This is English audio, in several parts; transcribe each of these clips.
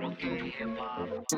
OKHIPHOP.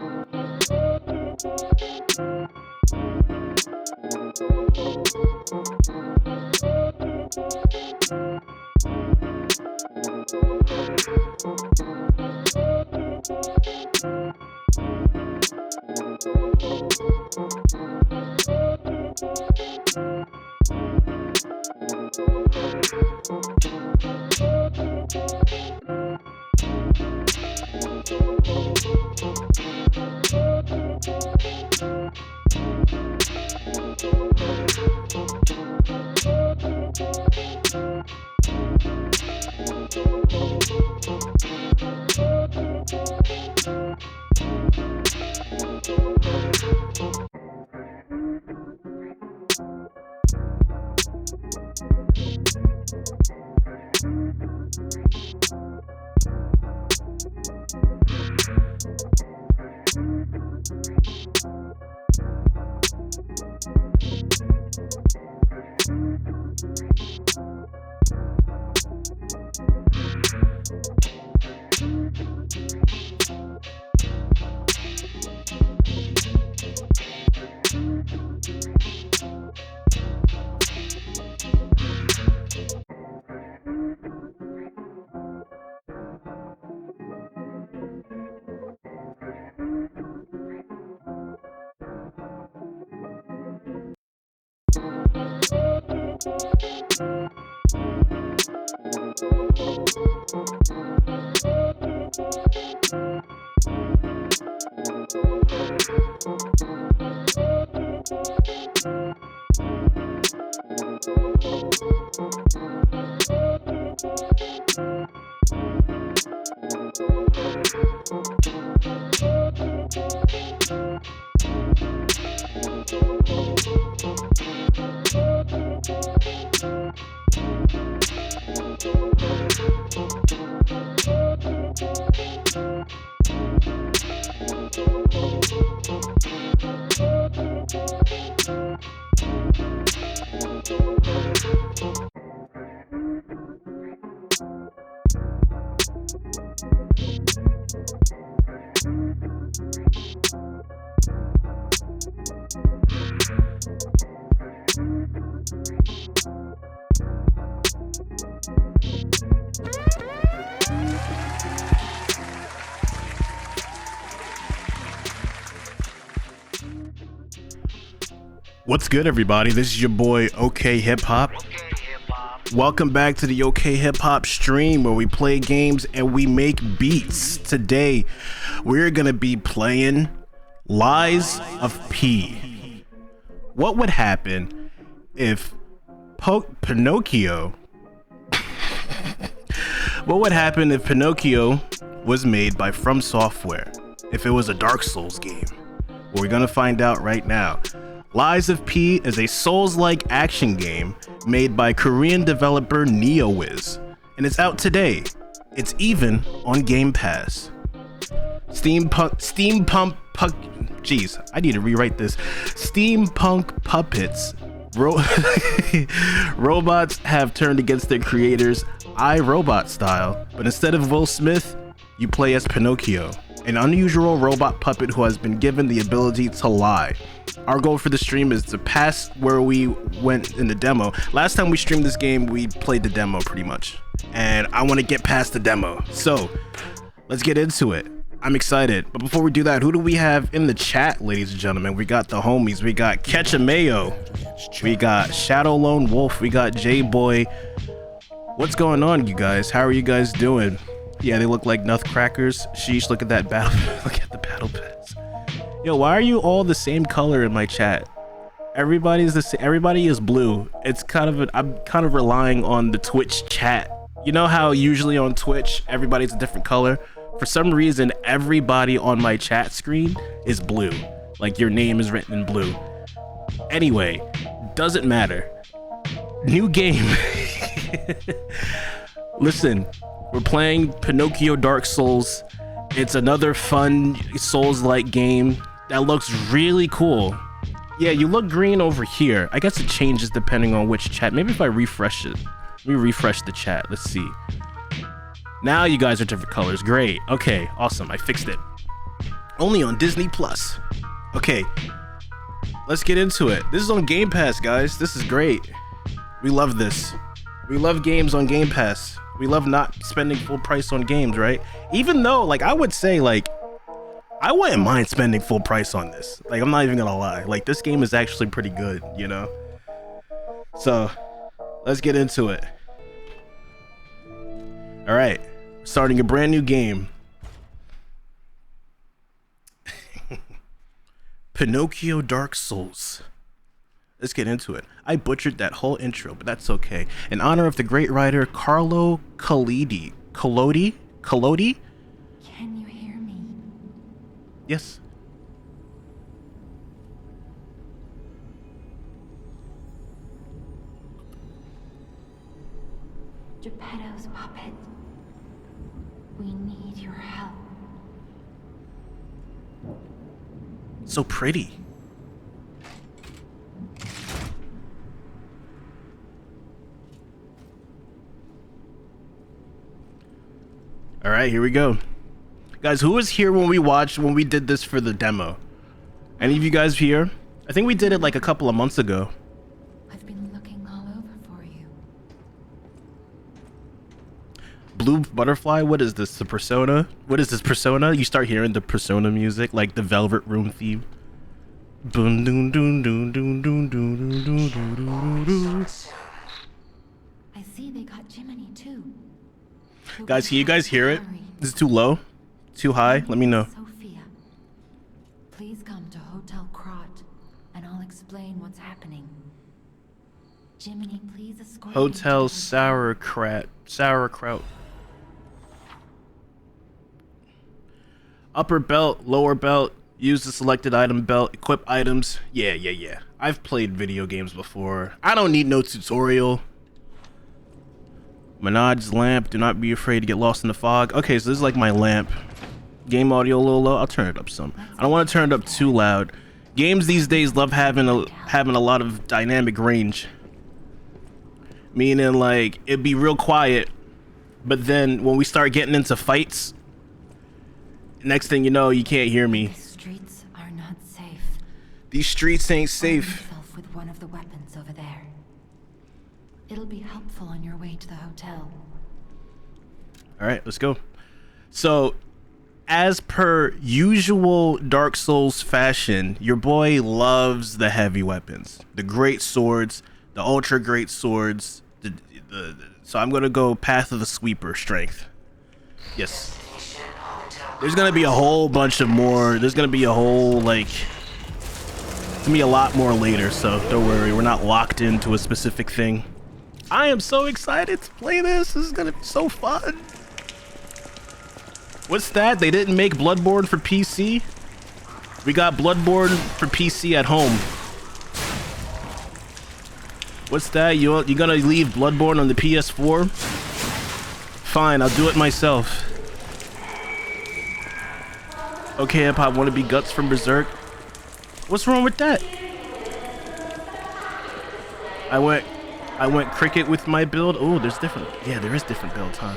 What's good, everybody? This is your boy OKHIPHOP. Welcome back to the OKHIPHOP stream where we play games and we make beats. Today, we're gonna be playing Lies of P. What would happen if Pinocchio What would happen if Pinocchio was made by From Software? If it was a Dark Souls game? Well, we're gonna find out right now. Lies of P is a Souls-like action game made by Korean developer NeoWiz, and it's out today. It's even on Game Pass. Steampunk puppets. Robots have turned against their creators, iRobot style, but instead of Will Smith, you play as Pinocchio, an unusual robot puppet who has been given the ability to lie. Our goal for the stream is to pass where we went in the demo. Last time we streamed this game, we played the demo pretty much, and I want to get past the demo. So let's get into it. I'm excited, but before we do that, who do we have in the chat, ladies and gentlemen? We got the homies. We got Ketchamayo. We got Shadow Lone Wolf. We got J-Boy. What's going on, you guys? How are you guys doing? Yeah, they look like nutcrackers. Sheesh, look at that battle. Look at the battle pass. Yo, why are you all the same color in my chat? Everybody's the same. Everybody is blue. It's I'm kind of relying on the Twitch chat. You know how usually on Twitch everybody's a different color? For some reason, everybody on my chat screen is blue. Like your name is written in blue. Anyway, doesn't matter. New game. Listen, we're playing Pinocchio Dark Souls. It's another fun Souls-like game that looks really cool. Yeah, you look green over here. I guess it changes depending on which chat. Maybe if I refresh it. Let me refresh the chat. Let's see. Now you guys are different colors. Great. Okay, awesome. I fixed it. Only on Disney Plus. Okay, let's get into it. This is on Game Pass, guys. This is great. We love this. We love games on Game Pass. We love not spending full price on games, right? Even though, like, I would say, like, I wouldn't mind spending full price on this. Like, I'm not even gonna lie. Like, this game is actually pretty good, you know? So, let's get into it. All right, starting a brand new game. Pinocchio Dark Souls. Let's get into it. I butchered that whole intro, but that's okay. In honor of the great writer Carlo Collodi. Collodi? Can you hear me? Yes. Geppetto's puppet. We need your help. So pretty. All right, here we go. Guys, who was here when we did this for the demo? Any of you guys here? I think we did it like a couple of months ago. I've been looking all over for you. Blue Butterfly, what is this? The Persona? What is this, Persona? You start hearing the Persona music, like the Velvet Room theme. Boom, doom, doom, doom, doom, doom, doom, doom, doom, doom, doom. I see they got Jiminy too. Guys, can you guys hear it? Is it too low? Too high? Let me know. Sophia, please come to Hotel Crot, and I'll explain what's happening. Jiminy, please escort me Hotel to the Sauerkraut. Upper belt, lower belt, use the selected item belt, equip items. Yeah. I've played video games before. I don't need no tutorial. Menard's lamp, do not be afraid to get lost in the fog. Okay, so this is like my lamp. Game audio a little low. I'll turn it up some. I don't want to turn it up too loud. Games these days love having a lot of dynamic range. Meaning, like, it'd be real quiet, but then when we start getting into fights, next thing you know, you can't hear me. The streets are not safe. These streets ain't safe. Arm yourself with one of the weapons over there. It'll be helpful on your way to the hotel. All right, let's go. So, as per usual Dark Souls fashion, your boy loves the heavy weapons, the great swords, the ultra great swords. So I'm gonna go Path of the Sweeper strength. Yes. There's gonna be a whole bunch of more. There's gonna be a whole it's gonna be a lot more later. So don't worry, we're not locked into a specific thing. I am so excited to play this. This is gonna be so fun. What's that? They didn't make Bloodborne for PC? We got Bloodborne for PC at home. What's that? You gonna leave Bloodborne on the PS4? Fine, I'll do it myself. OKHIPHOP wanna be Guts from Berserk? What's wrong with that? I went cricket with my build. Oh, there's different. Yeah, there is different builds, huh?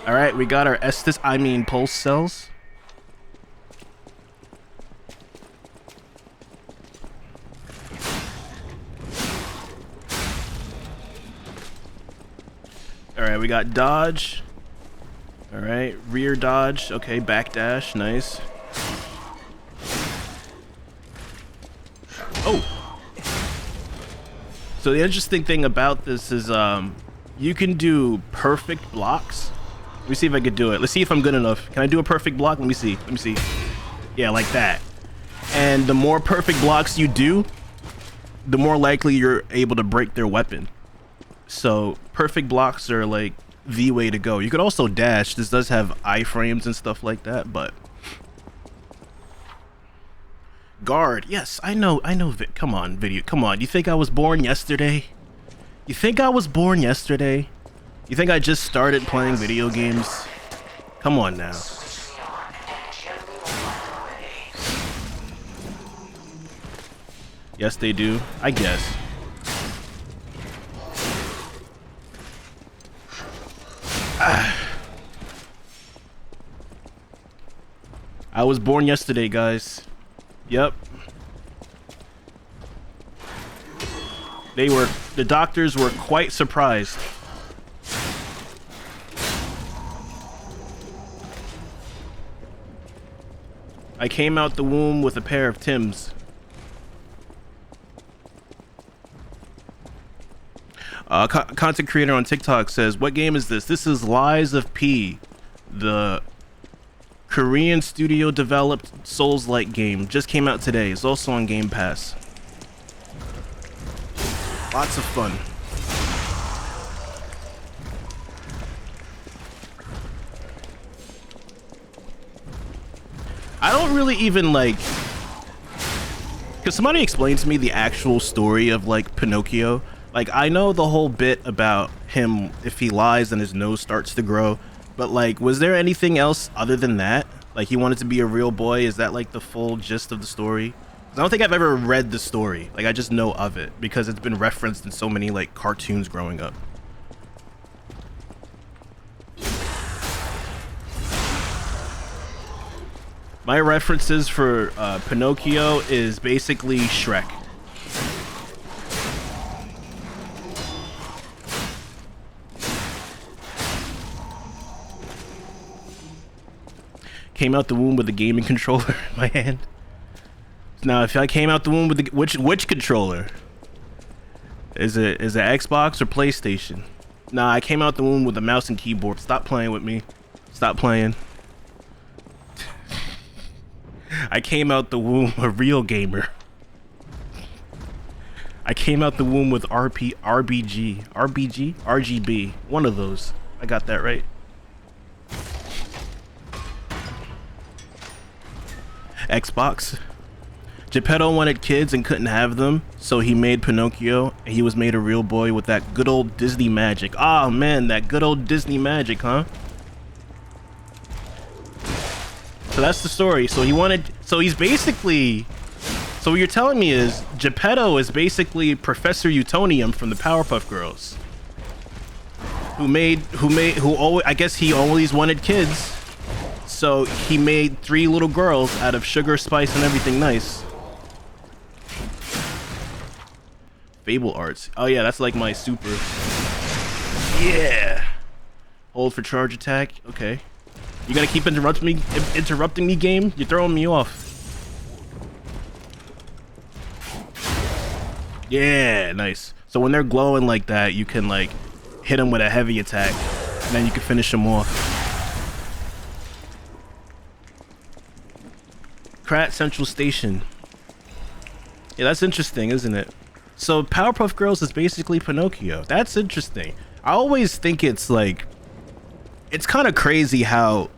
All right, we got our pulse cells. All right, we got dodge. All right, rear dodge. Okay, back dash. Nice. Oh. So the interesting thing about this is you can do perfect blocks. Let me see if I could do it. Let's see if I'm good enough. Can I do a perfect block? Let me see. Yeah, like that. And the more perfect blocks you do, the more likely you're able to break their weapon. So perfect blocks are like the way to go. You could also dash. This does have iframes and stuff like that, but guard. Yes, I know. Come on, video. Come on. You think I was born yesterday? You think I just started playing video games? Come on now. Yes, they do. I guess. I was born yesterday, guys. Yep. The doctors were quite surprised. I came out the womb with a pair of Timbs. Content creator on TikTok says, what game is this? This is Lies of P, the Korean studio developed Souls-like game. Just came out today. It's also on Game Pass. Lots of fun. I don't really even like... Because somebody explained to me the actual story of like Pinocchio. Like, I know the whole bit about him, if he lies and his nose starts to grow, but like, was there anything else other than that? Like, he wanted to be a real boy? Is that like the full gist of the story? 'Cause I don't think I've ever read the story. Like, I just know of it because it's been referenced in so many like cartoons growing up. My references for Pinocchio is basically Shrek. Came out the womb with a gaming controller in my hand. Now, if I came out the womb with the which controller? Is it Xbox or PlayStation? Nah, I came out the womb with a mouse and keyboard. Stop playing with me. Stop playing. I came out the womb a real gamer. I came out the womb with RGB. One of those. I got that right. Xbox. Geppetto wanted kids and couldn't have them, so he made Pinocchio, and he was made a real boy with that good old Disney magic. Ah, man, that good old Disney magic, huh? So that's the story. So he's basically, so what you're telling me is Geppetto is basically Professor Utonium from the Powerpuff Girls, I guess he always wanted kids. So he made 3 little girls out of sugar, spice, and everything nice. Fable Arts. Oh yeah, that's like my super. Yeah. Hold for charge attack. Okay. You gotta keep interrupting me, game? You're throwing me off. Yeah, nice. So when they're glowing like that, you can like hit them with a heavy attack, and then you can finish them off. Krat Central Station. Yeah, that's interesting, isn't it? So Powerpuff Girls is basically Pinocchio. That's interesting. I always think it's like, it's kind of crazy how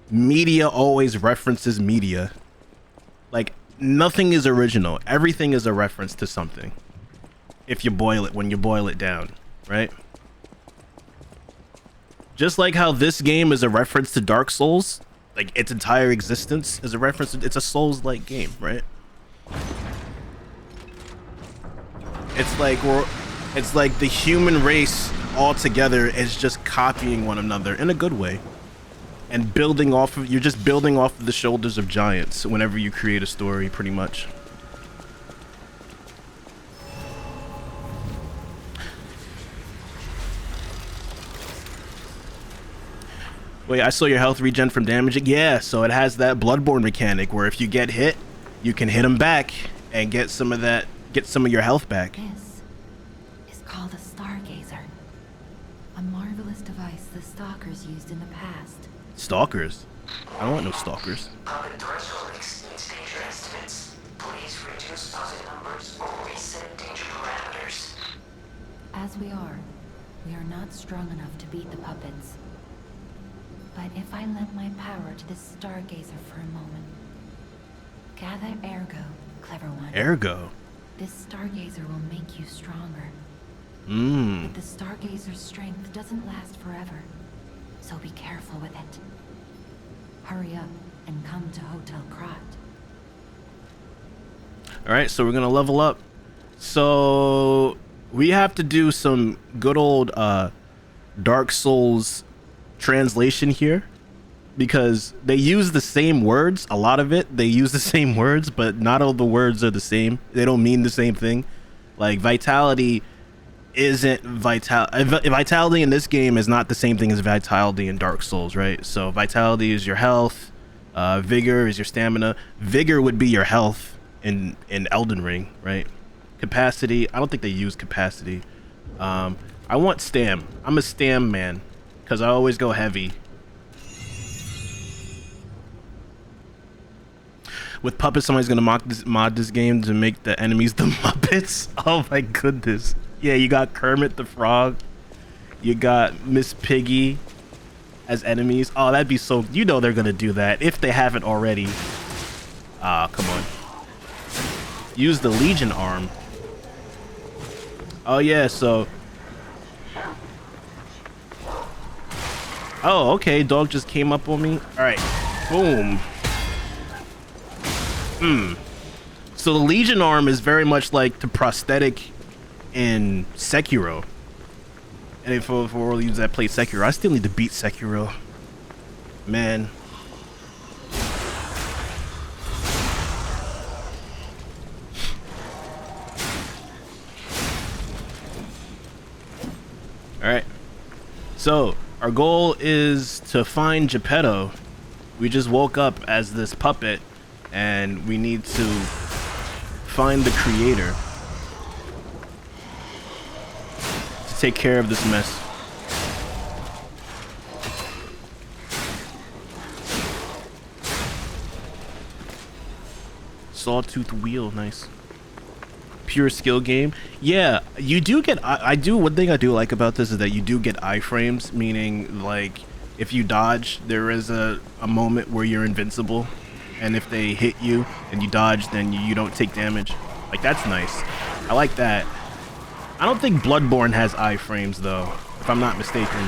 media always references media. Like, nothing is original. Everything is a reference to something. If you boil it, when you boil it down, right? Just like how this game is a reference to Dark Souls. Like, its entire existence is a reference. It's a Souls-like game, right? It's like the human race all together is just copying one another in a good way, and you're just building off of the shoulders of giants whenever you create a story, pretty much. Wait, I saw your health regen from damaging. Yeah, so it has that Bloodborne mechanic where if you get hit, you can hit them back and get some of your health back. This is called a stargazer. A marvelous device the stalkers used in the past. Stalkers? I don't want no stalkers. Puppet threshold exceeds danger estimates. Please reduce puppet numbers or reset danger parameters. As we are not strong enough to beat the puppets. But if I lend my power to this stargazer for a moment. Gather ergo, clever one. Ergo? This stargazer will make you stronger. But the stargazer's strength doesn't last forever. So be careful with it. Hurry up and come to Hotel Krat. Alright, so we're gonna level up. So we have to do some good old Dark Souls translation here, because they use the same words. A lot of it, they use the same words, but not all the words are the same. They don't mean the same thing. Like vitality isn't vitality in this game is not the same thing as vitality in Dark Souls, right? So vitality is your health, vigor is your stamina. Vigor would be your health in Elden Ring, right? Capacity, I don't think they use capacity. I want stam. I'm a stam man because I always go heavy. With puppets, somebody's gonna mod this game to make the enemies the Muppets. Oh my goodness. Yeah, you got Kermit the Frog. You got Miss Piggy as enemies. Oh, that'd be so... You know they're gonna do that if they haven't already. Ah, come on. Use the Legion arm. Oh yeah, so... Oh, okay. Dog just came up on me. Alright. Boom. So the Legion arm is very much like the prosthetic in Sekiro. And for all of you that play Sekiro, I still need to beat Sekiro. Man. Alright. So, our goal is to find Geppetto. We just woke up as this puppet. And we need to find the creator to take care of this mess. Sawtooth wheel, nice. Pure skill game. Yeah, you do get, I do, one thing I do like about this is that you do get iframes, meaning like if you dodge, there is a moment where you're invincible. And if they hit you and you dodge, then you don't take damage. Like, that's nice. I like that. I don't think Bloodborne has iframes, though, if I'm not mistaken.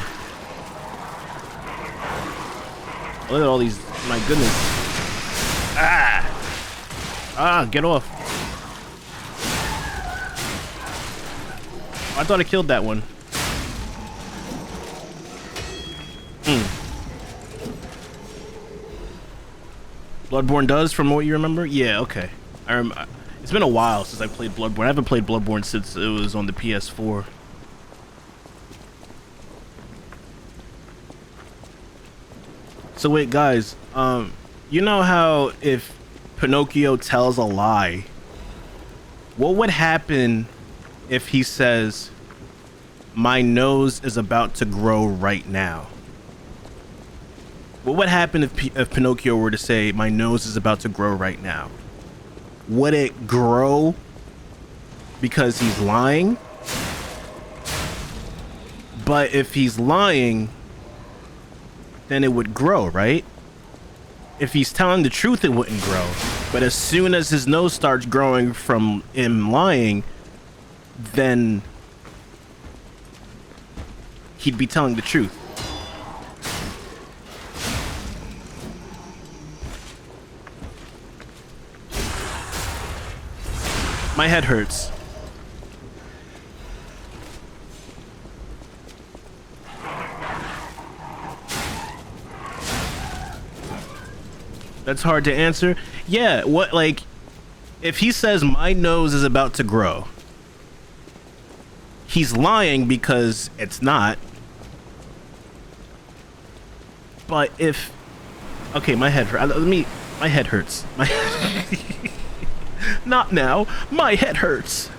Look at all these... My goodness. Ah! Ah, get off. I thought I killed that one. Bloodborne does, from what you remember? Yeah, okay. It's been a while since I played Bloodborne. I haven't played Bloodborne since it was on the PS4. So wait, guys. You know how if Pinocchio tells a lie, what would happen if he says, "My nose is about to grow right now"? What would happen if Pinocchio were to say, "My nose is about to grow right now"? Would it grow because he's lying? But if he's lying, then it would grow, right? If he's telling the truth, it wouldn't grow. But as soon as his nose starts growing from him lying, then he'd be telling the truth. My head hurts. That's hard to answer. Yeah, what, like, if he says my nose is about to grow, he's lying because it's not. But if, okay, my head hurts. My head hurts. Not now. My head hurts.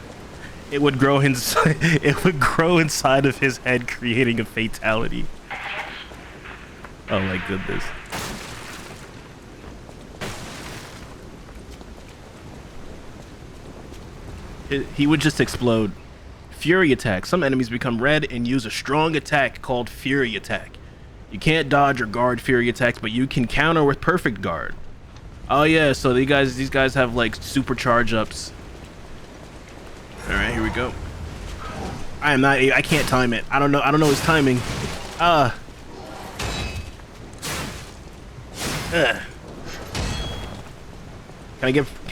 It would grow inside. It would grow inside of his head, creating a fatality. Oh my goodness. He would just explode. Fury attack. Some enemies become red and use a strong attack called Fury attack. You can't dodge or guard Fury attacks, but you can counter with perfect guard. Oh yeah, so these guys have like super charge ups. All right, here we go. I can't time it. I don't know his timing. Can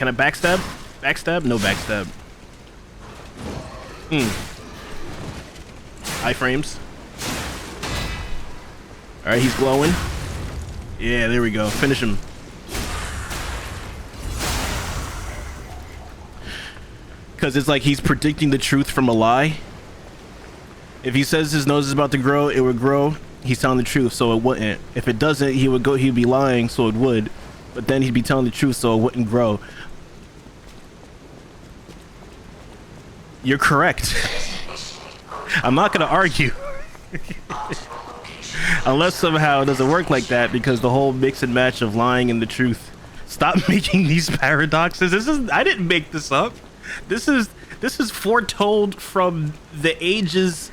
I backstab? Backstab? No backstab. Iframes. All right, he's glowing. Yeah, there we go. Finish him. Because it's like he's predicting the truth from a lie. If he says his nose is about to grow, it would grow. He's telling the truth, so it wouldn't. If it doesn't, he'd be lying, so it would. But then he'd be telling the truth, so it wouldn't grow. You're correct. I'm not gonna argue. Unless somehow it doesn't work like that, because the whole mix and match of lying and the truth. Stop making these paradoxes. I didn't make this up. This is foretold from the ages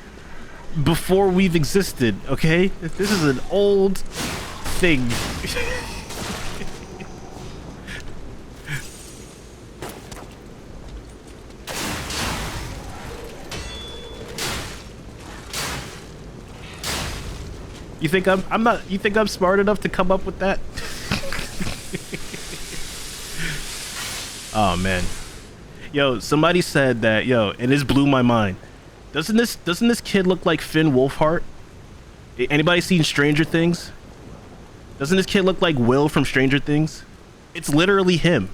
before we've existed, okay? This is an old thing. You think you think I'm smart enough to come up with that? Oh man. Yo, somebody said that, and this blew my mind. Doesn't this kid look like Finn Wolfhard? Anybody seen Stranger Things? Doesn't this kid look like Will from Stranger Things? It's literally him.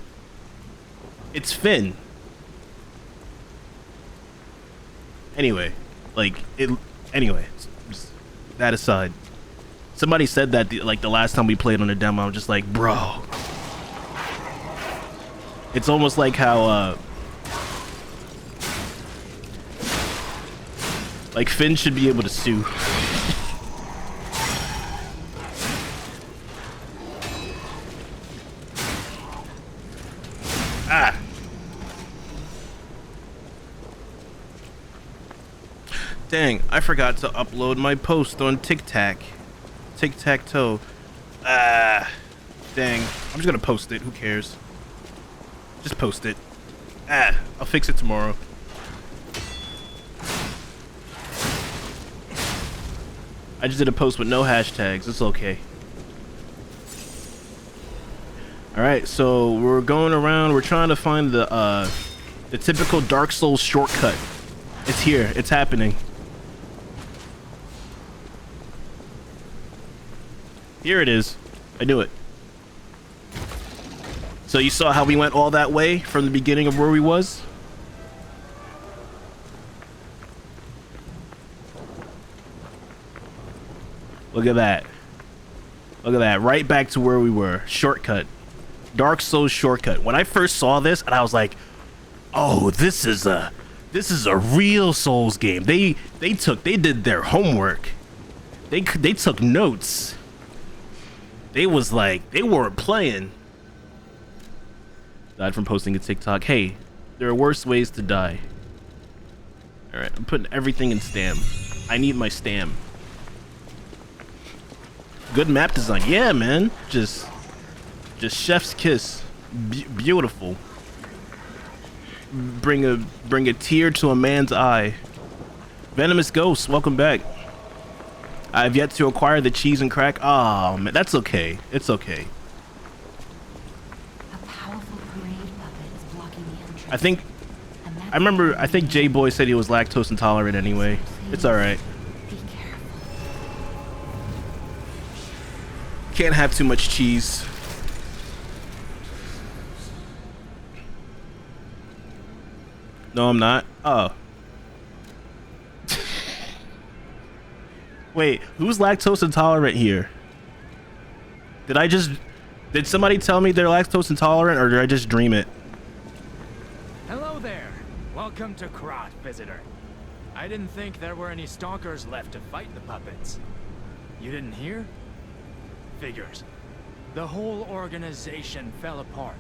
It's Finn. Anyway, that aside. Somebody said that the last time we played on the demo, I'm just like, bro. It's almost like how like Finn should be able to sue. Ah. Dang, I forgot to upload my post on Tic-Tac-Toe. Ah. Dang. I'm just gonna post it. Who cares? Just post it. Ah. I'll fix it tomorrow. I just did a post with no hashtags. It's okay. Alright, so we're going around. We're trying to find the typical Dark Souls shortcut. It's here. It's happening. Here it is. I knew it. So you saw how we went all that way from the beginning of where we was? Look at that. Look at that. Right back to where we were. Shortcut. Dark Souls shortcut. When I first saw this, and I was like, oh, this is a real Souls game. They did their homework. They took notes. They was like, they weren't playing. Died from posting a TikTok. Hey, there are worse ways to die. Alright, I'm putting everything in stam. I need my stam. Good map design. Yeah, man. Just chef's kiss. Beautiful. Bring a tear to a man's eye. Venomous Ghost, welcome back. I've yet to acquire the cheese and crack. Oh man, that's okay. It's okay. A powerful parade puppet is blocking the entrance. I think J Boy said he was lactose intolerant anyway. It's alright. Be careful. Can't have too much cheese. No, I'm not. Oh. Wait, who's lactose intolerant here? Did somebody tell me they're lactose intolerant, or did I just dream it? Hello there. Welcome to Krat, visitor. I didn't think there were any stalkers left to fight the puppets. You didn't hear? Figures. The whole organization fell apart.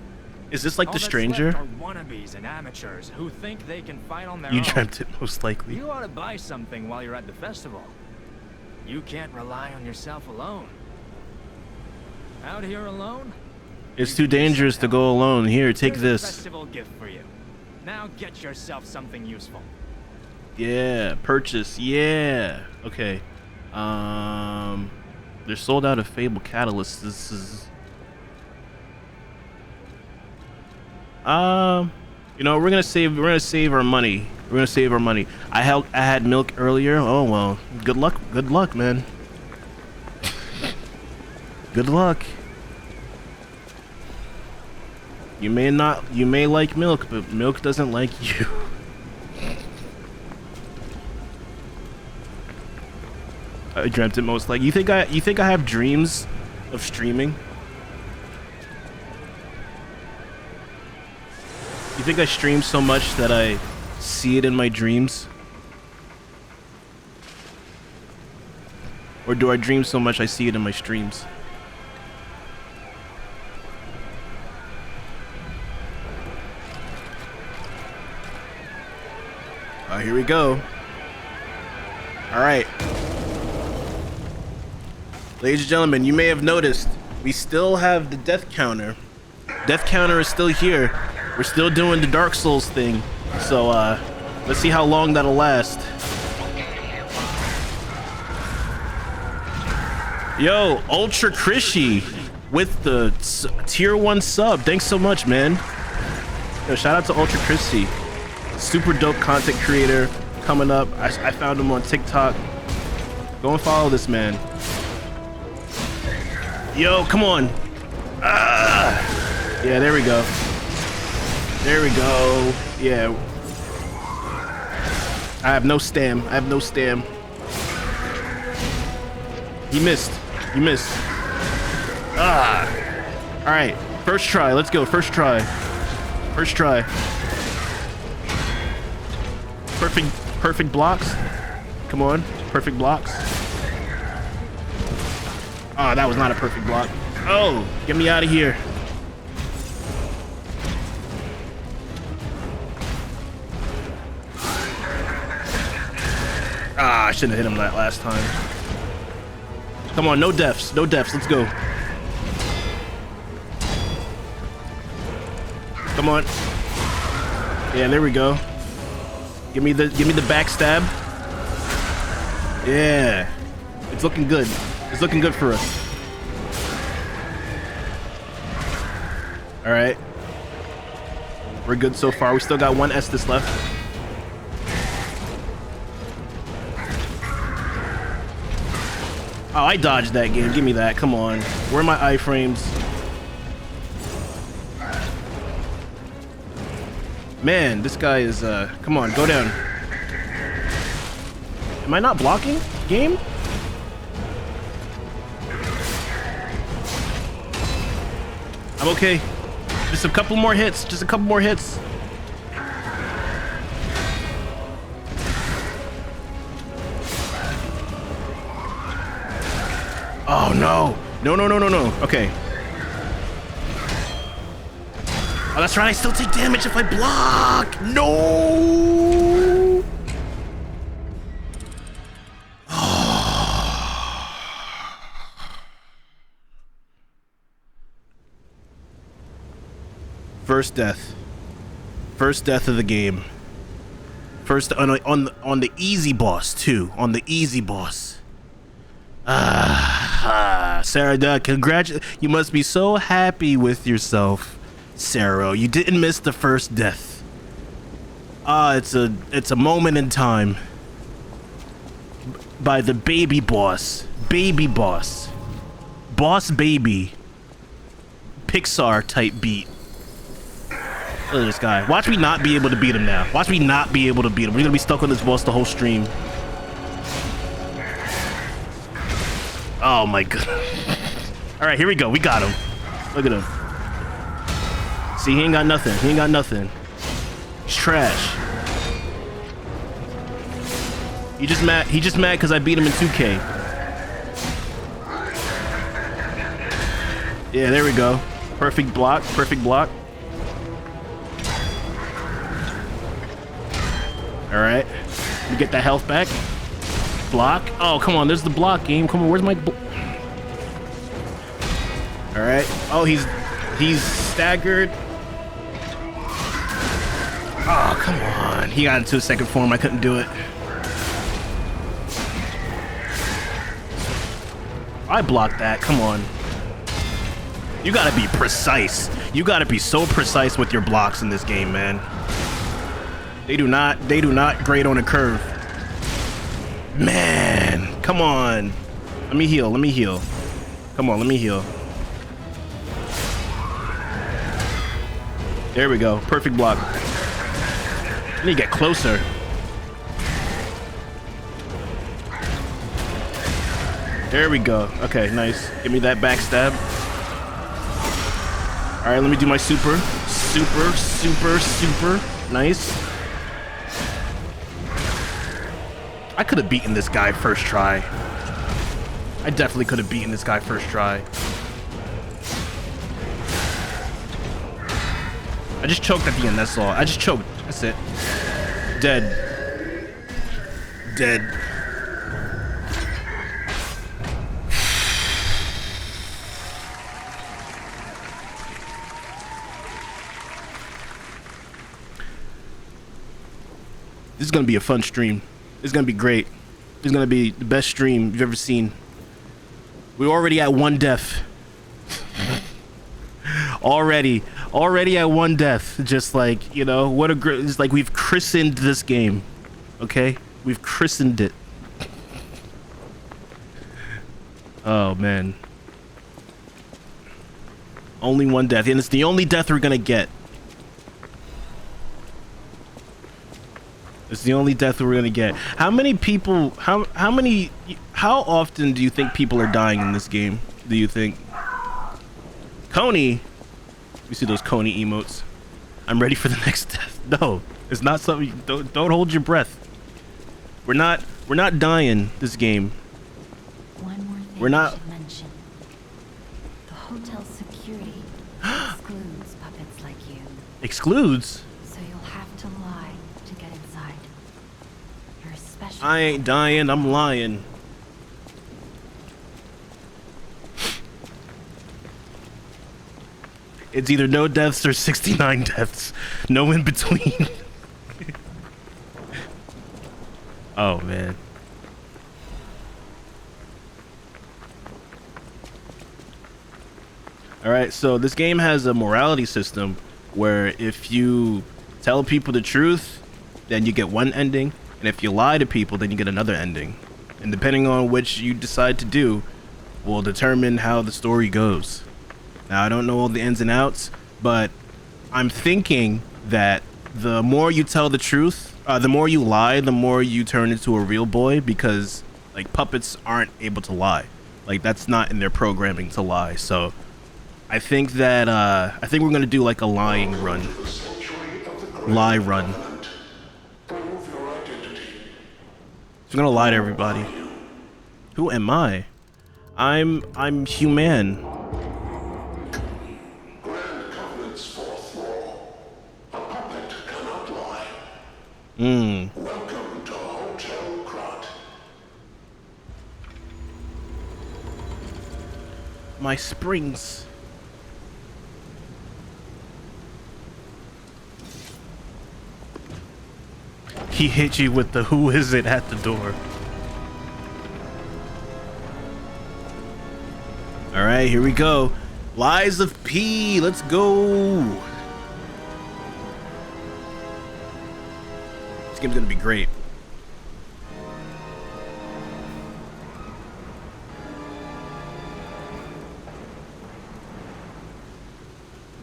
Is this like All The that's Stranger? left are wannabes and amateurs who think they can fight on their own. You dreamt it, most likely. You ought to buy something while you're at the festival. You can't rely on yourself alone. Out here alone? It's too dangerous to go alone. Here, take Here's a this. festival gift for you. Now get yourself something useful. Yeah, purchase. Yeah. Okay. They're sold out of Fable Catalyst. This is. You know, we're gonna save our money. We're gonna save our money. I had milk earlier. Oh well. Good luck, man. Good luck. You may like milk, but milk doesn't like you. I dreamt it most. Like, you think I have dreams of streaming? You think I stream so much that I see it in my dreams? Or do I dream so much I see it in my streams? Here we go. All right. Ladies and gentlemen, you may have noticed we still have the death counter. Death counter is still here. We're still doing the Dark Souls thing. So let's see how long that'll last. Yo, Ultra Krishy with the tier 1 sub. Thanks so much, man. Yo, shout out to Ultra Krishy. Super dope content creator coming up. I found him on TikTok. Go and follow this man. Yo, come on. Yeah, there we go. There we go. Yeah. I have no stam. I have no stam. He missed. He missed. All right. First try. Let's go. First try. First try. Perfect blocks. Come on. Perfect blocks. Oh, that was not a perfect block. Oh, get me out of here. I shouldn't have hit him that last time. Come on, no deaths. No deaths. Let's go. Come on. Yeah, there we go. Give me the backstab. Yeah. It's looking good. It's looking good for us. All right. We're good so far. We still got one Estus left. Oh, I dodged that game. Give me that. Come on. Where are my iframes? Man, this guy is, come on, go down. Am I not blocking? Game? I'm okay. Just a couple more hits. Just a couple more hits. Oh, no. No. Okay. Oh, that's right. I still take damage if I block. No. First death. First death of the game. First on the easy boss too. On the easy boss. Sarah Duck, you must be so happy with yourself. Sarah, you didn't miss the first death. It's a moment in time. By the baby boss. Baby boss. Boss baby. Pixar type beat. Look at this guy. Watch me not be able to beat him now. Watch me not be able to beat him. We're gonna be stuck on this boss the whole stream. Oh my god. Alright, here we go. We got him. Look at him. See, he ain't got nothing. He ain't got nothing. He's trash. He just mad because I beat him in 2K. Yeah, there we go. Perfect block. Perfect block. Alright. We get that health back. Block. Oh, come on. There's the block game. Come on. Where's my... Alright. Oh, he's staggered. Oh, come on. He got into a second form. I couldn't do it. I blocked that. Come on. You gotta be precise. You gotta be so precise with your blocks in this game, man. They do not grade on a curve. Man, come on. Let me heal. Come on, let me heal. There we go. Perfect block. I need to get closer. There we go. Okay, nice. Give me that backstab. All right, let me do my super. Super, super, super. Nice. I could have beaten this guy first try. I definitely could have beaten this guy first try. I just choked at the end, that's all. I just choked. That's it. Dead. Dead. This is gonna be a fun stream. It's gonna be great. It's gonna be the best stream you've ever seen. We're already at 1 death. already at 1 death. Just like, you know, what a great, it's like we've christened this game. Okay? We've christened it. Oh man. Only 1 death, and it's the only death we're gonna get. It's the only death we're gonna get. How many people, how often do you think people are dying in this game? Do you think? Coney, you see those Coney emotes? I'm ready for the next death. No, it's not something. Don't hold your breath. We're not dying this game. One more thing We're not. I should mention. The hotel security excludes puppets like you. Excludes? So you'll have to lie to get inside. You're a special. I ain't dying, I'm lying. It's either no deaths or 69 deaths. No in between. Oh, man. Alright, so this game has a morality system where if you tell people the truth, then you get one ending, and if you lie to people, then you get another ending. And depending on which you decide to do, will determine how the story goes. Now, I don't know all the ins and outs, but I'm thinking that the more you tell the truth, the more you lie, the more you turn into a real boy, because like puppets aren't able to lie. Like that's not in their programming to lie. So I think that I think we're gonna do like a lying run. Lie run. So I'm gonna lie to everybody. Who am I? I'm human. Welcome to Hotel Krat. My springs. He hit you with the who is it at the door. All right, here we go. Lies of P. Let's go. This game's gonna be great.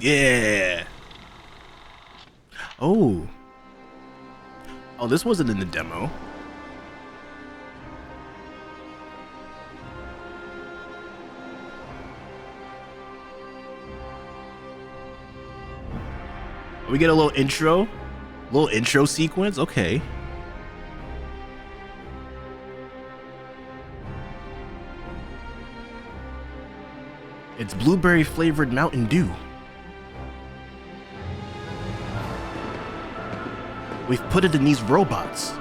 Yeah. Oh. Oh, this wasn't in the demo. We get a little intro sequence. Okay. It's blueberry flavored Mountain Dew. We've put it in these robots.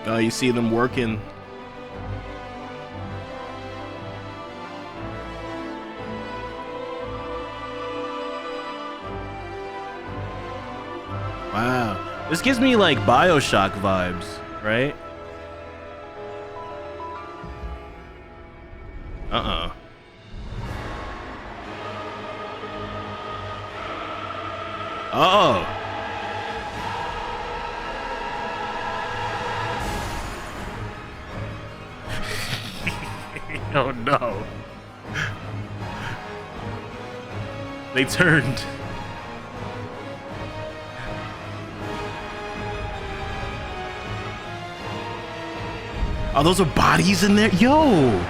Oh, you see them working. Wow. This gives me like BioShock vibes, right? Uh-uh. Oh. Oh no. They turned. Oh, those are bodies in there? Yo!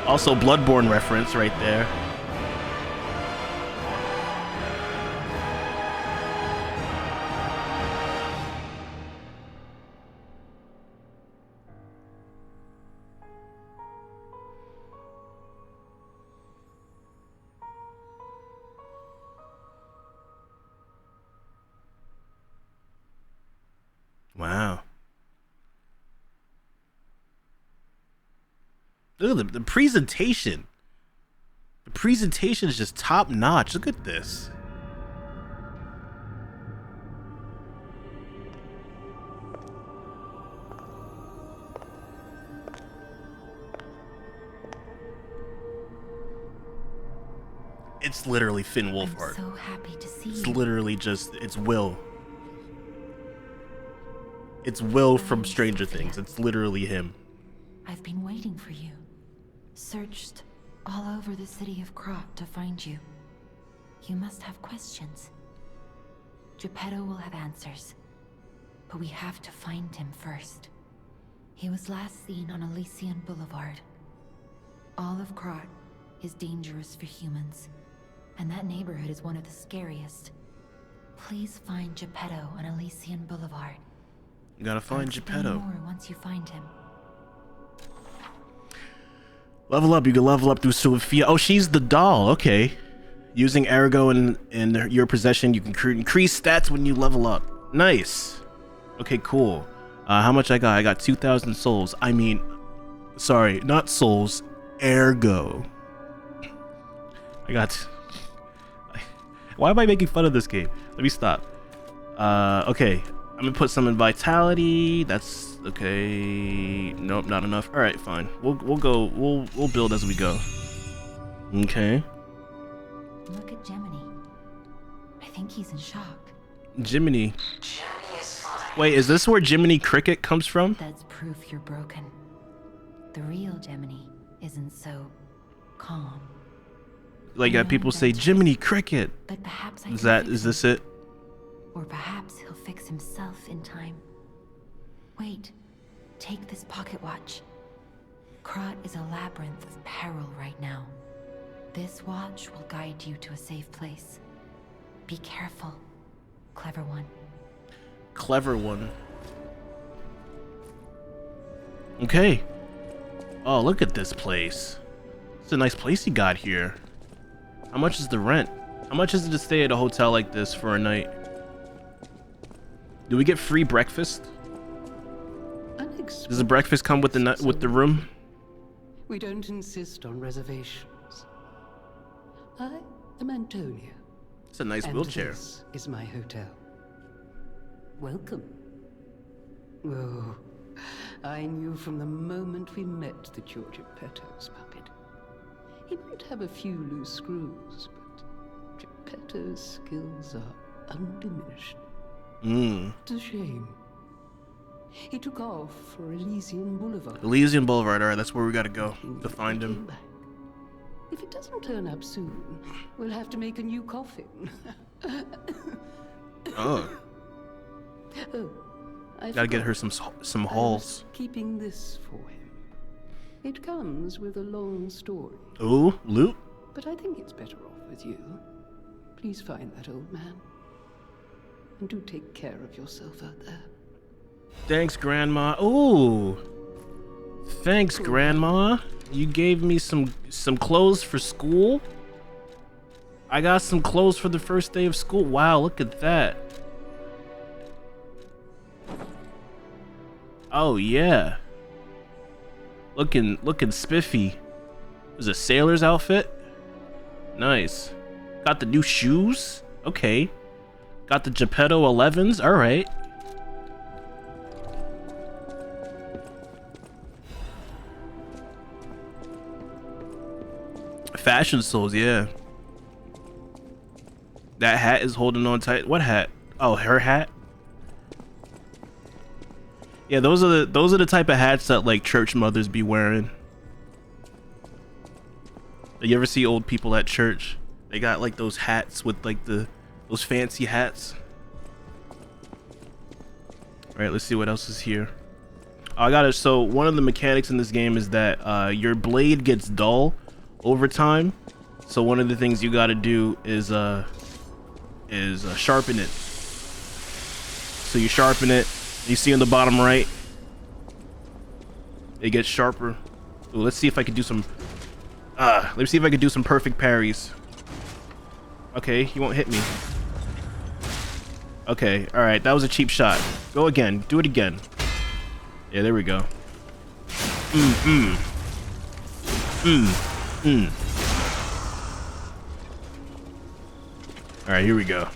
Also, Bloodborne reference right there. Wow. Look at the presentation. The presentation is just top notch. Look at this. It's literally Finn Wolfhard. I'm so happy to see It's you. literally just, it's Will. It's Will from Stranger Things. It's literally him. I've been waiting for you. Searched all over the city of Krat to find you. You must have questions. Geppetto will have answers. But we have to find him first. He was last seen on Elysian Boulevard. All of Krat is dangerous for humans. And that neighborhood is one of the scariest. Please find Geppetto on Elysian Boulevard. You gotta find I'll explain Geppetto. more once you find him. Level up. You can level up through Sophia. Oh, she's the doll. Okay. Using Ergo in your possession, you can increase stats when you level up. Nice. Okay, cool. How much I got? I got 2,000 souls. I mean, sorry, not souls. Ergo. I got. Why am I making fun of this game? Let me stop. Okay. I'm gonna put some in vitality. That's okay. Nope, not enough. All right, fine. We'll go. We'll build as we go. Okay. Look at Gemini. I think he's in shock. Jiminy. Jiminy is fine. Wait, is this where Jiminy Cricket comes from? That's proof you're broken. The real Gemini isn't so calm. Like I know people you say don't. Jiminy Cricket. But perhaps I Is can that fix is this it? him. Or perhaps he'll fix himself in time. Wait, take this pocket watch. Krat is a labyrinth of peril right now. This watch will guide you to a safe place. Be careful, clever one. Clever one. Okay. Oh, look at this place. It's a nice place you got here. How much is the rent? How much is it to stay at a hotel like this for a night? Do we get free breakfast? Does the breakfast come with the room? We don't insist on reservations. I am Antonia. It's a nice and wheelchair. This is my hotel. Welcome. Oh, I knew from the moment we met that you're Geppetto's puppet. He might have a few loose screws, but Geppetto's skills are undiminished. It's a shame. He took off for Elysian Boulevard. Elysian Boulevard. All right, that's where we gotta go to find Came him. back. If it doesn't turn up soon, we'll have to make a new coffin. Oh, Oh, I gotta get forgot. her some I halls. was keeping this for him. It comes with a long story, Ooh, loot. but I think it's better off with you. Please find that old man. And do take care of yourself out there. Thanks, Grandma. Ooh. Thanks, Grandma. You gave me some clothes for school. I got some clothes for the first day of school. Wow, look at that. Oh yeah. Looking spiffy. It was a sailor's outfit. Nice. Got the new shoes. Okay. Got the Geppetto 11s. All right. Fashion souls, yeah. That hat is holding on tight. What hat? Oh, her hat. Yeah, those are the type of hats that like church mothers be wearing. You ever see old people at church? They got like those hats with like those fancy hats. All right, let's see what else is here. I got it. So one of the mechanics in this game is that your blade gets dull over time. So one of the things you got to do is sharpen it. So you sharpen it. You see on the bottom right, it gets sharper. Ooh, let's see if I can do some. Let's see if I can do some perfect parries. Okay, he won't hit me. Okay, all right, that was a cheap shot. Go again. Do it again. Yeah, there we go. All right, here we go.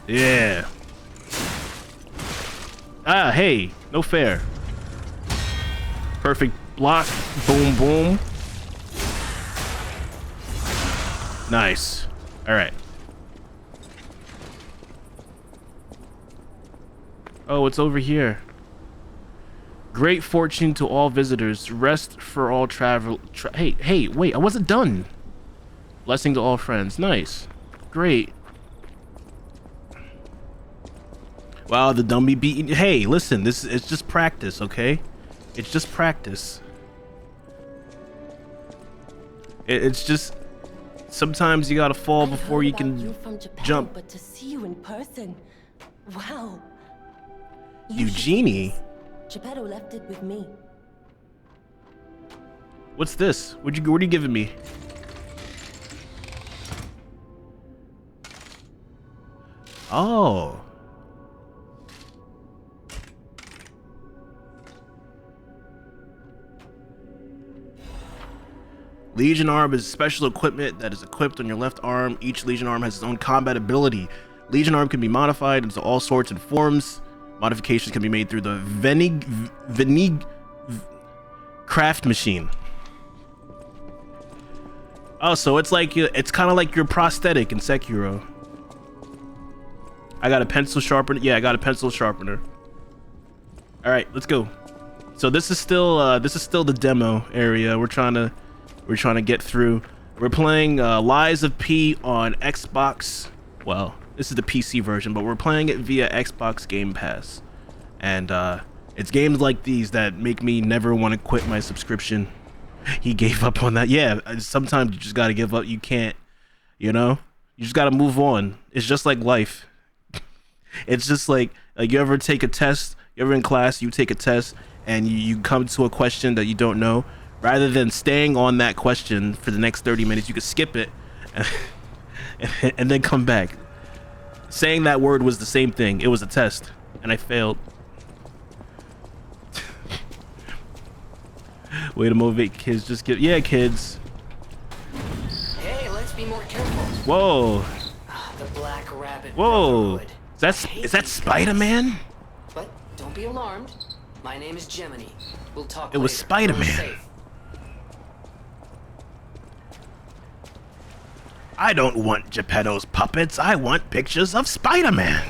Yeah. Ah, hey, no fair. Perfect block. Boom, boom. Nice. All right. Oh, it's over here. Great fortune to all visitors. Rest for all travel. Hey, wait, I wasn't done. Blessing to all friends. Nice. Great. Wow, the dummy beating. Hey, listen, it's just practice, okay? It's just practice. It's just sometimes you gotta fall before you can jump. But to see you in person, wow. Eugenie? Geppetto left it with me. What's this? What are you giving me? Oh. Legion arm is special equipment that is equipped on your left arm. Each Legion arm has its own combat ability. Legion arm can be modified into all sorts and forms. Modifications can be made through the Venig craft machine. Oh, so it's like it's kind of like your prosthetic in Sekiro. I got a pencil sharpener. Yeah, I got a pencil sharpener. All right, let's go. So this is still the demo area. We're trying to get through. We're playing Lies of P on Xbox. Well, this is the PC version, but we're playing it via Xbox Game Pass. And it's games like these that make me never want to quit my subscription. He gave up on that. Yeah, sometimes you just got to give up. You can't, you know? You just got to move on. It's just like life. It's just like you ever take a test, you ever in class, you take a test and you come to a question that you don't know. Rather than staying on that question for the next 30 minutes, you could skip it and then come back. Saying that word was the same thing. It was a test, and I failed. Way to motivate kids. Just give, yeah, kids. Hey, let's be more careful. Whoa. The Black Rabbit. Whoa. Brotherhood. Is that Spider-Man? But don't be alarmed. My name is Gemini. We'll talk. It was later. Spider-Man. You're safe. I don't want Geppetto's puppets. I want pictures of Spider-Man.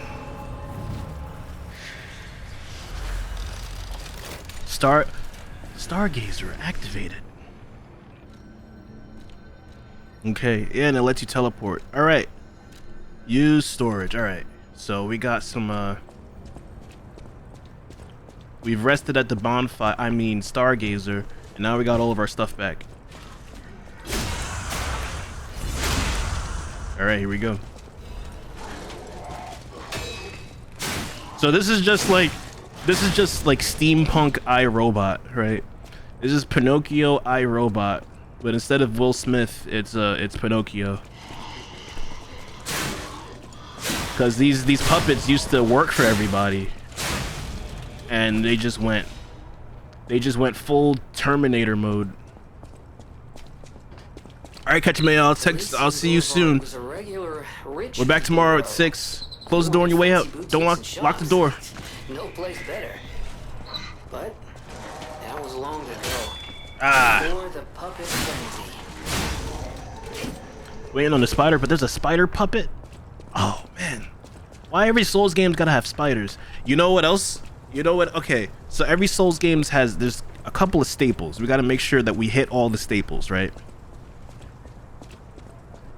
Stargazer activated. Okay, yeah, and it lets you teleport. All right. Use storage. All right. So we got some we've rested at the bonfire, Stargazer, and now we got all of our stuff back. All right, here we go. So this is just like steampunk iRobot, right? This is Pinocchio iRobot, but instead of Will Smith, it's Pinocchio. Because these puppets used to work for everybody, and they just went full Terminator mode. All right, catch me. I'll see you soon. We're back tomorrow at 6. Close the door on your way out. Don't lock the door. No place better. But that was long ago. Before the puppet frenzy. Waiting on the spider, but there's a spider puppet? Oh man. Why every Souls game's gotta have spiders? You know what else? You know what? Okay, so every Souls games there's a couple of staples. We gotta make sure that we hit all the staples, right?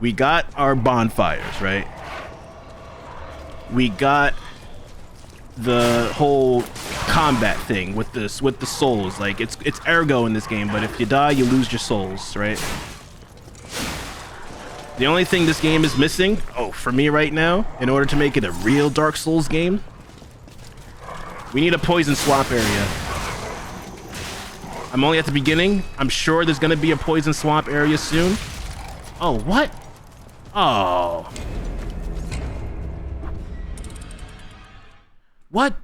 We got our bonfires, right? We got the whole combat thing with the souls. Like it's ergo in this game, but if you die, you lose your souls, right? The only thing this game is missing, for me right now, in order to make it a real Dark Souls game, we need a poison swap area. I'm only at the beginning. I'm sure there's gonna be a poison swap area soon. Oh, what? Oh. What?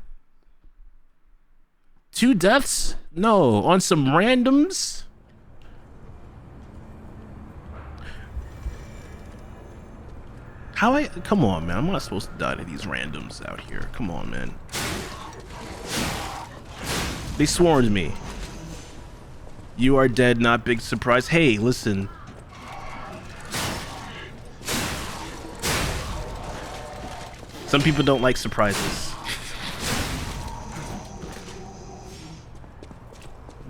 2 deaths? No, on some randoms? Come on, man. I'm not supposed to die to these randoms out here. Come on, man. They swarmed me. You are dead, not big surprise. Hey, listen. Some people don't like surprises.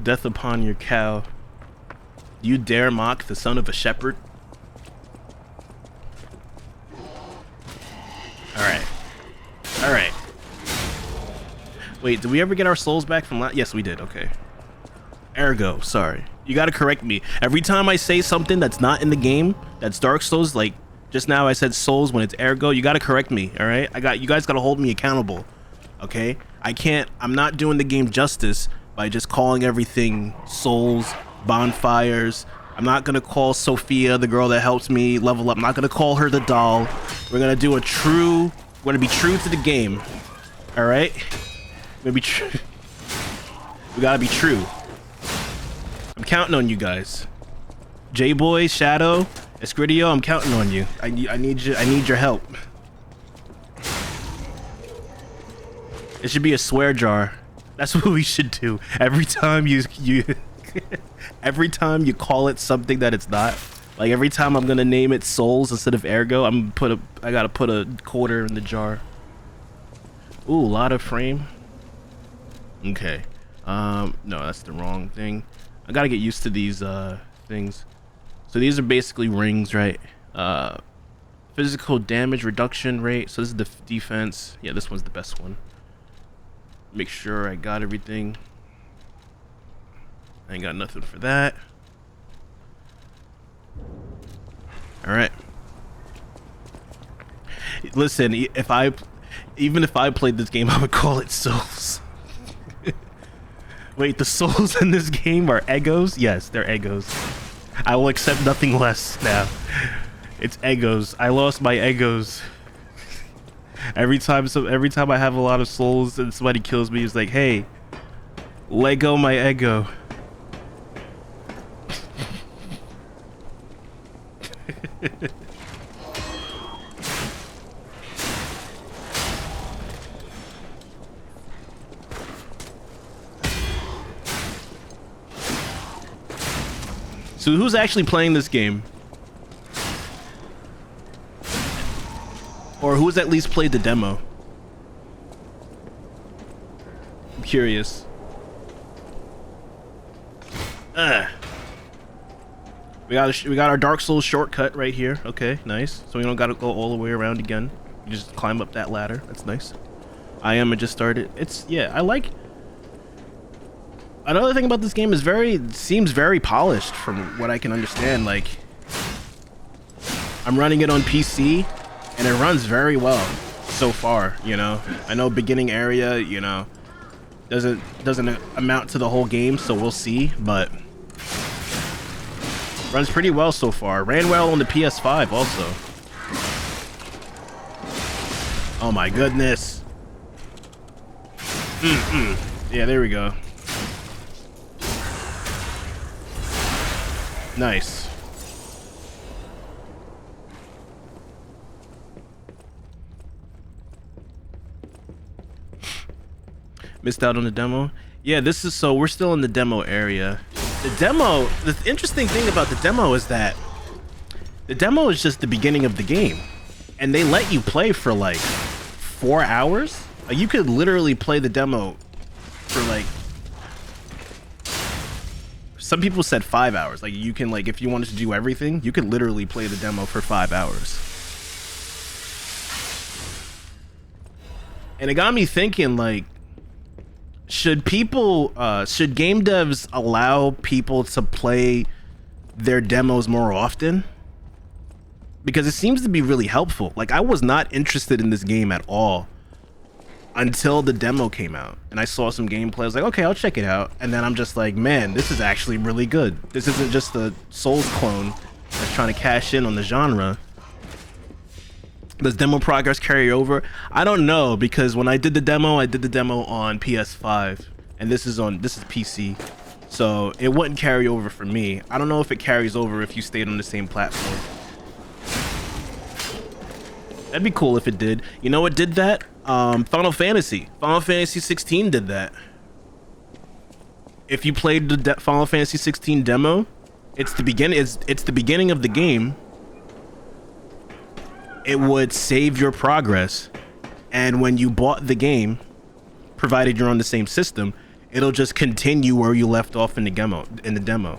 Death upon your cow. You dare mock the son of a shepherd? Alright. Alright. Wait, did we ever get our souls back from last? Yes, we did. Okay. Ergo, sorry. You gotta correct me. Every time I say something that's not in the game, that's Dark Souls, like just now I said souls when it's ergo, you gotta correct me, alright? You guys gotta hold me accountable. Okay? I'm not doing the game justice by just calling everything souls, bonfires. I'm not gonna call Sophia, the girl that helps me level up. I'm not gonna call her the doll. We're gonna be true to the game. Alright? We're gonna be true. We gotta be true. I'm counting on you guys. J-Boy, Shadow, Escridio, I'm counting on you. I need your help. It should be a swear jar. That's what we should do. Every time you every time you call it something that it's not. Like every time I'm gonna name it souls instead of ergo, I gotta put a quarter in the jar. Ooh, a lot of frame. Okay. No, that's the wrong thing. I gotta get used to these things. So these are basically rings, right? Physical damage reduction rate. So this is the defense. Yeah, this one's the best one. Make sure I got everything. I ain't got nothing for that. All right. Listen, even if I played this game, I would call it souls. Wait, the souls in this game are egos? Yes, they're egos. I will accept nothing less now. It's egos. I lost my egos. Every time I have a lot of souls and somebody kills me, it's like, hey, let go my ego. So who's actually playing this game? Or who's at least played the demo? I'm curious. We got our Dark Souls shortcut right here. Okay, nice. So we don't gotta go all the way around again. You just climb up that ladder. That's nice. I just started. I like. Another thing about this game is seems very polished from what I can understand. Like, I'm running it on PC and it runs very well so far, you know. I know beginning area, you know, doesn't amount to the whole game, so we'll see, but runs pretty well so far. Ran well on the PS5 also. Oh my goodness. Yeah, there we go. Nice. Missed out on the demo. Yeah, we're still in the demo area. The interesting thing about the demo is that the demo is just the beginning of the game, and they let you play for like 4 hours. Like, you could literally play the demo for like, some people said 5 hours. Like, you can, like, if you wanted to do everything, you could literally play the demo for 5 hours. And it got me thinking, like, should game devs allow people to play their demos more often? Because it seems to be really helpful. Like, I was not interested in this game at all until the demo came out, and I saw some gameplay. I was like, okay, I'll check it out. And then I'm just like, man, this is actually really good. This isn't just a Souls clone that's trying to cash in on the genre. Does demo progress carry over? I don't know, because when I did the demo on PS5, and this is PC, so it wouldn't carry over for me. I don't know if it carries over if you stayed on the same platform. That'd be cool if it did. You know what did that? Final Fantasy 16 did that. If you played the Final Fantasy 16 demo, it's the beginning of the game. It would save your progress, and when you bought the game, provided you're on the same system, it'll just continue where you left off in the demo.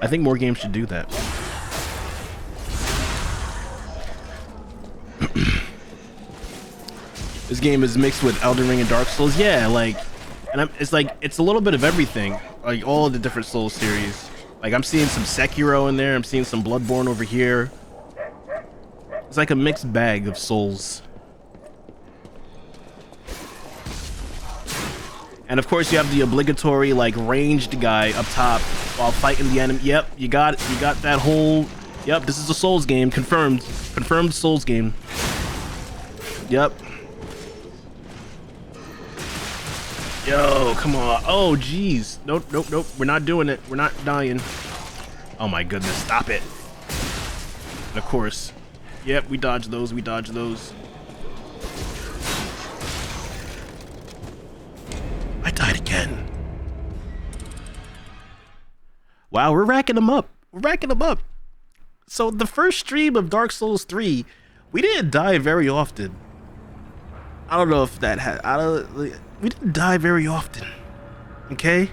I think more games should do that. This game is mixed with Elden Ring and Dark Souls. Yeah, like, and it's a little bit of everything, like all of the different Souls series. Like, I'm seeing some Sekiro in there. I'm seeing some Bloodborne over here. It's like a mixed bag of Souls. And of course, you have the obligatory, like, ranged guy up top while fighting the enemy. Yep, you got it. You got that whole. Yep, this is a Souls game. Confirmed Souls game. Yep. Yo, come on. Oh, jeez. Nope. We're not doing it. We're not dying. Oh my goodness. Stop it. And of course. Yep, we dodge those. I died again. Wow, we're racking them up. So the first stream of Dark Souls 3, we didn't die very often. I don't know if that had... we didn't die very often. Okay?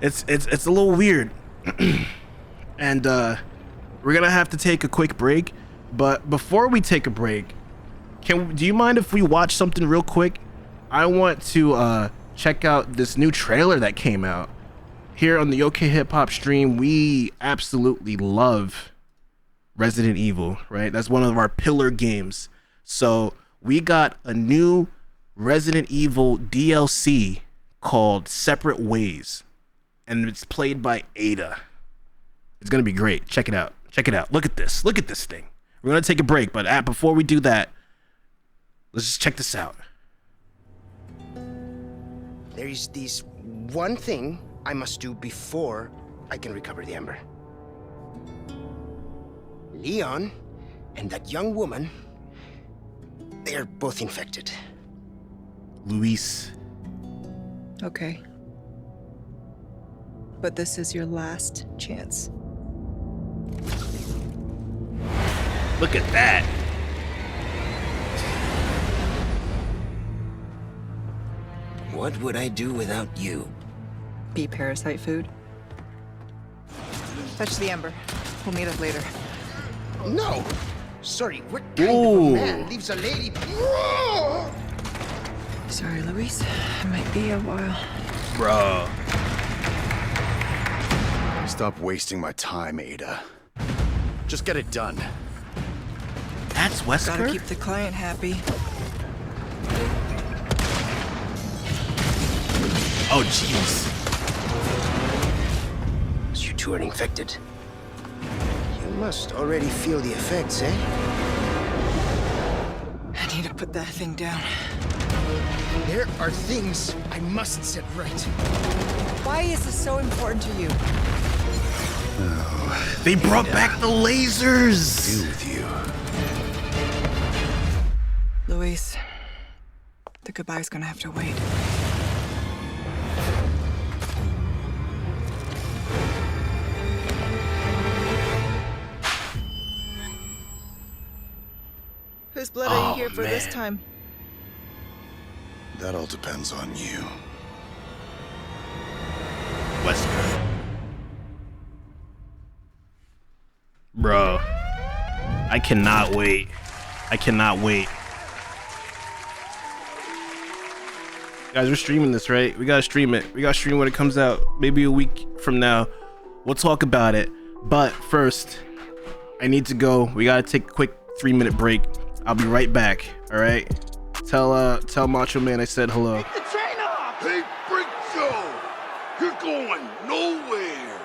It's a little weird. And we're gonna have to take a quick break. But before we take a break, do you mind if we watch something real quick? I want to check out this new trailer that came out. Here on the OKHIPHOP stream, we absolutely love Resident Evil, right? That's one of our pillar games. So we got a new Resident Evil DLC called Separate Ways, and it's played by Ada. It's gonna be great. Check it out. Look at this thing. We're gonna take a break, but before we do that, let's just check this out. There is this one thing I must do before I can recover the Ember. Leon and that young woman, they are both infected. Luis. Okay. But this is your last chance. Look at that. What would I do without you? Be parasite food. Fetch the Ember. We'll meet up later. No! Sorry, what kind of a man leaves a lady... Sorry, Luis. It might be a while. Bro. Stop wasting my time, Ada. Just get it done. That's Wesker? Gotta keep the client happy. Oh, jeez. You two are infected. You must already feel the effects, eh? I need to put that thing down. There are things I must set right. Why is this so important to you? Oh, they brought back the lasers. Do with you. Luis, the goodbye's gonna have to wait. Whose blood are you here for this time? That all depends on you. Wesker. Bro. I cannot wait. Guys, we're streaming this, right? We gotta stream it. We gotta stream when it comes out. Maybe a week from now. We'll talk about it. But first, I need to go. We gotta take a quick 3-minute break. I'll be right back. All right. Tell Macho Man I said hello. Get the train off! Hey, Freak Show! You're going nowhere!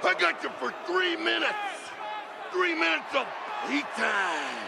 I got you for 3 minutes! 3 minutes of playtime!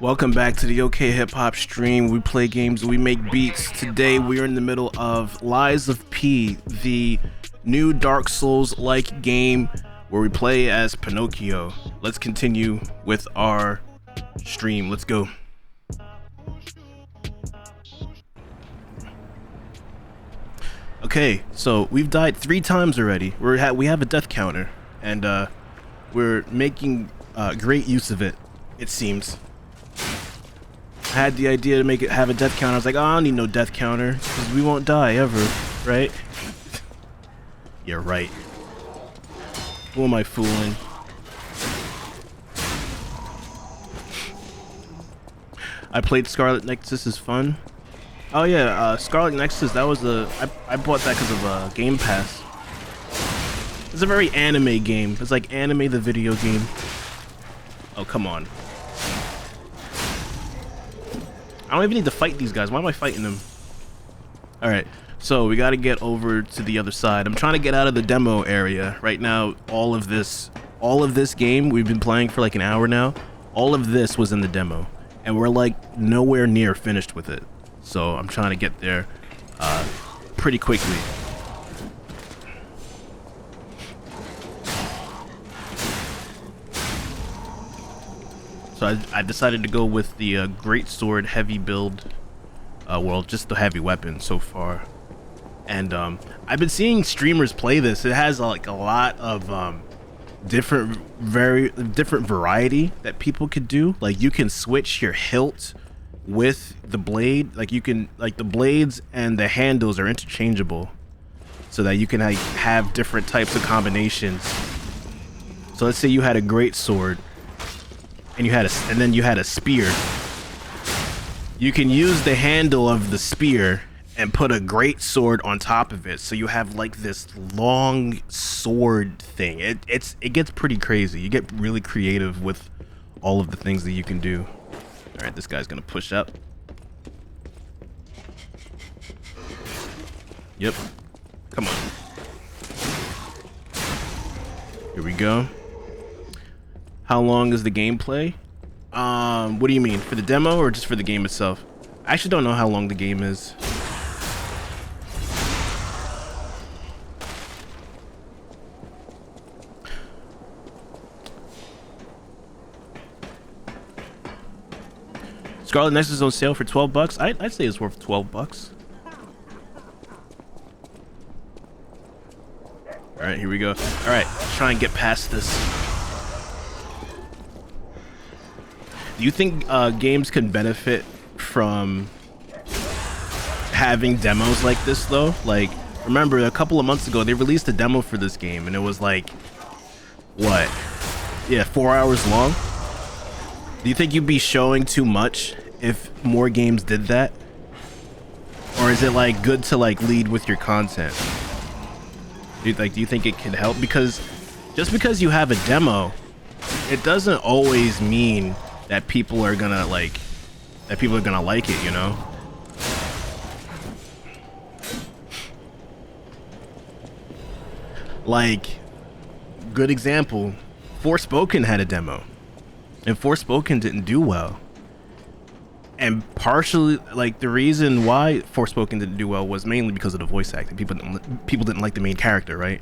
Welcome back to the OK Hip Hop stream. We play games, we make beats. Today we are in the middle of Lies of P, the new Dark Souls-like game where we play as Pinocchio. Let's continue with our stream. Let's go. Okay, so we've died 3 times already. We have a death counter, and we're making great use of it, it seems. I had the idea to have a death counter. I was like, oh, I don't need no death counter, because we won't die ever, right? You're right. Who am I fooling? I played Scarlet Nexus is fun. Oh yeah, Scarlet Nexus, that was I bought that because of Game Pass. It's a very anime game. It's like Anime the video game. Oh, come on. I don't even need to fight these guys. Why am I fighting them? Alright, So we got to get over to the other side. I'm trying to get out of the demo area right now. All of this game we've been playing for like an hour now. All of this was in the demo, and we're like nowhere near finished with it. So I'm trying to get there pretty quickly. So I decided to go with the greatsword heavy build. Well, just the heavy weapon so far. And I've been seeing streamers play this. It has like a lot of different variety that people could do. Like you can switch your hilt with the blade. Like you can, like the blades and the handles are interchangeable, so that you can like have different types of combinations. So let's say you had a greatsword, and then you had a spear. You can use the handle of the spear and put a great sword on top of it, so you have like this long sword thing. It gets pretty crazy. You get really creative with all of the things that you can do. All right, this guy's gonna push up. Yep, come on. Here we go. How long is the gameplay? What do you mean, for the demo or just for the game itself? I actually don't know how long the game is. Scarlet Nexus is on sale for 12 bucks. I'd say it's worth 12 bucks. All right, here we go. All right, let's try and get past this. Do you think games can benefit from having demos like this though? Like, remember a couple of months ago they released a demo for this game, and it was like, what? Yeah, 4 hours long. Do you think you'd be showing too much if more games did that? Or is it like good to like lead with your content? Do you think it can help? Because just because you have a demo, it doesn't always mean that people are gonna like it, you know? Like, good example, Forspoken had a demo, and Forspoken didn't do well. And partially, like, the reason why Forspoken didn't do well was mainly because of the voice acting. People didn't like the main character, right?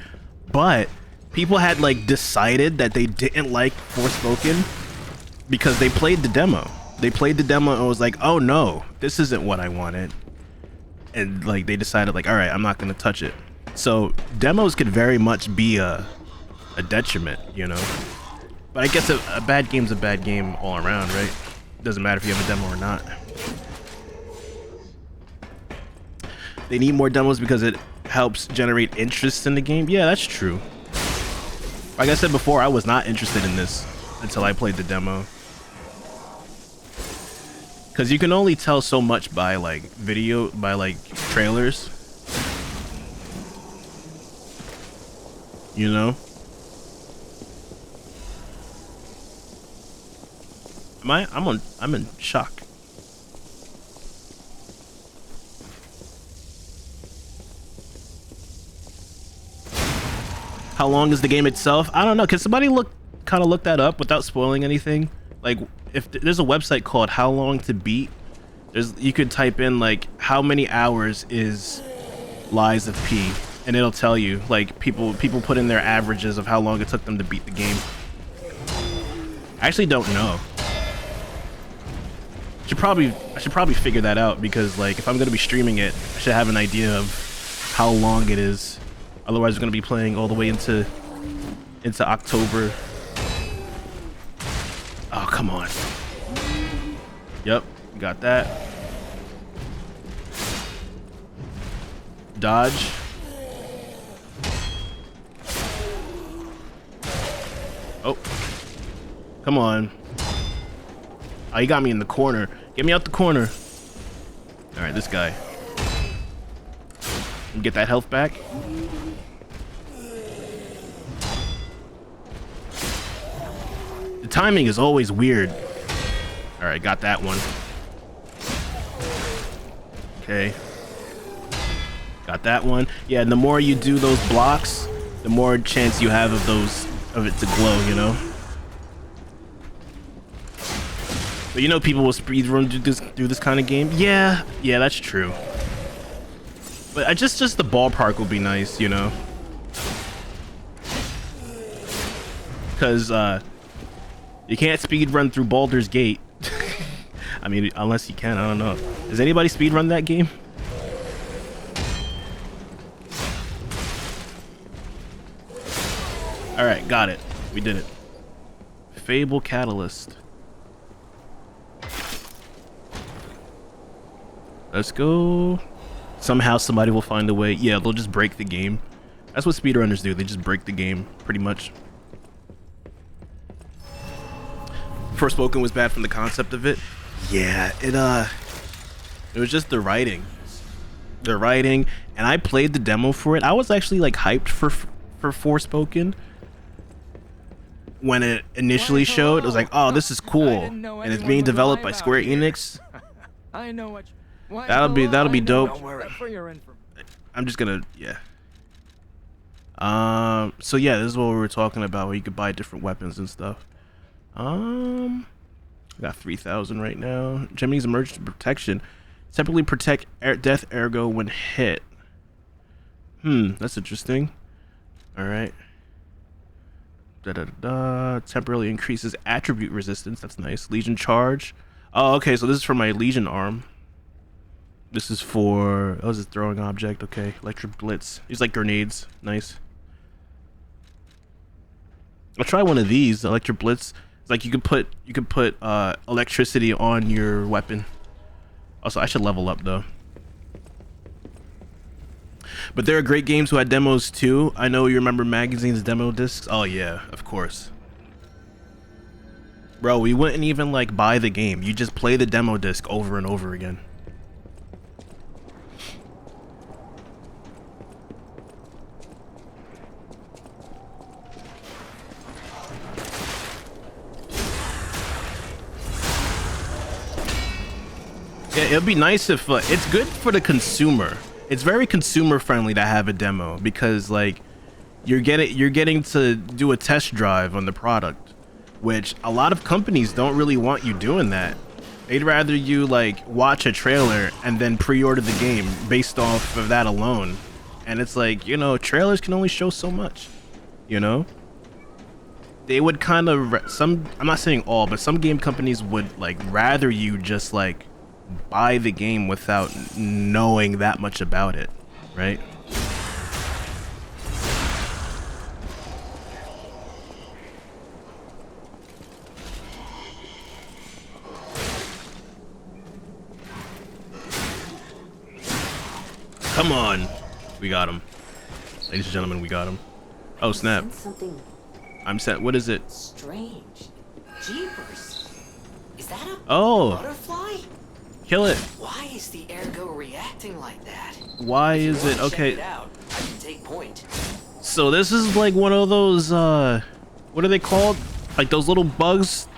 But people had like decided that they didn't like Forspoken because they played the demo. They played the demo and was like, oh no, this isn't what I wanted. And like they decided like, all right, I'm not gonna touch it. So demos could very much be a detriment, you know? But I guess a bad game's a bad game all around, right? Doesn't matter if you have a demo or not. They need more demos because it helps generate interest in the game. Yeah, that's true. Like I said before, I was not interested in this until I played the demo. Because you can only tell so much by like trailers. You know? I'm in shock. How long is the game itself? I don't know. Can somebody look that up without spoiling anything? Like, if there's a website called How Long to Beat, you could type in like how many hours is Lies of P, and it'll tell you. Like people put in their averages of how long it took them to beat the game. I actually don't know. I should probably figure that out, because like if I'm gonna be streaming it, I should have an idea of how long it is. Otherwise, we're gonna be playing all the way into October. Oh, come on. Yep, got that. Dodge. Oh, come on. Oh, he got me in the corner. Get me out the corner. All right, this guy. Get that health back. The timing is always weird. All right, got that one. Okay. Got that one. Yeah, and the more you do those blocks, the more chance you have of it to glow, you know? But you know people will speedrun through this kind of game? Yeah, that's true. But just the ballpark would be nice, you know? Because you can't speedrun through Baldur's Gate. I mean, unless you can, I don't know. Does anybody speedrun that game? Alright, got it. We did it. Fable Catalyst. Let's go. Somehow somebody will find a way. Yeah, they'll just break the game. That's what speedrunners do. They just break the game, pretty much. Forspoken was bad from the concept of it. Yeah, it was just the writing. The writing, and I played the demo for it. I was actually like hyped for Forspoken. When it initially showed, it was like, oh, this is cool. And it's being developed by Square Enix. I know what. That'll be dope. I'm just gonna, yeah. So yeah, this is what we were talking about, where you could buy different weapons and stuff. I got 3,000 right now. Gemini's emergency protection. Temporarily protect death ergo when hit. That's interesting. Alright. Temporarily increases attribute resistance. That's nice. Legion charge. Oh, okay, so this is for my Legion arm. This is for, oh, this is throwing object. Okay, electric blitz. These like grenades. Nice. I'll try one of these. Electric blitz. It's like you can put electricity on your weapon. Also, I should level up though. But there are great games who had demos too. I know you remember Magazine's demo discs. Oh yeah, of course. Bro, we wouldn't even like buy the game. You just play the demo disc over and over again. Yeah, it'd be nice if it's good for the consumer. It's very consumer friendly to have a demo because like you're getting to do a test drive on the product, which a lot of companies don't really want you doing that. They'd rather you like watch a trailer and then pre-order the game based off of that alone. And it's like, you know, trailers can only show so much, you know? They would kind of I'm not saying all, but some game companies would like rather you just like buy the game without knowing that much about it, right? Come on, we got him, ladies and gentlemen. We got him. Oh snap! I'm set. What is it? Strange. Jeepers. Is that a butterfly? Kill it. Why is the ergo reacting like that? Why is it? Okay. Check it out. I can take point. So this is like one of those, what are they called? Like those little bugs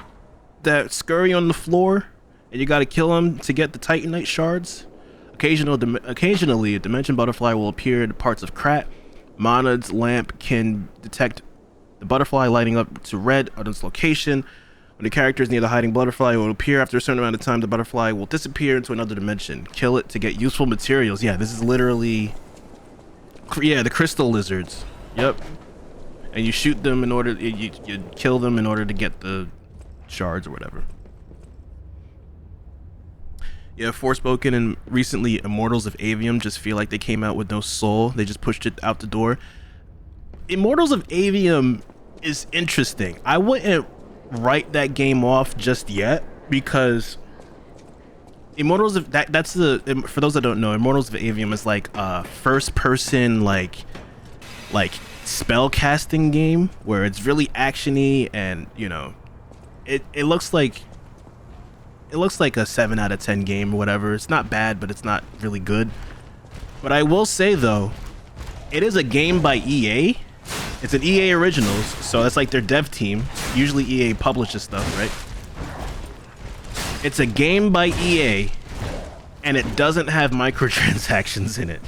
that scurry on the floor, and you gotta kill them to get the Titanite shards. Occasionally, a dimension butterfly will appear in parts of Krat. Monad's lamp can detect the butterfly lighting up to red at its location. When the character is near the hiding butterfly, it will appear after a certain amount of time. The butterfly will disappear into another dimension. Kill it to get useful materials. Yeah, this is literally... Yeah, the crystal lizards. Yep. And you shoot them in order... You kill them in order to get the shards or whatever. Yeah, Forspoken and recently Immortals of Avium just feel like they came out with no soul. They just pushed it out the door. Immortals of Avium is interesting. I wouldn't write that game off just yet because Immortals of that's the, for those that don't know, Immortals of Avium is like a first person like spell casting game where it's really actiony, and you know it looks like a 7 out of 10 game or whatever. It's not bad, but it's not really good. But I will say though, it is a game by EA. It's an EA Originals, so that's like their dev team. Usually EA publishes stuff, right? It's a game by EA, and it doesn't have microtransactions in it.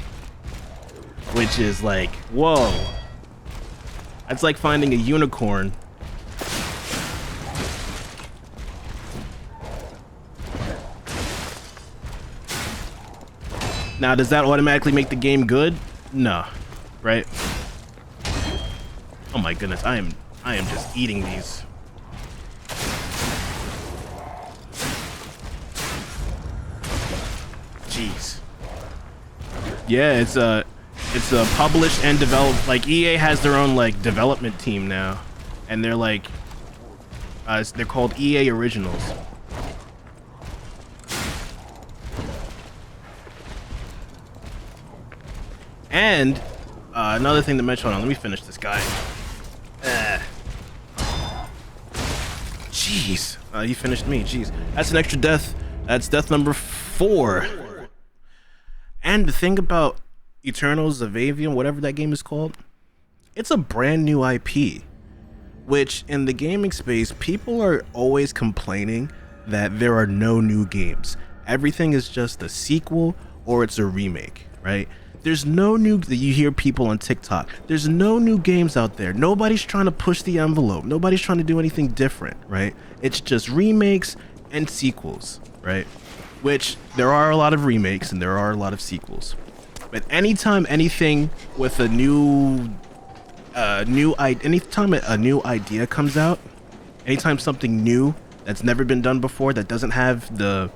which is like, whoa. That's like finding a unicorn. Now, does that automatically make the game good? No, right? Oh my goodness, I am just eating these. Jeez. Yeah, it's a published and developed. Like EA has their own like development team now, and they're like, they're called EA Originals. And another thing to mention, hold on, let me finish this guy. Jeez, he finished me. Jeez, that's an extra death. That's death number 4. And the thing about Eternals of Avium, whatever that game is called, it's a brand new IP, which in the gaming space, people are always complaining that there are no new games. Everything is just a sequel or it's a remake, right? There's no new, you hear people on TikTok, there's no new games out there. Nobody's trying to push the envelope. Nobody's trying to do anything different, right? It's just remakes and sequels, right? Which there are a lot of remakes and there are a lot of sequels. But anytime anything with a anytime a new idea comes out, anytime something new that's never been done before, that doesn't have the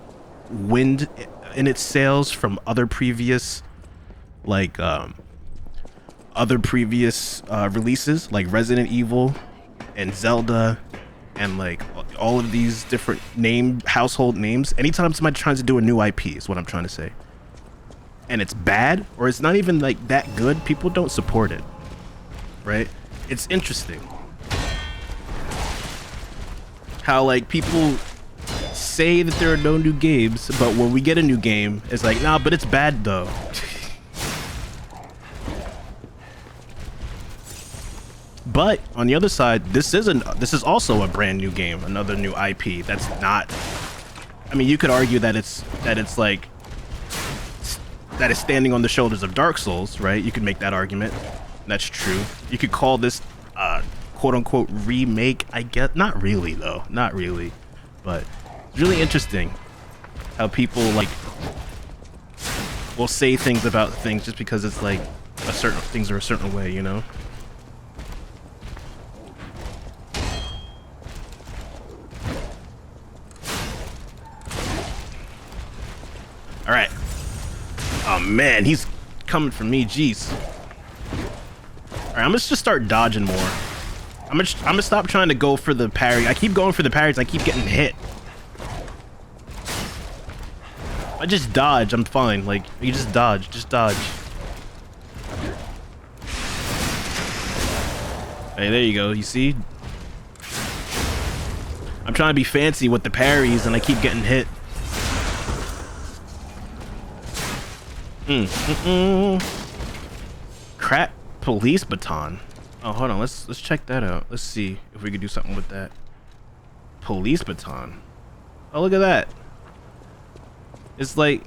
wind in its sails from other previous releases like Resident Evil and Zelda and like all of these different household names, anytime somebody tries to do a new IP is what I'm trying to say, and it's bad or it's not even like that good, people don't support it, right? It's interesting how like people say that there are no new games, but when we get a new game, it's like, nah, but it's bad though. But on the other side, this is also a brand new game, another new IP. That's not. I mean, you could argue that it's standing on the shoulders of Dark Souls, right? You could make that argument. That's true. You could call this quote unquote remake, I guess. Not really though. Not really. But it's really interesting how people like will say things about things just because it's like things are a certain way, you know? All right. Oh man, he's coming for me. Jeez. All right, I'm gonna just start dodging more. I'm gonna stop trying to go for the parry. I keep going for the parries. I keep getting hit. I just dodge. I'm fine. Like you just dodge. Just dodge. Hey, there you go. You see? I'm trying to be fancy with the parries, and I keep getting hit. Crap police baton. Oh, hold on. Let's check that out. Let's see if we could do something with that. Police baton. Oh, look at that. It's like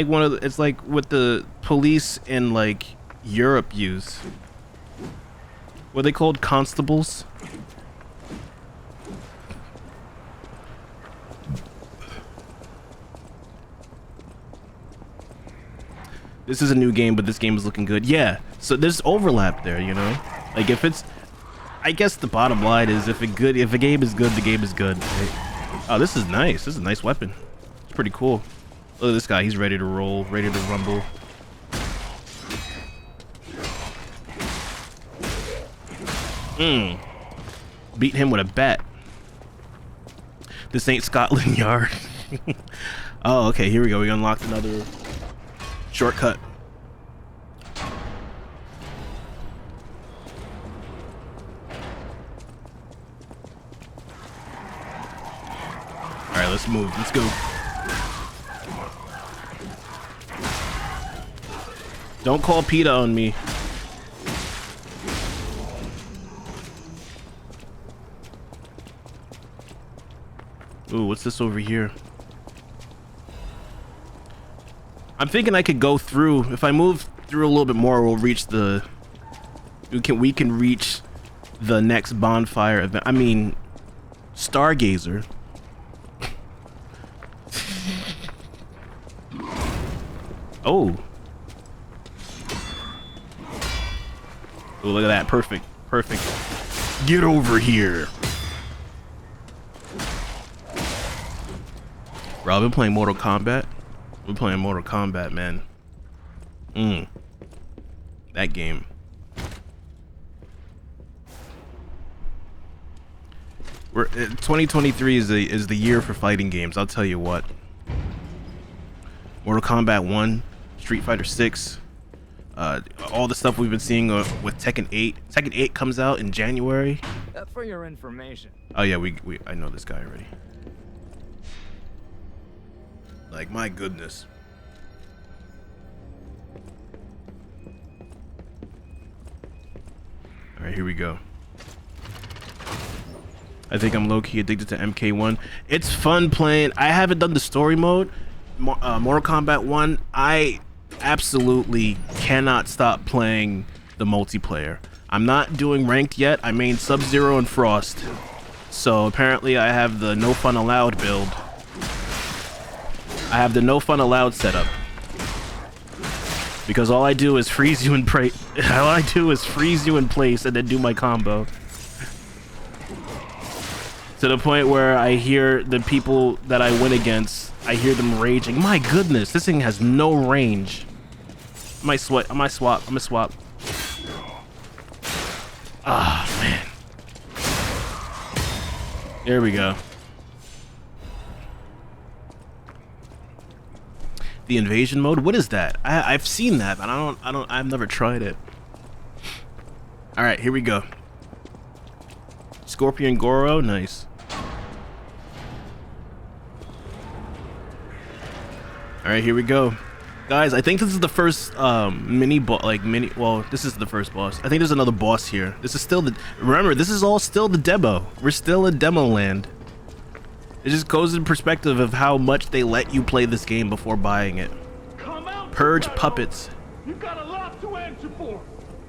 one of the, it's like what the police in like Europe use. What are they called? Constables? This is a new game, but this game is looking good. Yeah, so there's overlap there, you know? Like if it's, I guess the bottom line is if a game is good, the game is good. Right? Oh, this is nice. This is a nice weapon. It's pretty cool. Look at this guy. He's ready to roll, ready to rumble. Beat him with a bat. This ain't Scotland Yard. Oh, okay. Here we go. We unlocked another shortcut. All right, let's move. Let's go. Don't call PETA on me. Ooh, what's this over here? I'm thinking I could go through. If I move through a little bit more, we'll reach the. We can reach the next bonfire event. I mean, Stargazer. Oh. Oh, look at that. Perfect. Perfect. Get over here. Bro, I've been playing Mortal Kombat. We're playing Mortal Kombat, man. That game. We're 2023 is the year for fighting games. I'll tell you what. Mortal Kombat 1, Street Fighter 6, all the stuff we've been seeing with Tekken 8. Tekken 8 comes out in January. For your information. Oh yeah, I know this guy already. Like, my goodness. All right, here we go. I think I'm low-key addicted to MK1. It's fun playing. I haven't done the story mode. Mortal Kombat 1, I absolutely cannot stop playing the multiplayer. I'm not doing ranked yet. I main Sub-Zero and Frost. So apparently I have the no fun allowed build. I have the no fun allowed setup. Because all I do is freeze you in place. All I do is freeze you in place and then do my combo. To the point where I hear the people that I win against, I hear them raging. My goodness, this thing has no range. I might swap. I'm gonna swap. Ah, man. There we go. The invasion mode? What is that? I've seen that, but I've never tried it. All right, here we go. Scorpion Goro, nice. All right, here we go. Guys, I think this is the first well, this is the first boss. I think there's another boss here. This is still remember, this is all still the demo. We're still in demo land. It just goes in perspective of how much they let you play this game before buying it. Purge puppets. You got a lot to answer for.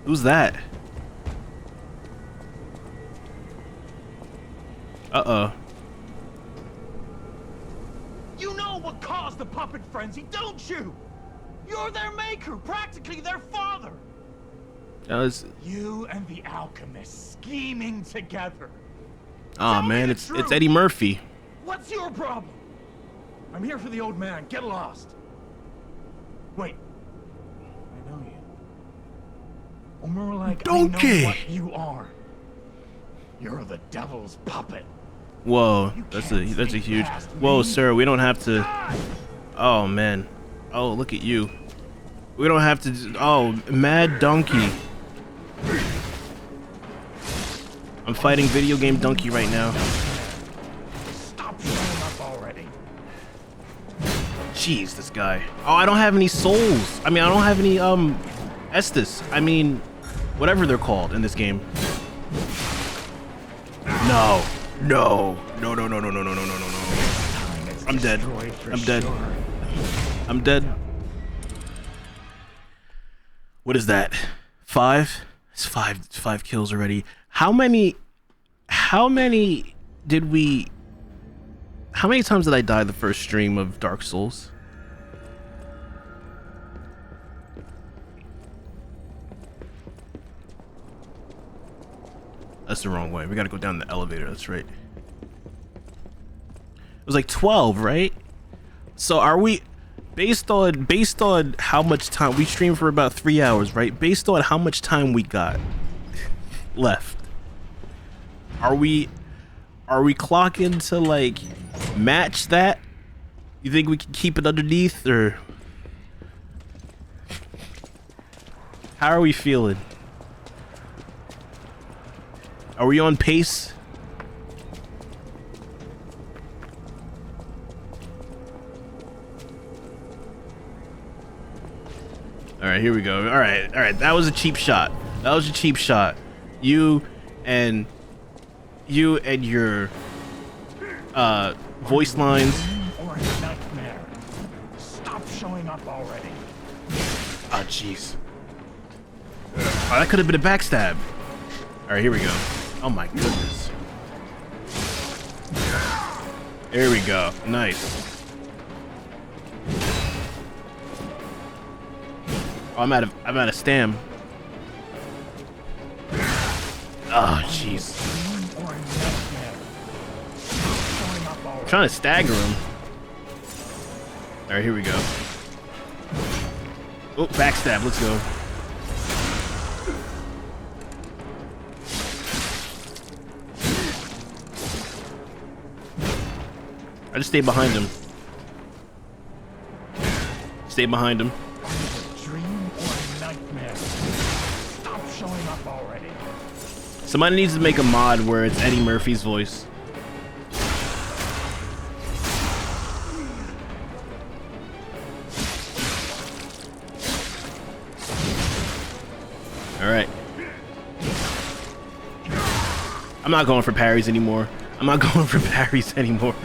Who's that? Uh-oh. You know what caused the puppet frenzy, don't you? You're their maker, practically their father. You and the alchemist scheming together. Oh man, it's Eddie Murphy. What's your problem? I'm here for the old man. Get lost. Wait. I know you. Or more like, Donkey. I know what you are. You're the devil's puppet. Whoa, that's a huge. Whoa, sir, we don't have to. Oh man. Oh, look at you. We don't have to. Oh, Mad Donkey. I'm fighting video game donkey right now. Stop showing up already. Jeez, this guy. Oh, I don't have any souls. I mean, I don't have any Estus. I mean, whatever they're called in this game. No. No. No, no, no, no, no, no, no, no, no, no. I'm dead. I'm dead. I'm dead. What is that? 5? It's five kills already. How many times did I die the first stream of Dark Souls? That's the wrong way. We gotta go down the elevator, that's right. It was like 12, right? So are we based on how much time we streamed for about 3 hours, right? Based on how much time we got left. Are we clocking to like match that? You think we can keep it underneath, or how are we feeling? Are we on pace? All right, here we go. All right. That was a cheap shot. You and your voice lines. Or a nightmare. Stop showing up already. Oh, jeez. Oh, that could have been a backstab. All right, here we go. Oh my goodness. There we go. Nice. Oh, I'm out of stam. Oh, jeez. I'm trying to stagger him. All right, here we go. Oh, backstab. Let's go. I just stayed behind him. Stay behind him. Dream or nightmare? Stop showing up already. Somebody needs to make a mod where it's Eddie Murphy's voice. All right. I'm not going for parries anymore. I'm not going for parries anymore.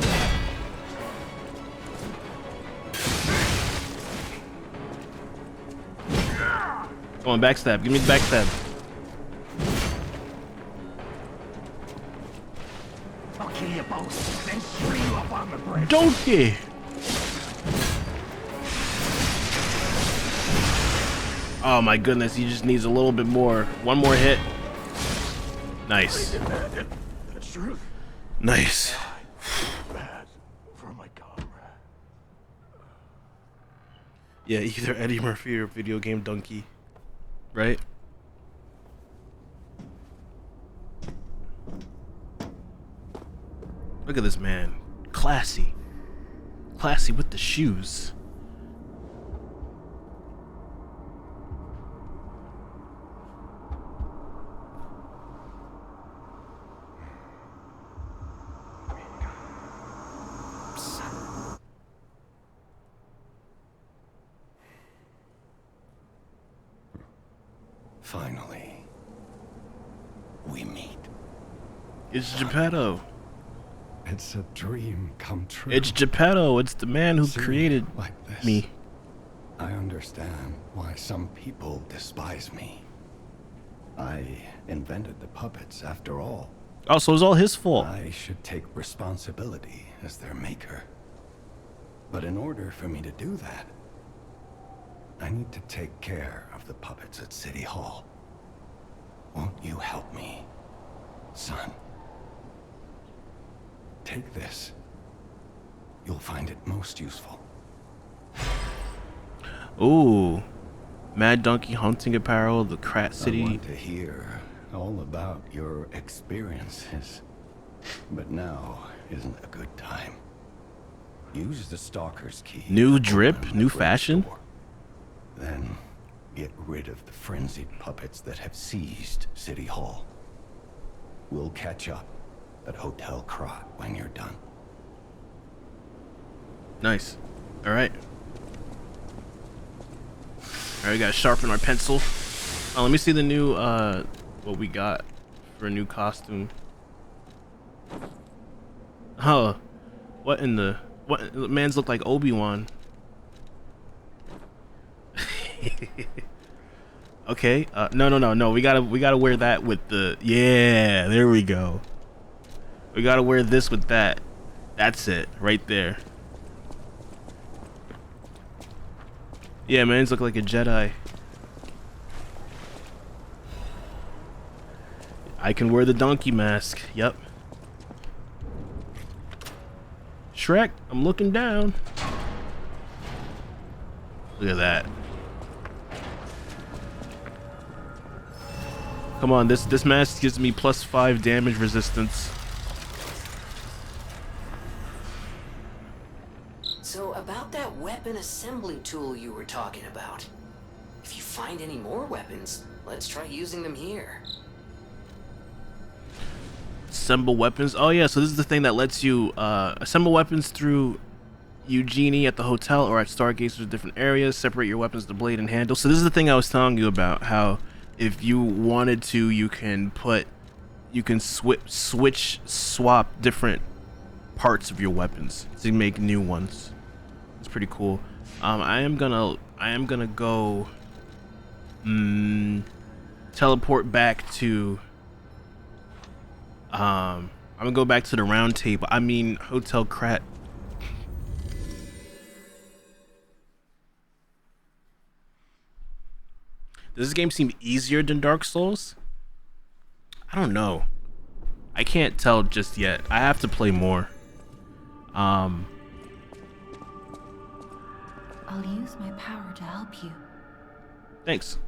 Come on, backstab. Give me the backstab. I'll kill you both, then screw you up on the bridge. Donkey! Oh my goodness, he just needs a little bit more. One more hit. Nice. The truth. Nice. Bad for my comrade. Yeah, either Eddie Murphy or Video Game Donkey. Right? Look at this man. Classy. Classy with the shoes. Finally, we meet. It's Geppetto. It's a dream come true. It's Geppetto. It's the man who created like this. me. I understand why some people despise me. I invented the puppets after all. Oh, so it was all his fault. I should take responsibility as their maker. But in order for me to do that, I need to take care of the puppets at City Hall. Won't you help me, son? Take this. You'll find it most useful. Ooh. Mad Donkey hunting apparel, the Krat City. I want to hear all about your experiences. But now isn't a good time. Use the Stalker's key. New drip, new fashion. Door. Then get rid of the frenzied puppets that have seized City Hall. We'll catch up at Hotel Krat when you're done. Nice. All right. All right, we gotta sharpen our pencil. Oh, let me see the new, what we got for a new costume. Oh, what in the, what, man's look like Obi-Wan. Okay, no, we gotta wear that with the, yeah, there we go. We gotta wear this with that. That's it, right there. Yeah, man's look like a Jedi. I can wear the donkey mask, yep. Shrek, I'm looking down. Look at that. Come on, this mask gives me +5 damage resistance. So about that weapon assembly tool you were talking about. If you find any more weapons, let's try using them here. Assemble weapons. Oh yeah, so this is the thing that lets you assemble weapons through Eugenie at the hotel or at Stargazer's different areas. Separate your weapons to blade and handle. So this is the thing I was telling you about, how if you wanted to, you can swap different parts of your weapons to make new ones. It's pretty cool. I am gonna go teleport back to I'm gonna go back to the round table. I mean Hotel Krat. Does this game seem easier than Dark Souls? I don't know. I can't tell just yet. I have to play more. I'll use my power to help you. Thanks.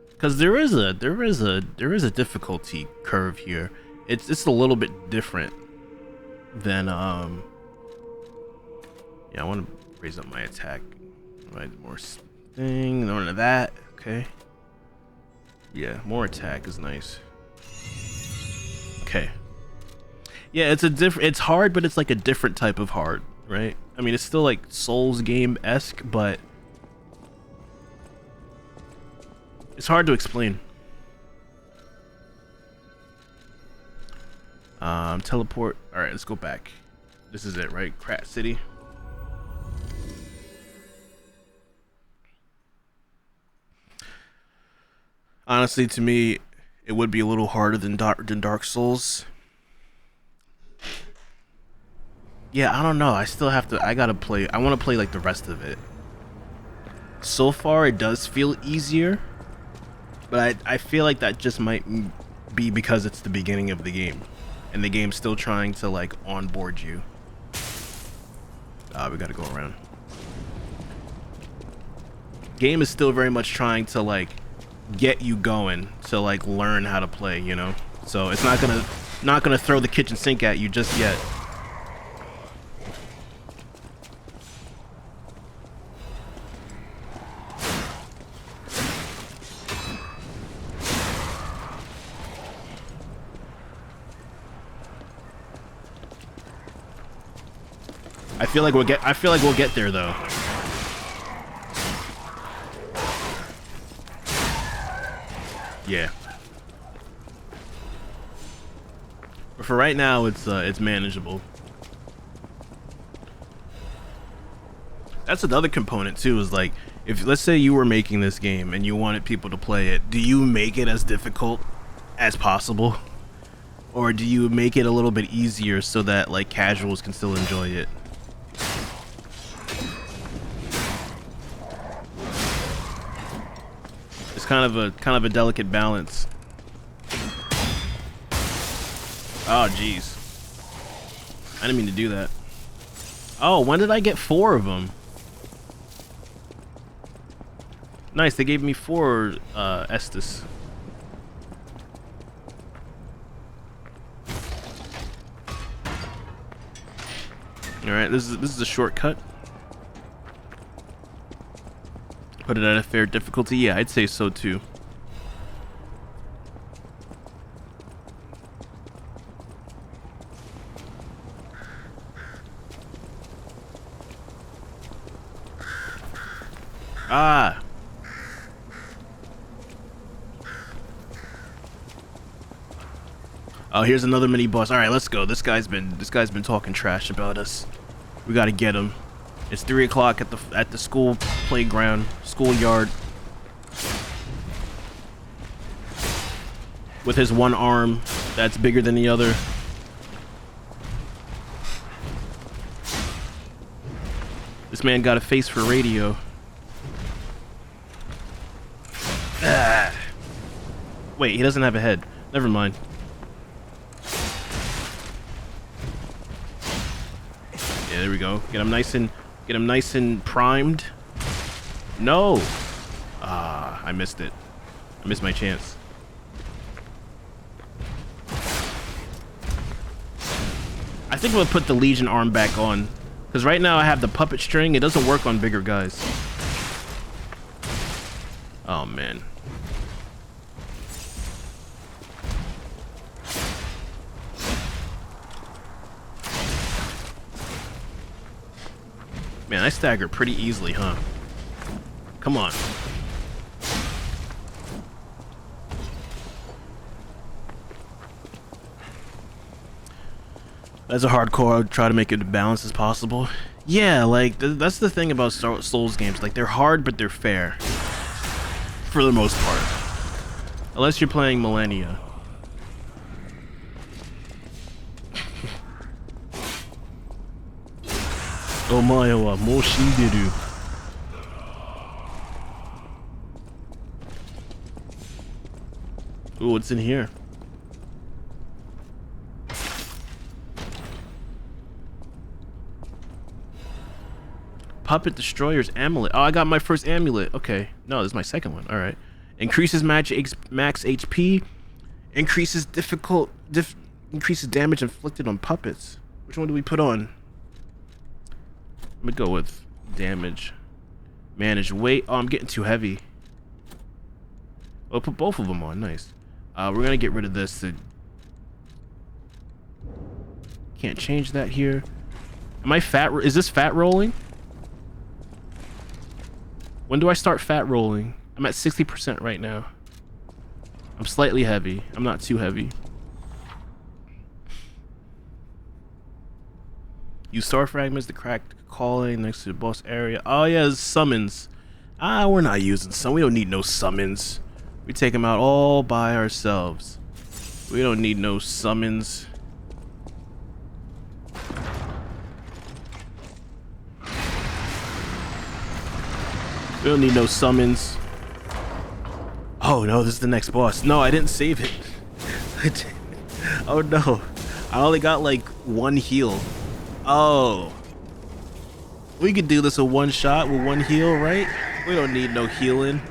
Because there is a difficulty curve here. It's a little bit different than yeah, I want to raise up my attack. Right, more thing, none of that. Okay. Yeah, more attack is nice. Okay. Yeah, it's hard, but it's like a different type of hard, right? I mean, it's still like Souls game-esque, but it's hard to explain. Teleport. All right, let's go back. This is it, right? Krat City. Honestly, to me, it would be a little harder than Dark Souls. Yeah, I don't know. I still have to. I gotta play. I want to play like the rest of it. So far, it does feel easier, but I feel like that just might be because it's the beginning of the game, and the game's still trying to like onboard you. We gotta go around. Game is still very much trying to like get you going to like learn how to play, you know. So it's not gonna throw the kitchen sink at you just yet. I feel like we'll get there though. Yeah. But for right now, it's manageable. That's another component too, is like, if let's say you were making this game and you wanted people to play it, do you make it as difficult as possible? Or do you make it a little bit easier so that like casuals can still enjoy it? It's kind of a delicate balance. Oh jeez, I didn't mean to do that. Oh, when did I get 4 of them? Nice, they gave me 4 Estus. All right, this is a shortcut. Put it at a fair difficulty. Yeah, I'd say so too. Ah. Oh, here's another mini boss. All right, let's go. This guy's been talking trash about us. We gotta get him. It's 3 o'clock at the school playground, schoolyard. With his one arm that's bigger than the other. This man got a face for radio. Ah. Wait, he doesn't have a head. Never mind. Yeah, there we go. Get him nice and primed. No. Ah, I missed it. I missed my chance. I think we'll put the Legion arm back on, because right now I have the puppet string. It doesn't work on bigger guys. Oh man. Man, I stagger pretty easily, huh? Come on. That's a hardcore. I would try to make it as balanced as possible. Yeah, like that's the thing about Souls games. Like they're hard, but they're fair. for the most part. Unless you're playing Millennia. Omae wa mou shinderu. Ooh, what's in here? Puppet Destroyer's amulet. Oh, I got my first amulet. Okay. No, this is my second one. All right. Increases max HP. Increases increases damage inflicted on puppets. Which one do we put on? Let me go with damage. Manage weight. Oh, I'm getting too heavy. I'll put both of them on. Nice. We're gonna get rid of this. Can't change that here. Am I fat? Is this fat rolling? When do I start fat rolling? I'm at 60% right now. I'm slightly heavy. I'm not too heavy. Use star fragments to crack calling next to the boss area. Oh yeah, summons. We're not using some. We don't need no summons. We take them out all by ourselves. We don't need no summons. We don't need no summons. Oh no, this is the next boss. No, I didn't save it. Oh no. I only got like one heal. Oh. We could do this with one shot with one heal, right? We don't need no healing.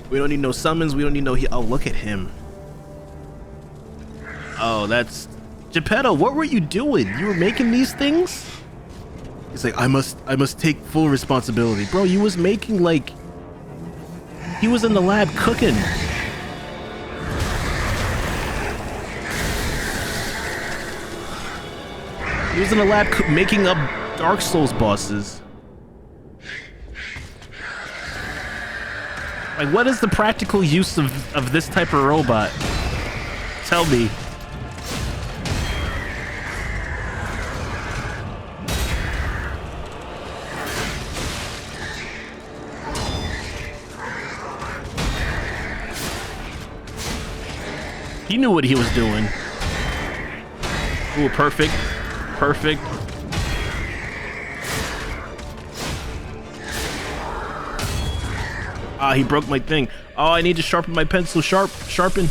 We don't need no summons. We don't need no heal. Oh, look at him. Oh, that's... Geppetto, what were you doing? You were making these things? He's like, I must take full responsibility. Bro, you was making like... He was in the lab cooking. He was in the lab making up Dark Souls bosses. Like, what is the practical use of this type of robot? Tell me. He knew what he was doing. Ooh, perfect. Perfect. Ah, he broke my thing. Oh, I need to sharpen my pencil. Sharpen.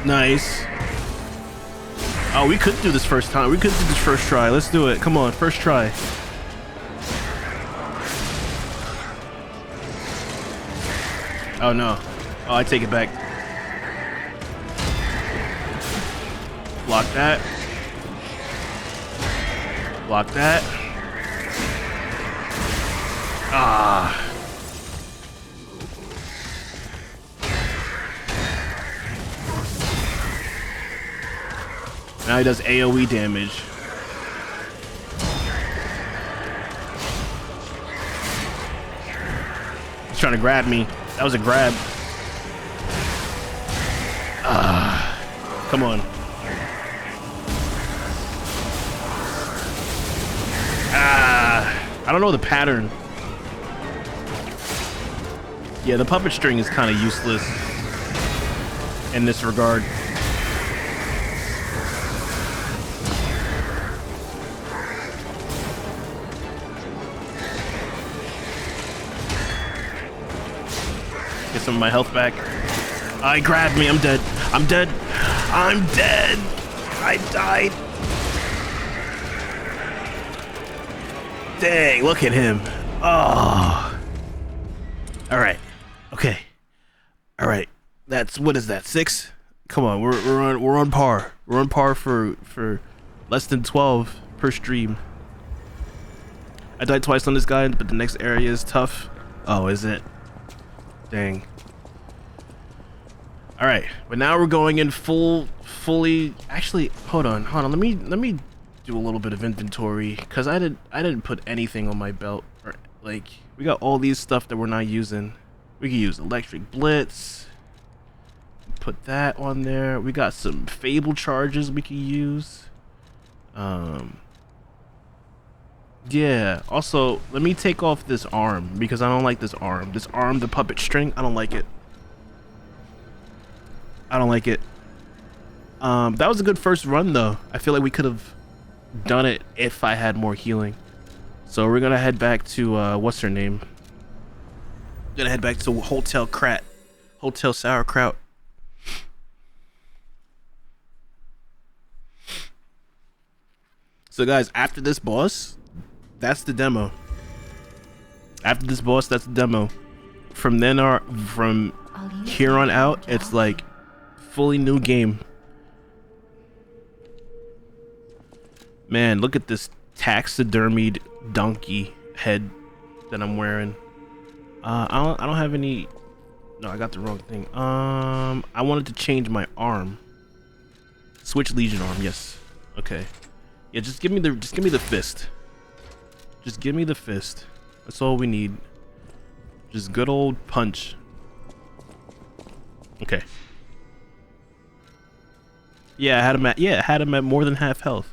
Nice. Oh, we could do this first time. We could do this first try. Let's do it. Come on, first try. Oh no. Oh, I take it back. Block that. Block that. Ah. Now he does AoE damage. He's trying to grab me. That was a grab. Come on. I don't know the pattern. Yeah, the puppet string is kind of useless in this regard. Get some of my health back. He grabbed me. I'm dead. I'm dead. I'm dead. I died. Dang, look at him. Oh. All right. Okay. All right. That's, what is that? 6? Come on. We're on par. We're on par for less than 12 per stream. I died twice on this guy, but the next area is tough. Oh, is it? Dang. All right, but now we're going in fully. Actually, hold on. Let me do a little bit of inventory because I didn't put anything on my belt. Or, like, we got all these stuff that we're not using. We can use electric blitz. Put that on there. We got some fable charges we can use. Yeah, also, let me take off this arm, because I don't like this arm. This arm, the puppet string, I don't like it. I don't like it. That was a good first run, though. I feel like we could have done it if I had more healing. So we're gonna head back to, what's her name? Gonna head back to Hotel Sauerkraut. So guys, after this boss, that's the demo. After this boss, that's the demo. From here on out, it's like fully new game. Man, look at this taxidermied donkey head that I'm wearing. I don't have any. No, I got the wrong thing. I wanted to change my arm. Switch Legion arm. Yes. Okay. Yeah, just give me the fist. Just give me the fist. That's all we need. Just good old punch. Okay. Yeah, I had him at more than half health.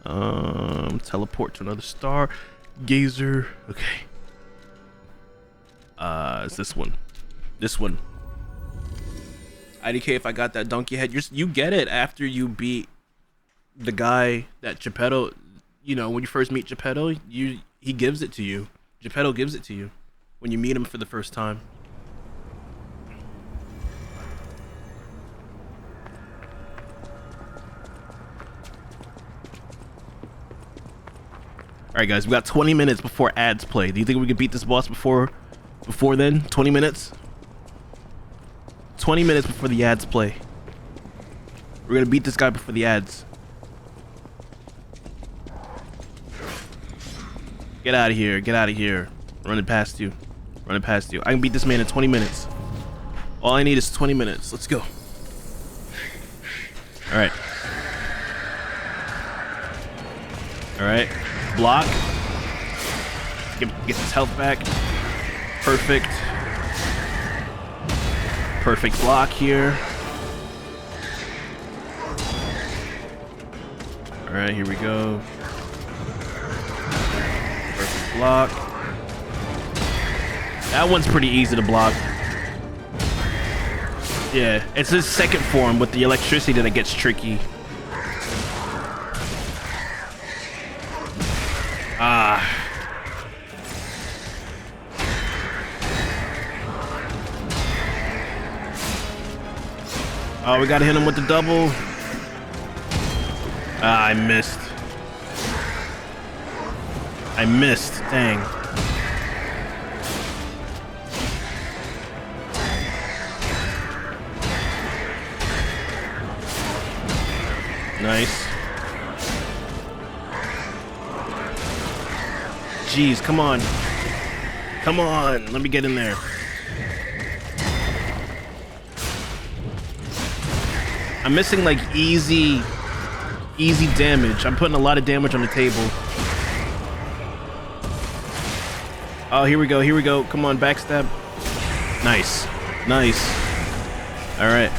Teleport to another star. Gazer. Okay. It's this one. This one. IDK, if I got that donkey head, you get it after you beat the guy that Geppetto, you know, when you first meet Geppetto, he gives it to you. Geppetto gives it to you when you meet him for the first time. Alright guys, we got 20 minutes before ads play. Do you think we can beat this boss before then? 20 minutes? 20 minutes before the ads play. We're gonna beat this guy before the ads. Get out of here, get out of here. Running past you. Running past you. I can beat this man in 20 minutes. All I need is 20 minutes. Let's go. Alright. Alright. Block. Get his health back. Perfect. Perfect block here. Alright, here we go. Perfect block. That one's pretty easy to block. Yeah, it's his second form with the electricity that gets tricky. Ah. Oh, we gotta hit him with the double. Ah, I missed. I missed. Dang. Nice. Jeez, come on. Come on. Let me get in there. I'm missing like easy damage. I'm putting a lot of damage on the table. Oh, here we go. Here we go. Come on, backstab. Nice. Nice. All right.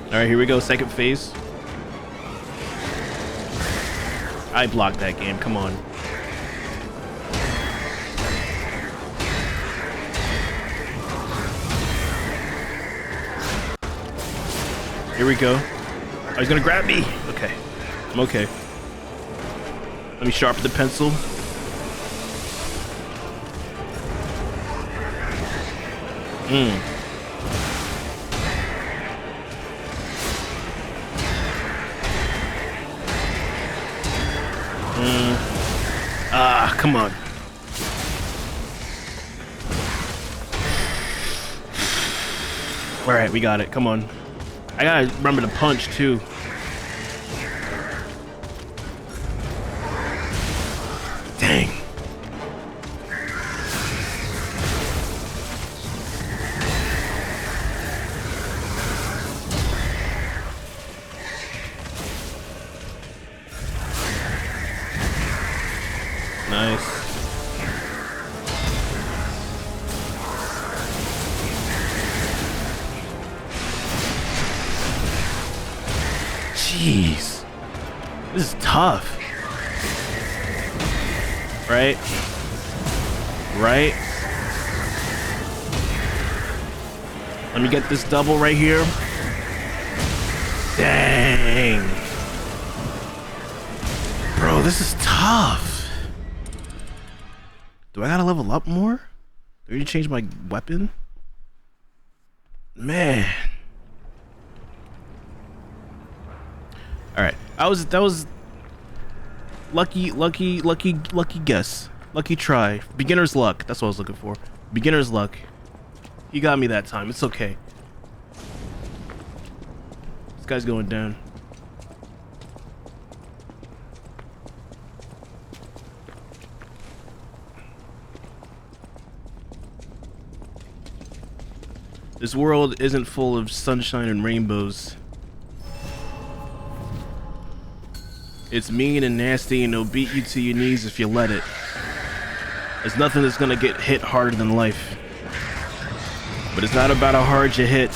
All right, here we go. Second phase. I blocked that game. Come on. Here we go. Oh, he's gonna grab me. Okay. I'm okay. Let me sharpen the pencil. Ah, come on. All right, we got it. Come on. I gotta remember to punch too. Dang. Nice. Jeez. This is tough. Right? Right? Let me get this double right here. Dang. Bro, this is tough. Do I gotta level up more? Do I need to change my weapon? Man. Alright. That was lucky guess. Lucky try. Beginner's luck. That's what I was looking for. Beginner's luck. He got me that time. It's okay. This guy's going down. This world isn't full of sunshine and rainbows. It's mean and nasty, and it'll beat you to your knees if you let it. There's nothing that's gonna get hit harder than life. But it's not about how hard you hit.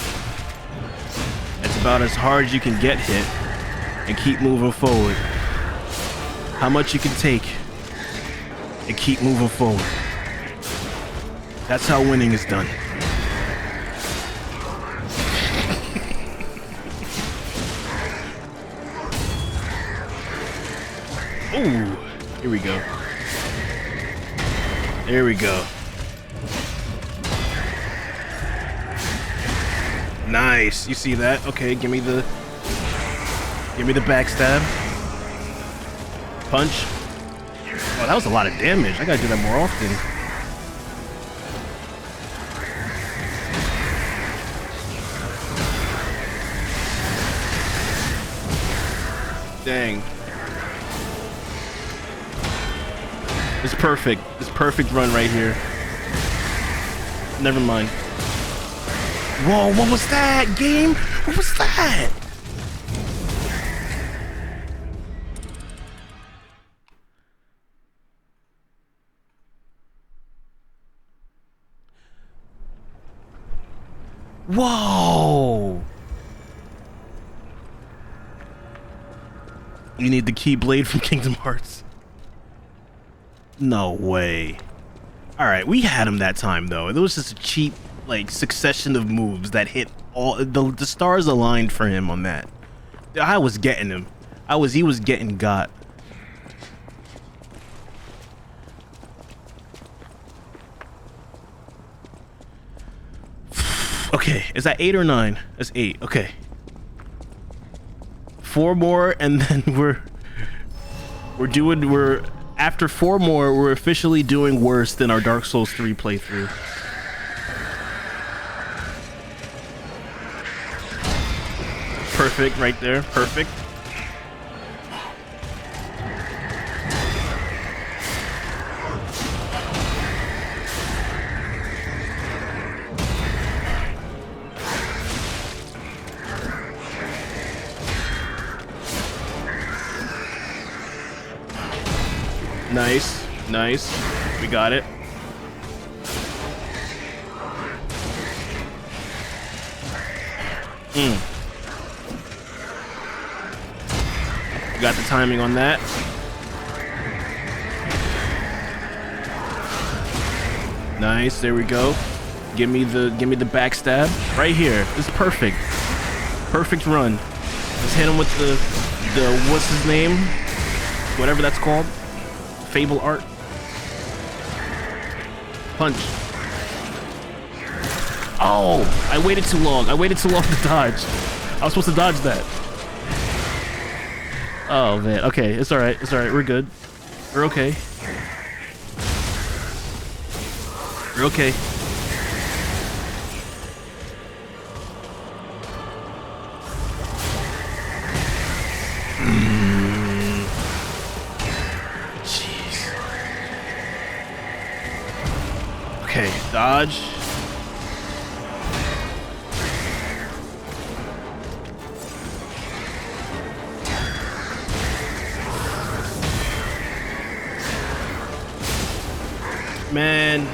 It's about as hard as you can get hit and keep moving forward. How much you can take and keep moving forward. That's how winning is done. Ooh, here we go. There we go. Nice. You see that? Okay, give me the backstab. Punch. Oh, that was a lot of damage. I gotta do that more often. Dang. It's perfect. It's perfect run right here. Never mind. Whoa, what was that, game? What was that? Whoa! You need the Keyblade from Kingdom Hearts. No way. Alright, we had him that time though. It was just a cheap, like, succession of moves that hit all the stars aligned for him on that. I was getting him. He was getting got. Okay, is that 8 or 9? That's 8. Okay. 4 more and then we're after 4 more, we're officially doing worse than our Dark Souls 3 playthrough. Perfect right there. Perfect. Nice, nice. We got it. We got the timing on that. Nice, there we go. Give me the backstab right here. This is perfect. Perfect run. Let's hit him with the what's his name? Whatever that's called. Fable art. Punch. Oh, I waited too long. I waited too long to dodge. I was supposed to dodge that. Oh man. Okay, it's all right. It's all right. We're good. We're okay. We're okay. Okay, dodge. Man.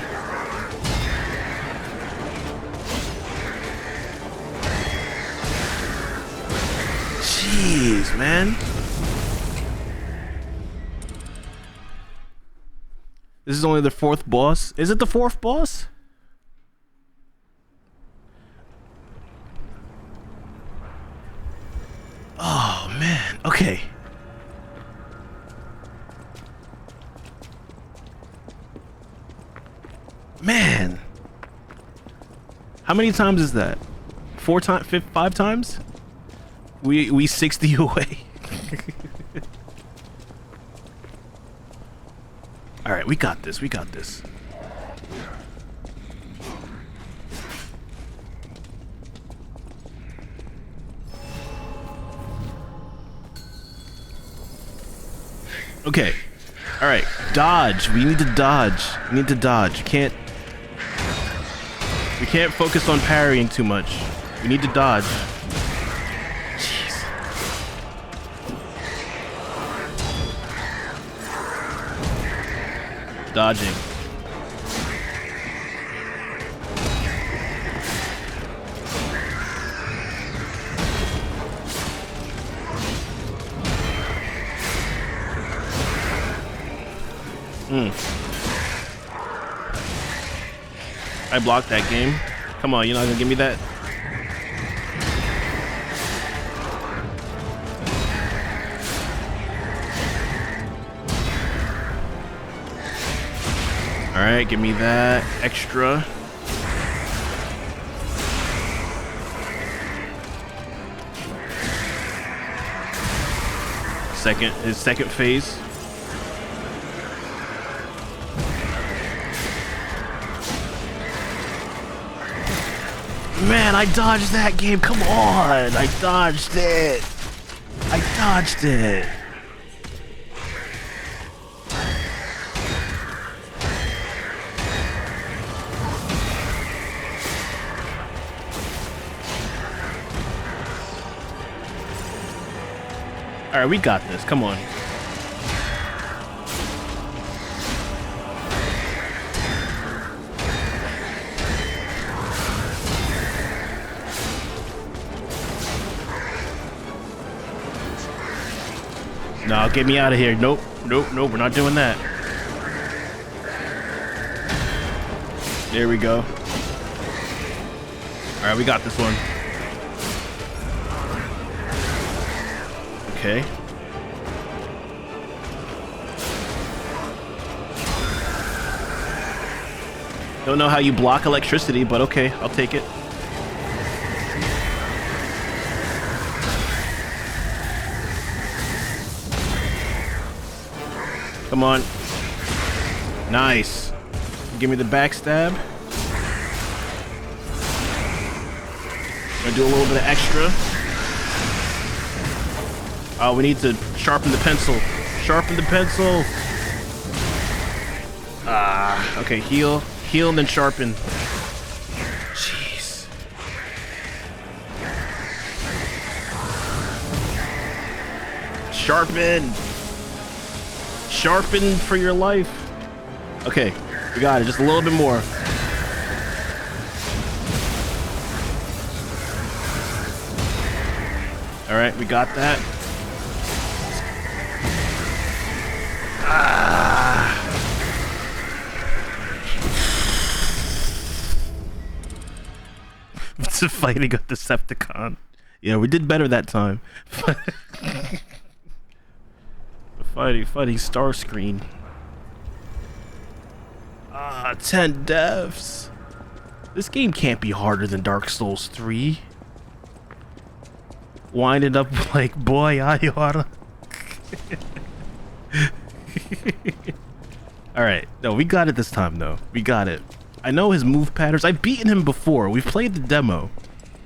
Jeez, man. This is only the 4th boss. Is it the 4th boss? Oh, man. Okay. Man. How many times is that? 4 times? 5 times? We 60 away. All right, we got this. We got this. Okay. All right. Dodge. We need to dodge. We need to dodge. We can't focus on parrying too much. We need to dodge. Jeez. Dodging. I blocked that game. Come on, you're not gonna give me that? Alright, give me that extra. His second phase. Man, I dodged that game. Come on. I dodged it. I dodged it. All right, we got this. Come on. No, get me out of here. Nope, nope, nope. We're not doing that. There we go. All right, we got this one. Okay. Don't know how you block electricity, but okay, I'll take it. Come on. Nice. Give me the backstab. Gonna do a little bit of extra. Oh, we need to sharpen the pencil. Sharpen the pencil. Ah, okay, heal. Heal and then sharpen. Jeez. Sharpen. Sharpen for your life. Okay, we got it. Just a little bit more. All right, we got that. Ah. It's fighting a Decepticon. Yeah, we did better that time. Fighting Starscream. 10 deaths. This game can't be harder than Dark Souls 3. Winded up like, boy, I oughta. Alright, no, we got it this time though. We got it. I know his move patterns. I've beaten him before. We've played the demo.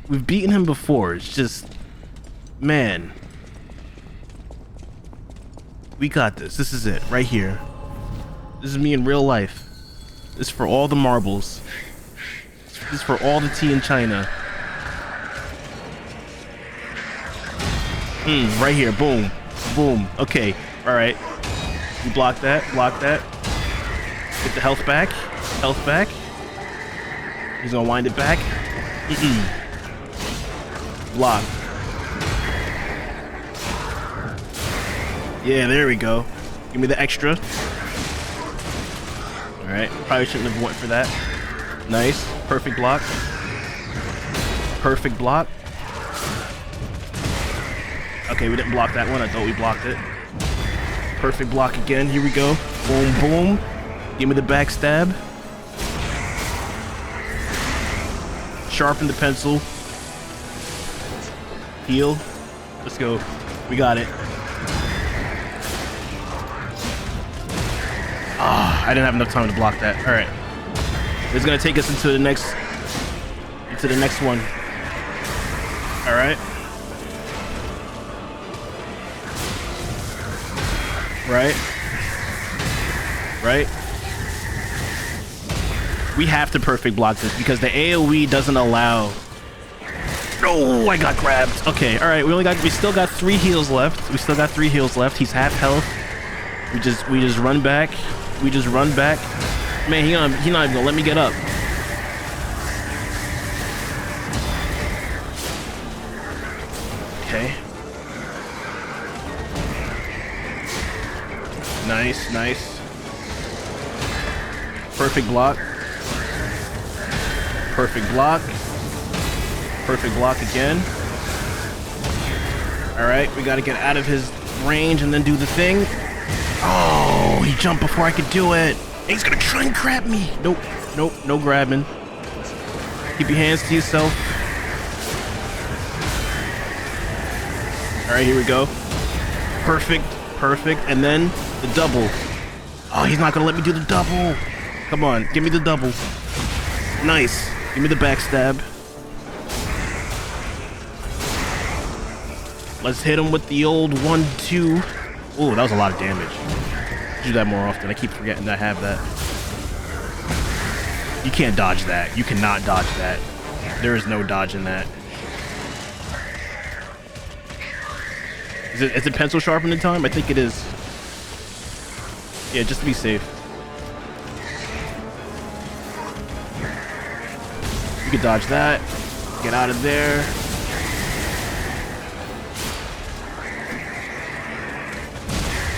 We've beaten him before. It's just, man. We got this. This is it right here. This is me in real life. This is for all the marbles. This is for all the tea in China. Right here. Boom. Boom. Okay. All right. We block that. Block that. Get the health back. Health back. He's gonna wind it back. Block. Yeah, there we go. Give me the extra. All right, probably shouldn't have went for that. Nice, perfect block. Perfect block. Okay, we didn't block that one. I thought we blocked it. Perfect block again. Here we go. Boom, boom. Give me the backstab. Sharpen the pencil. Heal. Let's go. We got it. Ah, I didn't have enough time to block that. All right. It's gonna take us into the next one. All right. Right. We have to perfect block this because the AoE doesn't allow. Oh, I got grabbed. Okay, all right. We still got 3 heals left. He's half health. We just run back. Man, he not even gonna let me get up. Okay. Nice. Perfect block. Perfect block again. All right, we gotta get out of his range and then do the thing. Oh, he jumped before I could do it. He's gonna try and grab me. Nope, no grabbing. Keep your hands to yourself. All right, here we go. Perfect, and then the double. Oh, he's not gonna let me do the double. Come on, give me the double. Nice, give me the backstab. Let's hit him with the old 1-2. Oh, that was a lot of damage. Do that more often. I keep forgetting I have that. You can't dodge that. You cannot dodge that. There is no dodging that. Is it pencil sharpening time? I think it is. Yeah, just to be safe. You can dodge that. Get out of there.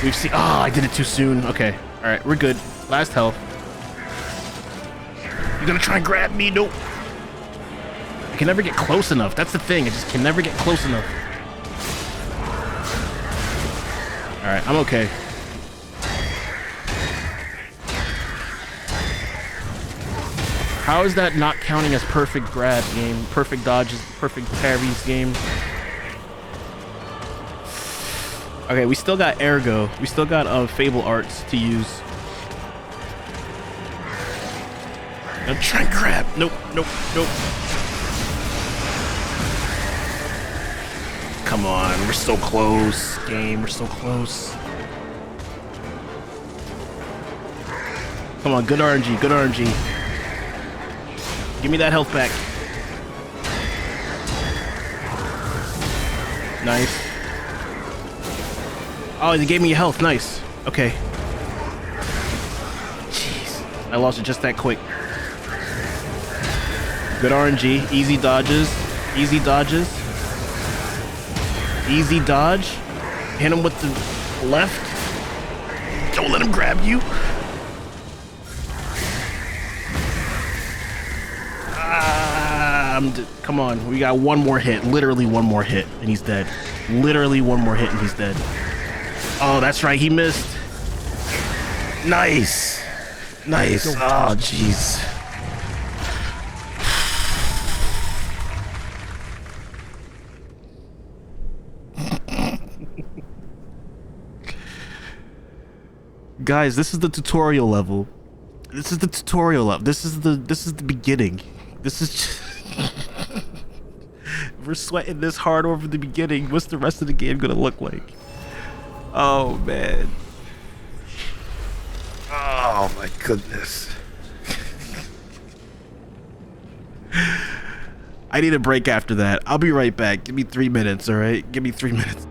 We've seen. Oh, I did it too soon. Okay. All right, we're good. Last health. You're gonna try and grab me? Nope. I can never get close enough. That's the thing. I just can never get close enough. All right, I'm okay. How is that not counting as perfect grab game, perfect dodges, perfect parries game? Okay, we still got Ergo. We still got Fable Arts to use. Now try and grab. Nope. Come on, we're so close, game. We're so close. Come on, good RNG. Give me that health back. Nice. Oh, he gave me health. Nice. Okay. Jeez. I lost it just that quick. Good RNG. Easy dodges. Easy dodge. Hit him with the left. Don't let him grab you. Come on. We got one more hit. Literally one more hit and he's dead. Oh, that's right. He missed. Nice. Oh, jeez. Guys, this is the tutorial level. This is the beginning. This is just we're sweating this hard over the beginning. What's the rest of the game gonna look like? Oh man. Oh my goodness. I need a break after that. I'll be right back. Give me 3 minutes, all right? Give me 3 minutes.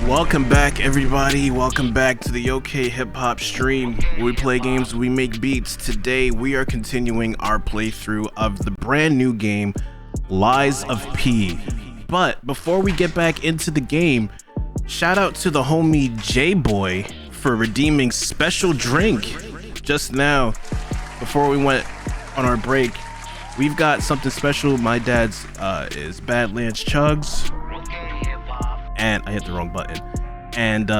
Welcome back, everybody. Welcome back to the OK Hip Hop stream, where we play games, we make beats. Today, we are continuing our playthrough of the brand new game, Lies of P. But before we get back into the game, shout out to the homie J-Boy for redeeming special drink just now before we went on our break. We've got something special. My dad's is Badlands Chugs. And I hit the wrong button. And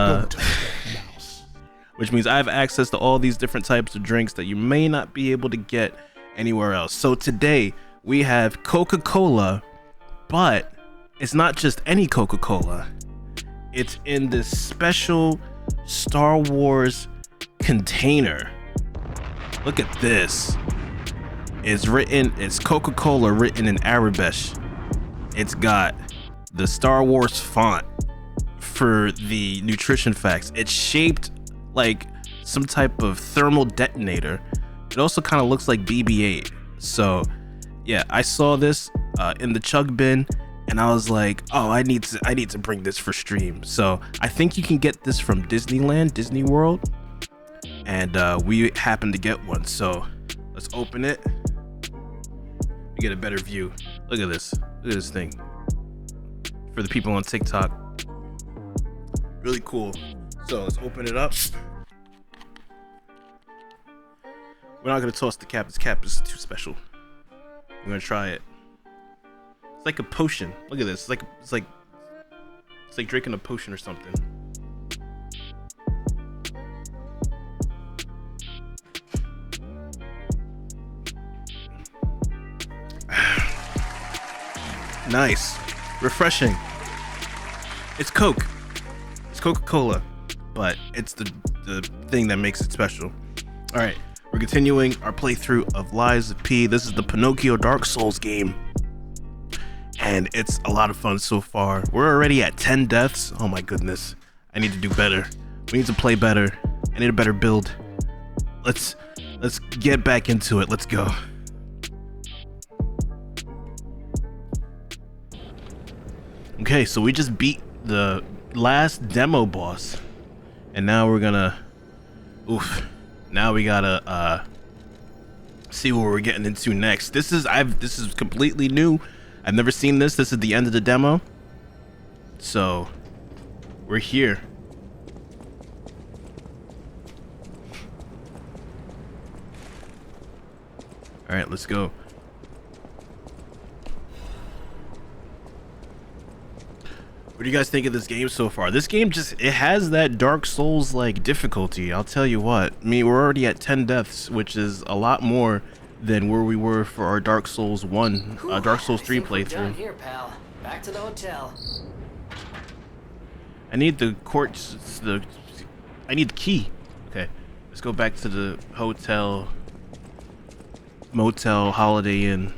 which means I have access to all these different types of drinks that you may not be able to get anywhere else. So today we have Coca-Cola, but it's not just any Coca-Cola. It's in this special Star Wars container. Look at this. It's Coca-Cola written in Arabic. It's got the Star Wars font for the nutrition facts. It's shaped like some type of thermal detonator. It also kind of looks like BB-8. So yeah, I saw this in the chug bin, and I was like, oh, I need to bring this for stream. So I think you can get this from Disneyland, Disney World, and we happen to get one. So let's open it. We get a better view. Look at this. Look at this thing. For the people on TikTok, really cool. So let's open it up. We're not gonna toss the cap. This cap is too special. We're gonna try it. It's like a potion. Look at this. It's like drinking a potion or something. Nice, refreshing. It's Coke. It's Coca-Cola, but it's the thing that makes it special. All right. We're continuing our playthrough of Lies of P. This is the Pinocchio Dark Souls game, and it's a lot of fun so far. We're already at 10 deaths. Oh my goodness. I need to do better. We need to play better. I need a better build. Let's get back into it. Let's go. Okay, so we just beat the last demo boss, and now we're gonna now we gotta see what we're getting into next. This is completely new. I've never seen this. This is the end of the demo, so we're here. All right, let's go. What do you guys think of this game so far? This game it has that Dark Souls like difficulty. I'll tell you what. I mean, we're already at 10 deaths, which is a lot more than where we were for our Dark Souls 1, Dark Souls 3 playthrough. Done here, pal. Back to the hotel. I need the I need the key. Okay, let's go back to the hotel, motel, Holiday Inn.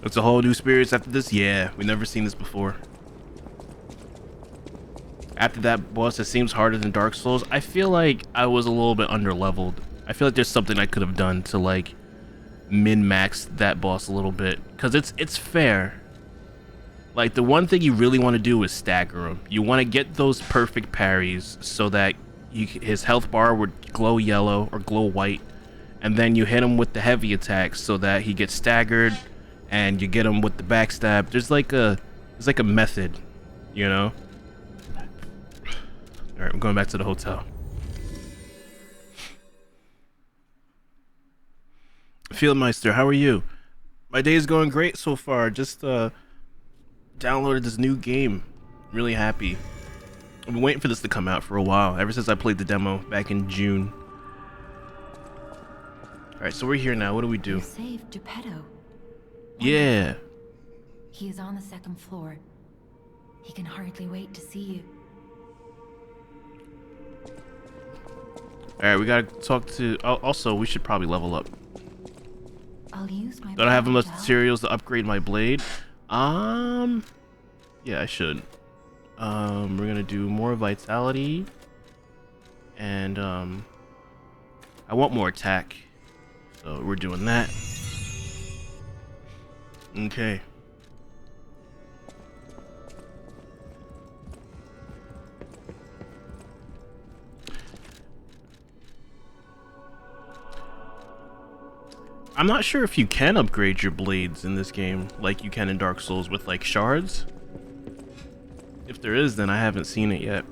It's a whole new experience after this. Yeah, we've never seen this before. After that boss, it seems harder than Dark Souls. I feel like I was a little bit under-leveled. I feel like there's something I could have done to like min-max that boss a little bit, because it's fair. Like, the one thing you really want to do is stagger him. You want to get those perfect parries so that his health bar would glow yellow or glow white, and then you hit him with the heavy attacks so that he gets staggered, and you get him with the backstab. There's like a method, you know? All right, I'm going back to the hotel. Fieldmeister, how are you? My day is going great so far. Just downloaded this new game. Really happy. I've been waiting for this to come out for a while, ever since I played the demo back in June. All right, so we're here now. What do we do? You saved Geppetto. Yeah. He is on the second floor. He can hardly wait to see you. Alright, we gotta talk to... also, we should probably level up. I'll use my... Don't I have enough materials to upgrade my blade? Yeah, I should. We're gonna do more vitality. And, I want more attack. So, we're doing that. Okay. I'm not sure if you can upgrade your blades in this game like you can in Dark Souls with like shards. If there is, then I haven't seen it yet.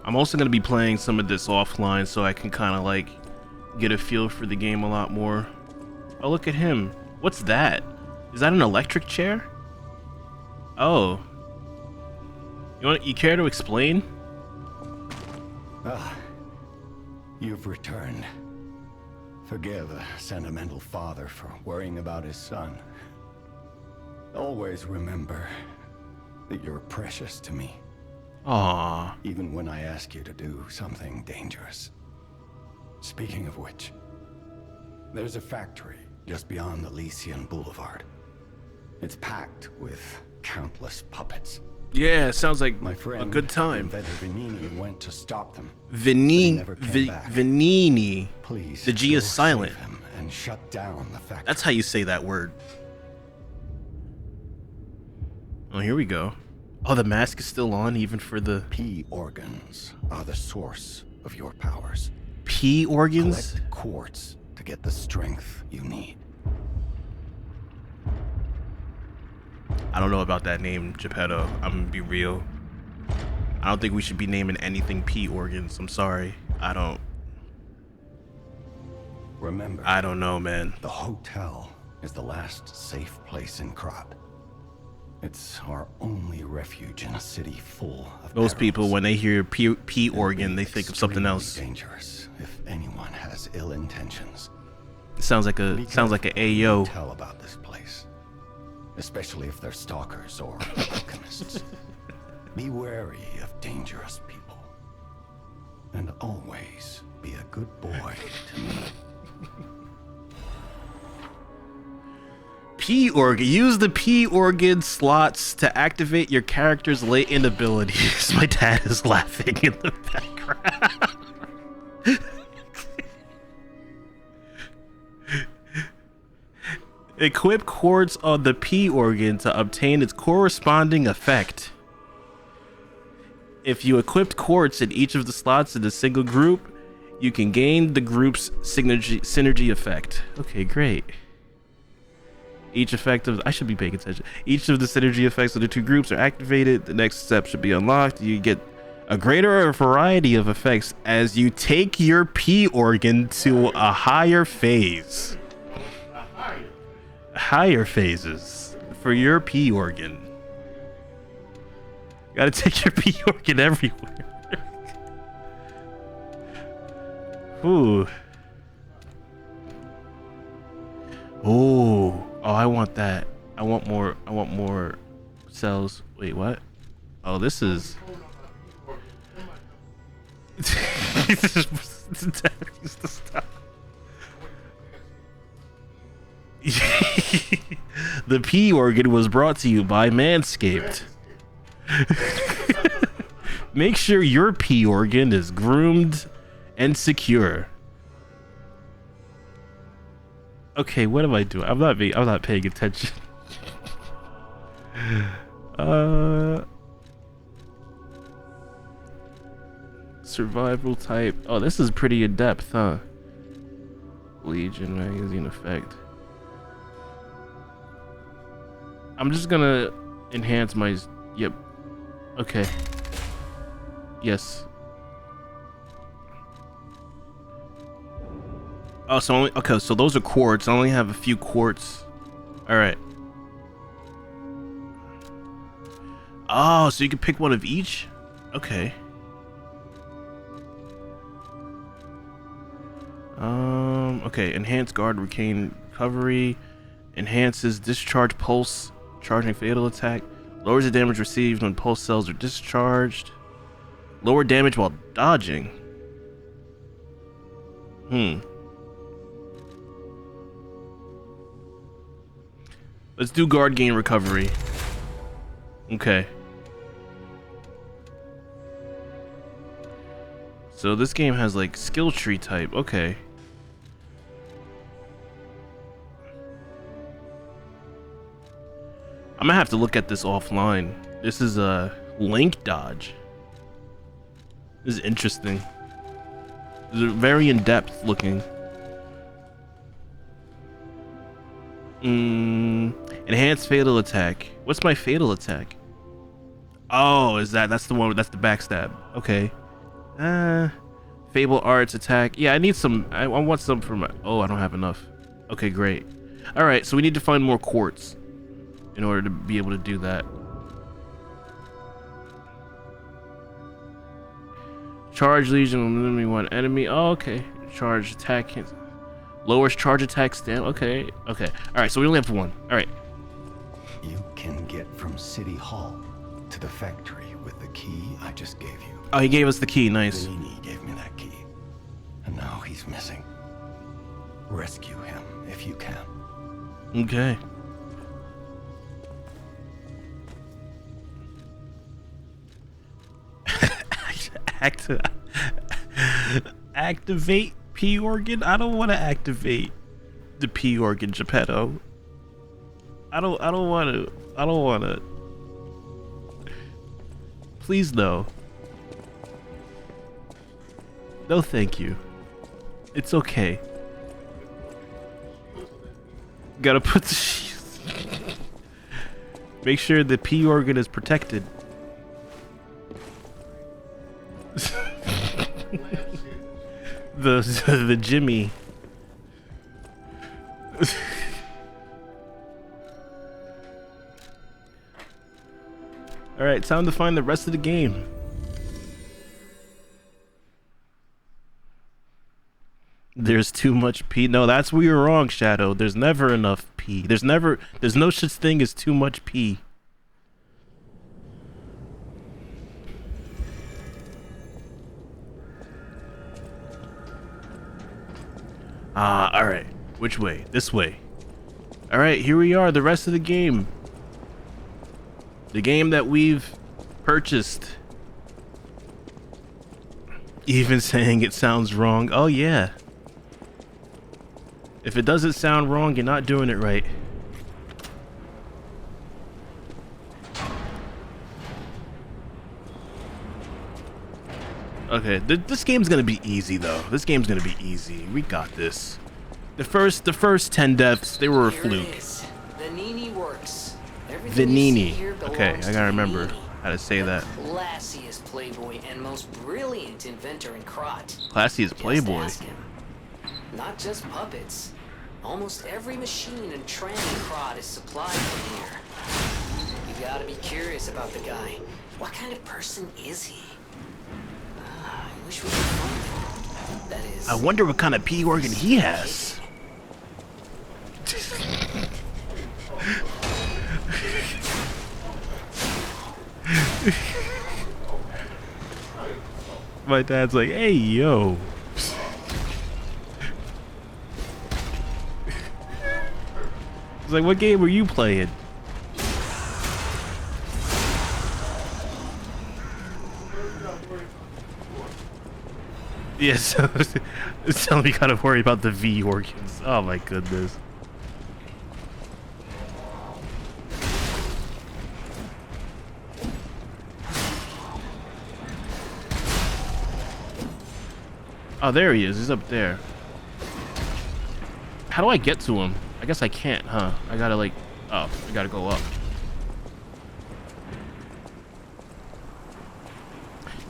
I'm also going to be playing some of this offline so I can kind of like get a feel for the game a lot more. Oh, look at him. What's that? Is that an electric chair? Oh. You care to explain? Ah, you've returned. Forgive a sentimental father for worrying about his son. Always remember that you're precious to me. Aww. Even when I ask you to do something dangerous. Speaking of which, there's a factory just beyond the Elysian Boulevard. It's packed with countless puppets. Yeah, sounds like my friend, a good time. Venini went to stop them. Venini. Please. The G is silent. Him and shut down the factory. That's how you say that word. Oh, here we go. Oh, the mask is still on even for the P organs are the source of your powers. P organs? Collect quartz to get the strength you need. I don't know about that name, Geppetto. I'm gonna be real. I don't think we should be naming anything P organs. I'm sorry. I don't. Remember, I don't know, man. The hotel is the last safe place in Krat. It's our only refuge in a city full of those perils. people, when they hear P organ, they think of something else. Dangerous if anyone has ill intentions. It sounds like a Ayo. Tell about this place, especially if they're stalkers or alchemists. Be wary of dangerous people, and always be a good boy to me. P organ. Use the P organ slots to activate your character's latent abilities. My dad is laughing in the background. Equip quartz on the P organ to obtain its corresponding effect. If you equipped quartz in each of the slots in a single group, you can gain the group's synergy effect. Okay, great. Each effect of, I should be paying attention. Each of the synergy effects of the two groups are activated. The next step should be unlocked. You get a greater variety of effects as you take your P organ to a higher phase. Higher phases for your P organ. You gotta take your P organ everywhere. Ooh. Ooh. Oh, I want that. I want more cells. Wait, what? Oh, this is The P organ was brought to you by Manscaped. Make sure your P organ is groomed and secure. Okay, what am I doing? I'm not paying attention. Survival type. Oh, this is pretty in depth, huh? Legion magazine effect. I'm just gonna enhance my. Yep. Okay. Yes. Oh, so only, okay, so those are quartz. I only have a few quartz. All right. Oh, so you can pick one of each? Okay. Okay, enhance guard regain recovery, enhances discharge pulse, charging fatal attack, lowers the damage received when pulse cells are discharged, lower damage while dodging. Let's do guard gain recovery. Okay. So this game has like skill tree type. Okay. I'm gonna have to look at this offline. This is a link dodge. This is interesting. This is very in-depth looking. Enhanced fatal attack. What's my fatal attack? Oh, that's the one, that's the backstab. Okay. Fable arts attack. Yeah, I need some. I want some for my. Oh, I don't have enough. Okay, great. All right, so we need to find more quartz in order to be able to do that. Charge legion on enemy one enemy. Oh, okay. Charge attack. Lowers charge attack stamina. Okay. Okay. All right. So we only have one. All right. You can get from City Hall to the factory with the key I just gave you. Oh, he gave us the key. Nice. Venini gave me that key, and now he's missing. Rescue him if you can. Okay. Activate P organ? I don't want to activate the P organ, Geppetto. I don't want to. Please no. No, thank you. It's okay. Gotta put the make sure the P organ is protected. the Jimmy. All right, time to find the rest of the game. There's too much P. No, that's where you're wrong, Shadow. There's never enough P. There's no such thing as too much P. All right. Which way? This way. All right, here we are, the rest of the game. The game that we've purchased. Even saying it sounds wrong. Oh, yeah. If it doesn't sound wrong, you're not doing it right. Okay, this game's gonna be easy though. This game's gonna be easy. We got this. The first 10 deaths, they were a fluke. The Nini works. The Nini. Okay, I gotta remember how to say that. Classiest playboy and most brilliant inventor in Krot. Classiest playboy. Just ask him. Not just puppets. Almost every machine and tram in Krot is supplied from here. You gotta be curious about the guy. What kind of person is he? I wish we could find him. That is. I wonder what kind of P organ he has. My dad's like, hey, yo. He's like, what game were you playing? Yeah, so it's telling me kind of worry about the V organs. Oh my goodness. Oh, there he is. He's up there. How do I get to him? I guess I can't, huh? I gotta like... Oh, I gotta go up.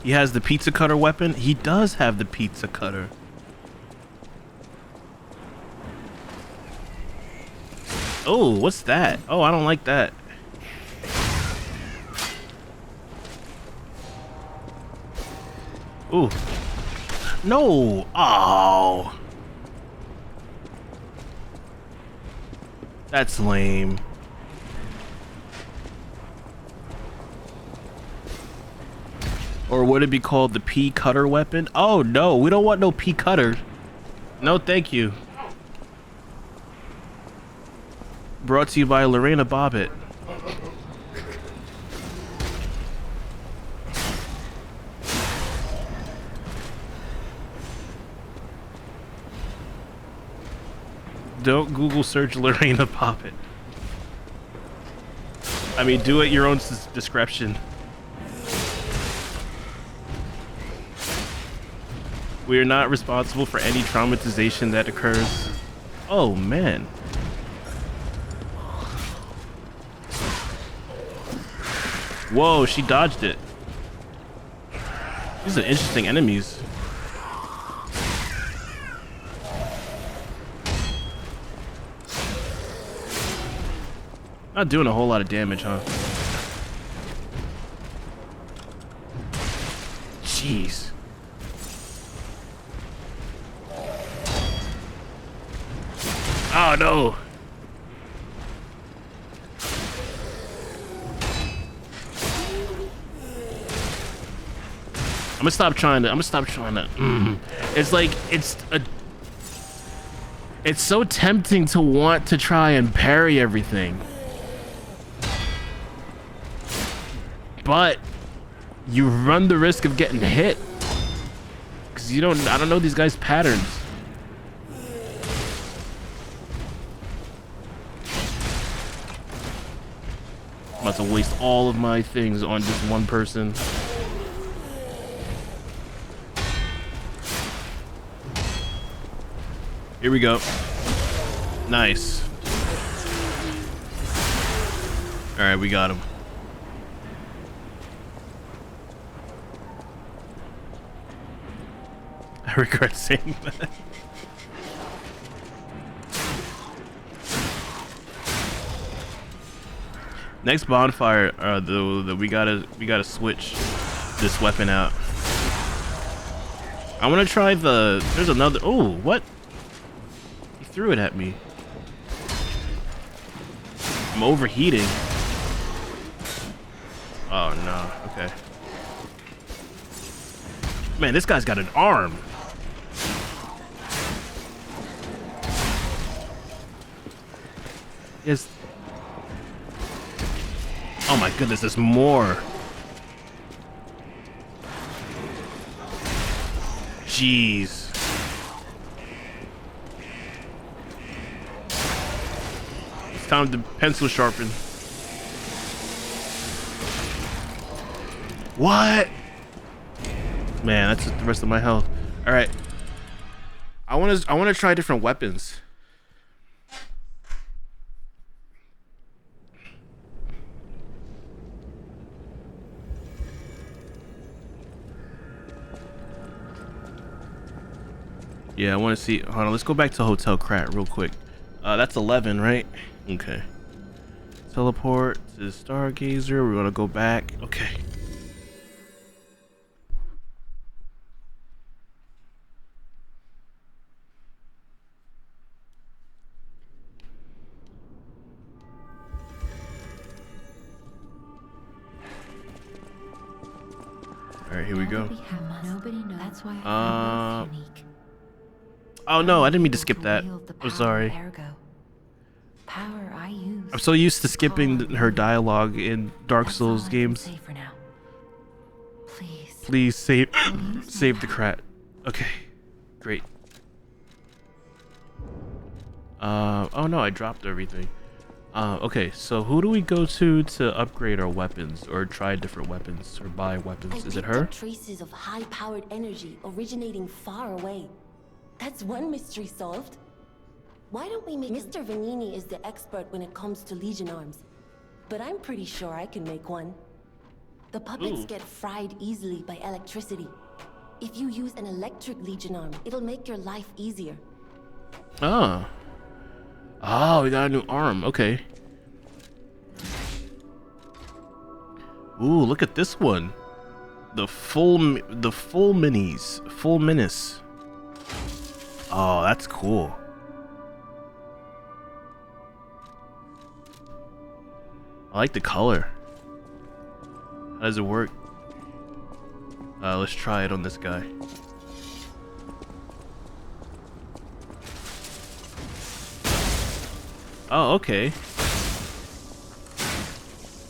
He has the pizza cutter weapon? He does have the pizza cutter. Oh, what's that? Oh, I don't like that. Ooh. No! Oh! That's lame. Or would it be called the P cutter weapon? Oh no, we don't want no P cutter. No, thank you. Brought to you by Lorena Bobbitt. Don't Google search Lorena Bobbitt. I mean, do at your own discretion. We are not responsible for any traumatization that occurs. Oh, man. Whoa, she dodged it. These are interesting enemies. Not doing a whole lot of damage, huh? Jeez. Oh no. I'm gonna stop trying to. It's like it's so tempting to want to try and parry everything. But you run the risk of getting hit. I don't know these guys' patterns. I'm about to waste all of my things on just one person. Here we go. Nice. All right, we got him. I regret saying that. Next bonfire, we gotta switch this weapon out. I want to try the. There's another. Oh, what? He threw it at me. I'm overheating. Oh no. Okay. Man, this guy's got an arm. Yes. Oh my goodness, there's more. Jeez. It's time to pencil sharpen. What? Man, that's the rest of my health. All right. I want to try different weapons. Yeah, I want to see. Hold on, let's go back to Hotel Krat real quick. That's 11, right? Okay. Teleport to Stargazer. We're gonna go back. Okay. All right, here we go. Nobody knows. That's why unique. Oh no, I didn't mean to skip that. I'm sorry. Power I use. I'm so used to skipping her dialogue in Dark Souls games. Please save save the Krat. Okay. Great. Oh no, I dropped everything. Okay, so who do we go to upgrade our weapons or try different weapons or buy weapons? Is it her? Traces of high-powered energy originating far away. That's one mystery solved. Why don't we make Mr. Vanini is the expert when it comes to Legion arms, but I'm pretty sure I can make one. The puppets get fried easily by electricity. If you use an electric Legion arm, it'll make your life easier. Oh. Oh, we got a new arm. Okay. Ooh, look at this one. The full minis. Full menace. Oh, that's cool. I like the color. How does it work? Let's try it on this guy. Oh, okay.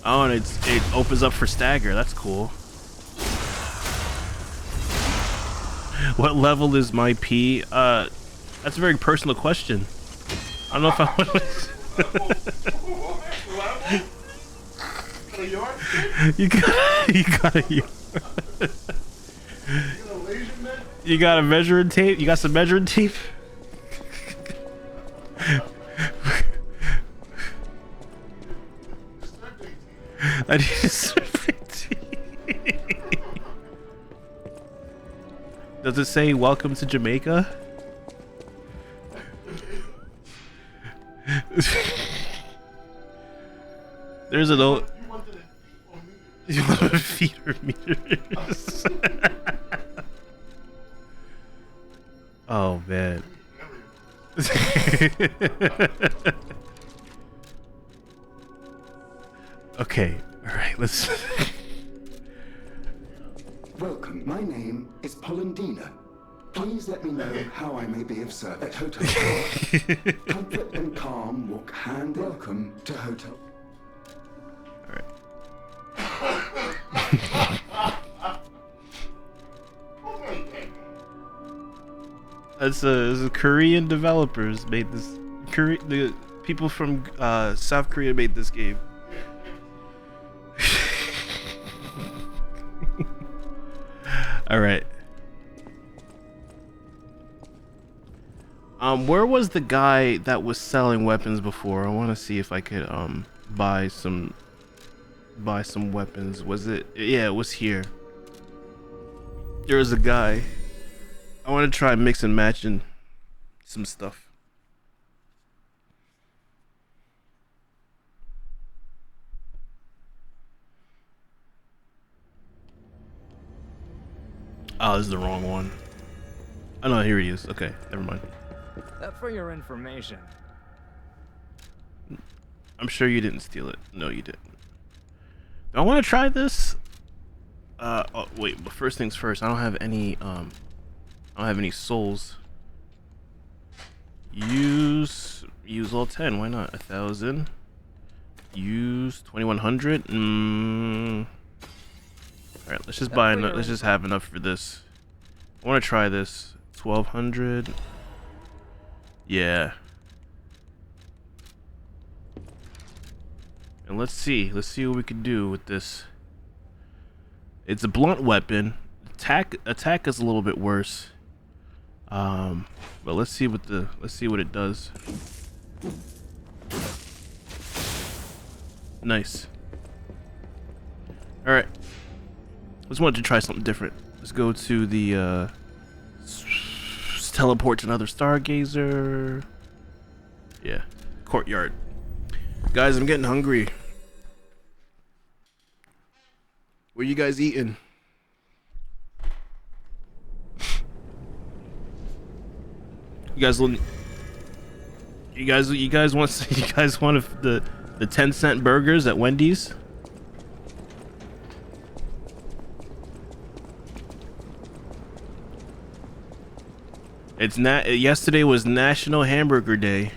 Oh, and it opens up for stagger. That's cool. What level is my P? That's a very personal question. I don't know if I want to. You got a measuring tape? You got some measuring tape? I need a survey team. Does it say welcome to Jamaica? There's an old. You wanted a feeder meters. Oh man. Okay, alright, let's. Welcome, my name is Polendina. Please let me know how I may be of service at Hotel Krat. Comfort and calm walk hand. Welcome to Hotel. Alright. It's a Korean developers made this. The people from South Korea made this game. All right. Where was the guy that was selling weapons before? I want to see if I could buy some weapons. Was it? Yeah, it was here. There was a guy. I want to try mix and matching some stuff. Oh, this is the wrong one. Oh no, here he is. Okay, never mind. That for your information. I'm sure you didn't steal it. No, you didn't. Do I want to try this? Oh, wait, but first things first. I don't have any souls. Use all 10. Why not? 1,000. Use 2,100. All right, let's just buy enough. Let's just have enough for this. I want to try this. 1,200. Yeah. And let's see what we can do with this. It's a blunt weapon. Attack is a little bit worse. But let's see what it does. Nice. All right. Just wanted to try something different. Let's go to the teleport to another stargazer. Yeah, courtyard. Guys, I'm getting hungry. What are you guys eating? You guys want the 10-cent burgers at Wendy's? It's not. Yesterday was National Hamburger Day.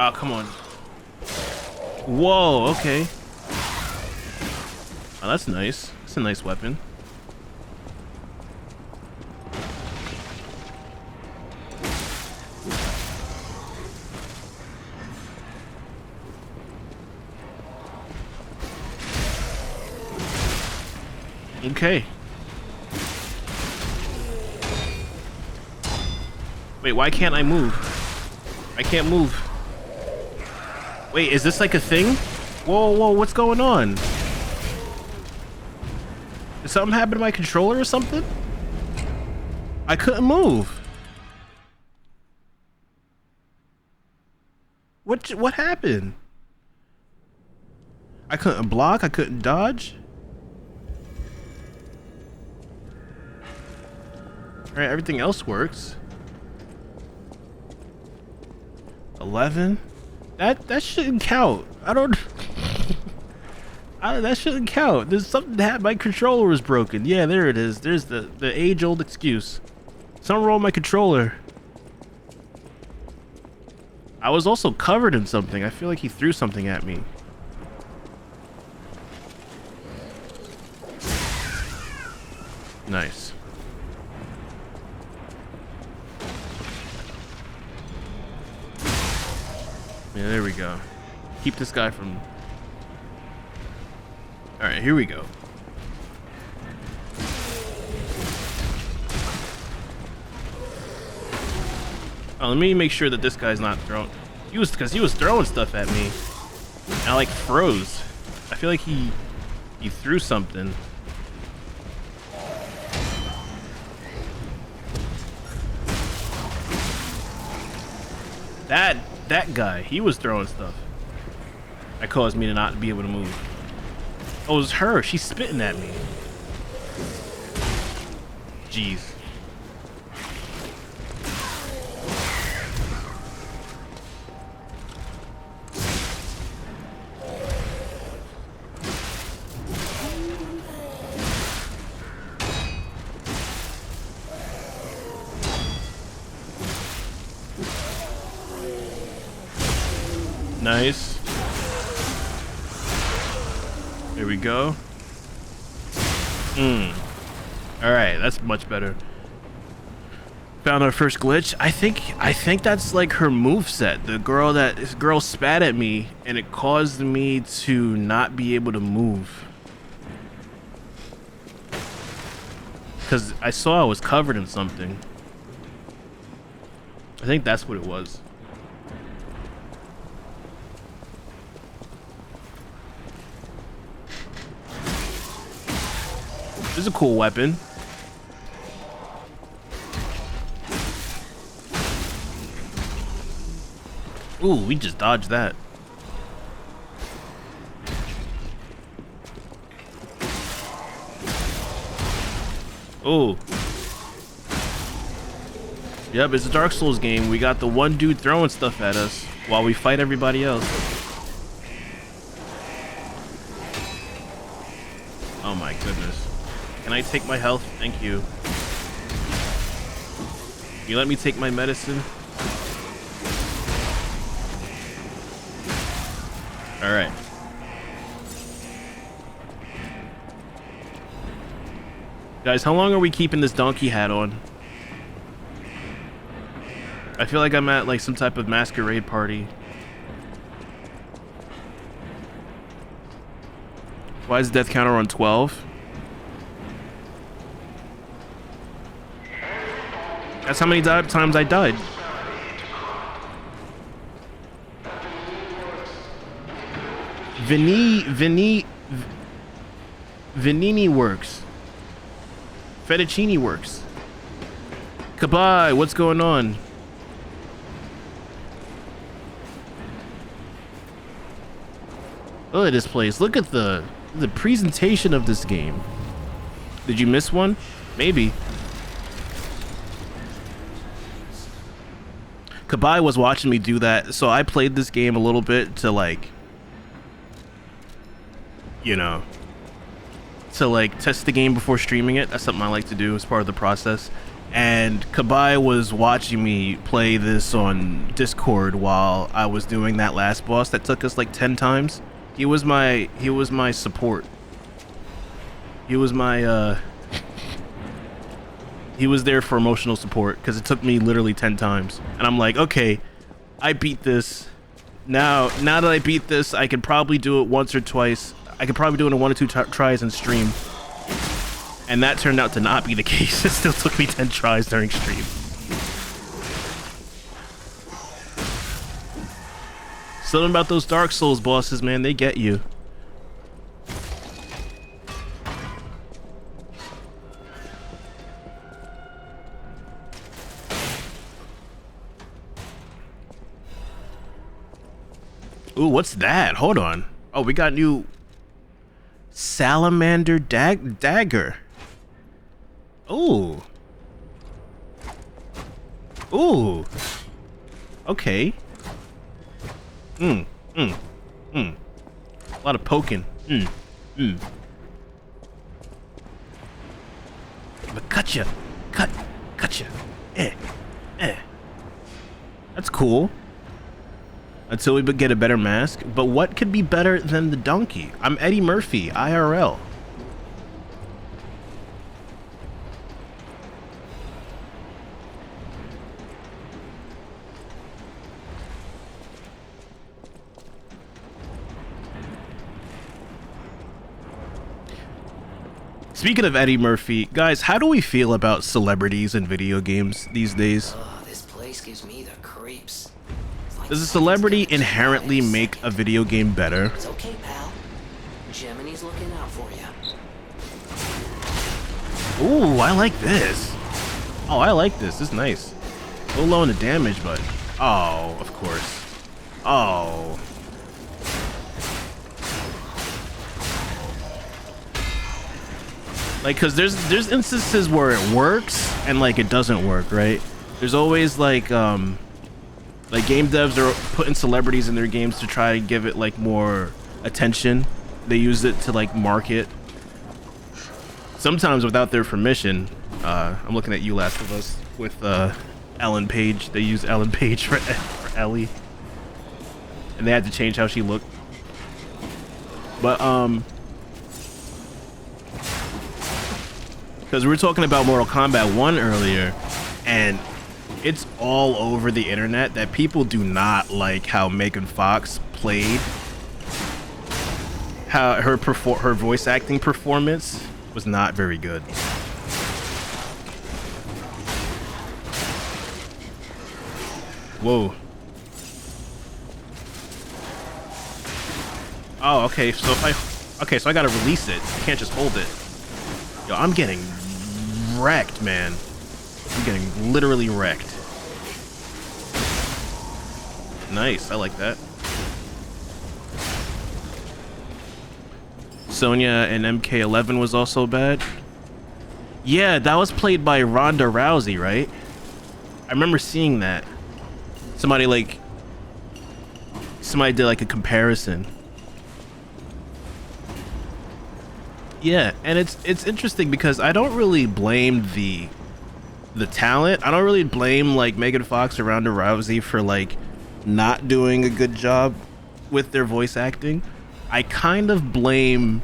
Oh, come on. Whoa, okay. Oh, that's nice. That's a nice weapon. Okay. Wait, why can't I move? I can't move. Wait, is this like a thing? Whoa, what's going on? Did something happen to my controller or something? I couldn't move. What happened? I couldn't block, I couldn't dodge. Alright, everything else works. 11? That shouldn't count. I don't... that shouldn't count. There's something that happened. My controller was broken. Yeah, there it is. There's the age-old excuse. Something wrong with my controller. I was also covered in something. I feel like he threw something at me. Nice. Yeah, there we go. Keep this guy from... Alright, here we go. Oh, let me make sure that this guy's not throwing... Because he was throwing stuff at me. And I, like, froze. I feel like he threw something. That guy, he was throwing stuff. That caused me to not be able to move. Oh, it was her. She's spitting at me. Jeez. Nice. There we go. Alright, that's much better. Found our first glitch. I think that's like her moveset. This girl spat at me and it caused me to not be able to move. Cause I saw I was covered in something. I think that's what it was. This is a cool weapon. Ooh, we just dodged that. Ooh. Yep, it's a Dark Souls game. We got the one dude throwing stuff at us while we fight everybody else. Oh my goodness. Can I take my health? Thank you. Can you let me take my medicine? All right. Guys, how long are we keeping this donkey hat on? I feel like I'm at like some type of masquerade party. Why is the death counter on 12? That's how many times I died. Vanini works. Fettuccine works. Kabai, what's going on? Look at this place. Look at the presentation of this game. Did you miss one? Maybe. Kabai was watching me do that, so I played this game a little bit to like, you know, to like test the game before streaming it. That's something I like to do as part of the process. And Kabai was watching me play this on Discord while I was doing that last boss that took us like 10 times. He was my support. He was my he was there for emotional support because it took me literally 10 times. And I'm like, okay, I beat this. Now that I beat this, I could probably do it once or twice. I could probably do it in 1 or 2 tries in stream. And that turned out to not be the case. It still took me 10 tries during stream. Something about those Dark Souls bosses, man, they get you. Ooh, what's that? Hold on. Oh, we got new salamander dagger. Ooh. Ooh. Okay. A lot of poking. But gotcha. Gotcha. That's cool. Until we get a better mask. But what could be better than the donkey? I'm Eddie Murphy, IRL. Speaking of Eddie Murphy, guys, how do we feel about celebrities in video games these days? This place gives me the creeps. Does a celebrity inherently make a video game better? It's okay, pal. Gemini's looking out for you. Ooh, I like this. Oh, I like this. This is nice. A little low on the damage, but oh, of course. Oh. Like, cause there's instances where it works and like it doesn't work, right? There's always like game devs are putting celebrities in their games to try and give it like more attention. They use it to like market. Sometimes without their permission. I'm looking at you, Last of Us, with Ellen Page. They use Ellen Page for Ellie. and they had to change how she looked. But because we were talking about Mortal Kombat 1 earlier, and it's all over the internet that people do not like how Megan Fox played. How her voice acting performance was not very good. Whoa. Oh, okay. So so I gotta release it. I can't just hold it. Yo, I'm getting wrecked, man. I'm getting literally wrecked. Nice. I like that. Sonya and MK11 was also bad. Yeah, that was played by Ronda Rousey, right? I remember seeing that. Somebody did like a comparison. Yeah, and it's interesting because I don't really blame the talent. I don't really blame like Megan Fox or Ronda Rousey for like not doing a good job with their voice acting. I kind of blame,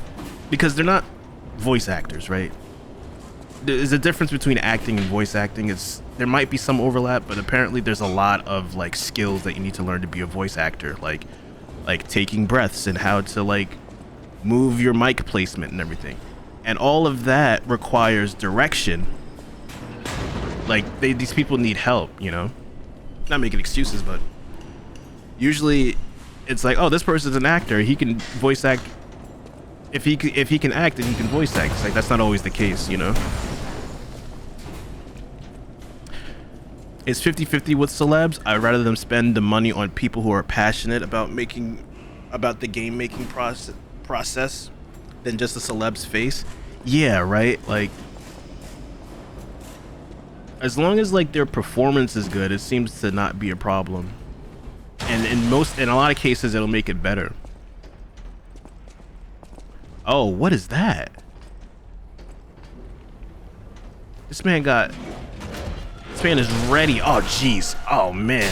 because they're not voice actors, right? There's a difference between acting and voice acting. There might be some overlap, but apparently there's a lot of like skills that you need to learn to be a voice actor, like taking breaths and how to like move your mic placement and everything. And all of that requires direction. Like these people need help, you know? Not making excuses, but usually it's like, oh, this person's an actor, he can voice act. If he can act, then he can voice act. It's like that's not always the case, you know? It's 50-50 with celebs. I'd rather them spend the money on people who are passionate about the game making process than just a celeb's face. Yeah, right? Like, as long as like their performance is good, it seems to not be a problem. And in a lot of cases, it'll make it better. Oh, what is that? This man is ready. Oh, jeez. Oh, man.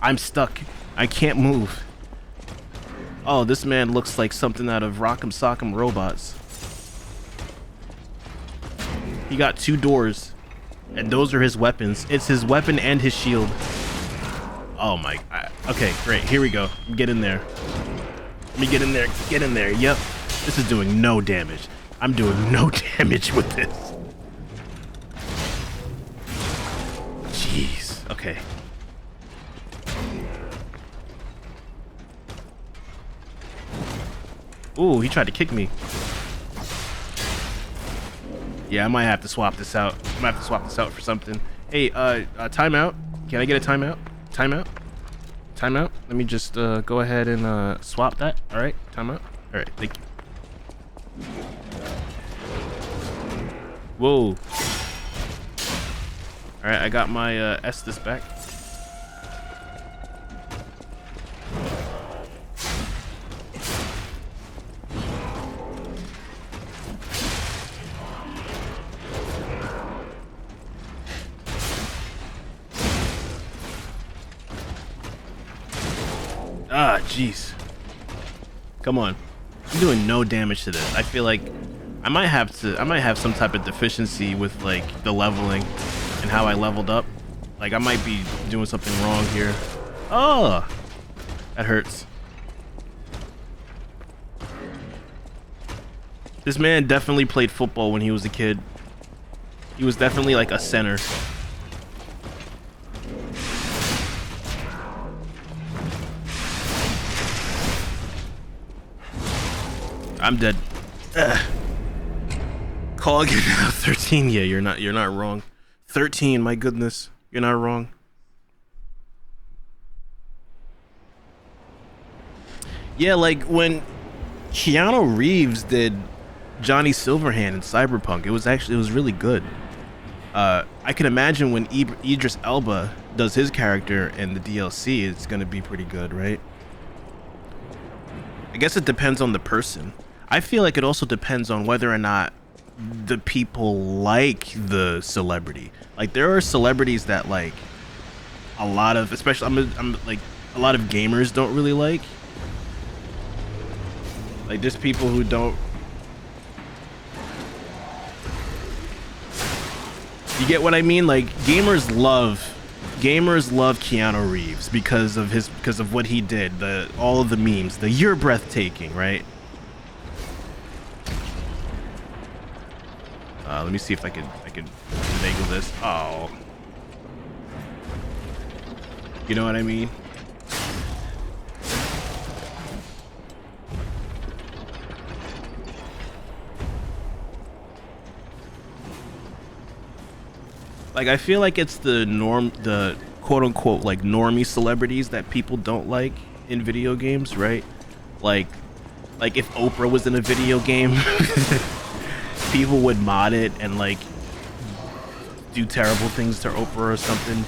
I'm stuck. I can't move. Oh, this man looks like something out of Rock'em Sock'em Robots. He got 2 doors, and those are his weapons. It's his weapon and his shield. Oh my, okay, great, here we go. Get in there. Let me get in there, get in there. Yep, this is doing no damage. I'm doing no damage with this. Jeez, okay. Ooh, he tried to kick me. Yeah, I might have to swap this out. I might have to swap this out for something. Hey, timeout. Can I get a timeout? Timeout? Timeout? Let me just go ahead and swap that. All right, timeout. All right, thank you. Whoa. All right, I got my Estus back. Ah, jeez. Come on. I'm doing no damage to this. I feel like I might have some type of deficiency with like the leveling and how I leveled up. Like I might be doing something wrong here. Oh, that hurts. This man definitely played football when he was a kid. He was definitely like a center. I'm dead. Call again now. 13. Yeah, you're not wrong. 13. My goodness, you're not wrong. Yeah, like when Keanu Reeves did Johnny Silverhand in Cyberpunk, it was really good. I can imagine when Idris Elba does his character in the DLC, it's gonna be pretty good, right? I guess it depends on the person. I feel like it also depends on whether or not the people like the celebrity. Like there are celebrities that like a lot of, especially I'm like a lot of gamers don't really like. Like, there's people who don't. You get what I mean? Like, gamers love Keanu Reeves because of what he did, all of the memes, you're breathtaking, right? Let me see if I could finagle this. Oh, you know what I mean? Like, I feel like it's the quote unquote like normie celebrities that people don't like in video games, right? Like if Oprah was in a video game, people would mod it and like do terrible things to Oprah or something.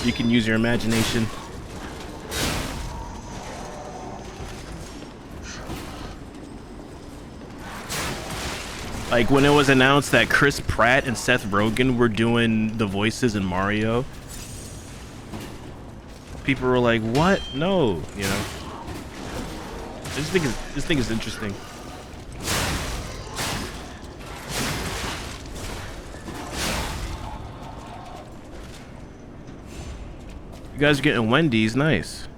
You can use your imagination. Like when it was announced that Chris Pratt and Seth Rogen were doing the voices in Mario, people were like, "What? No!" You know. This thing is interesting. You guys are getting Wendy's, nice.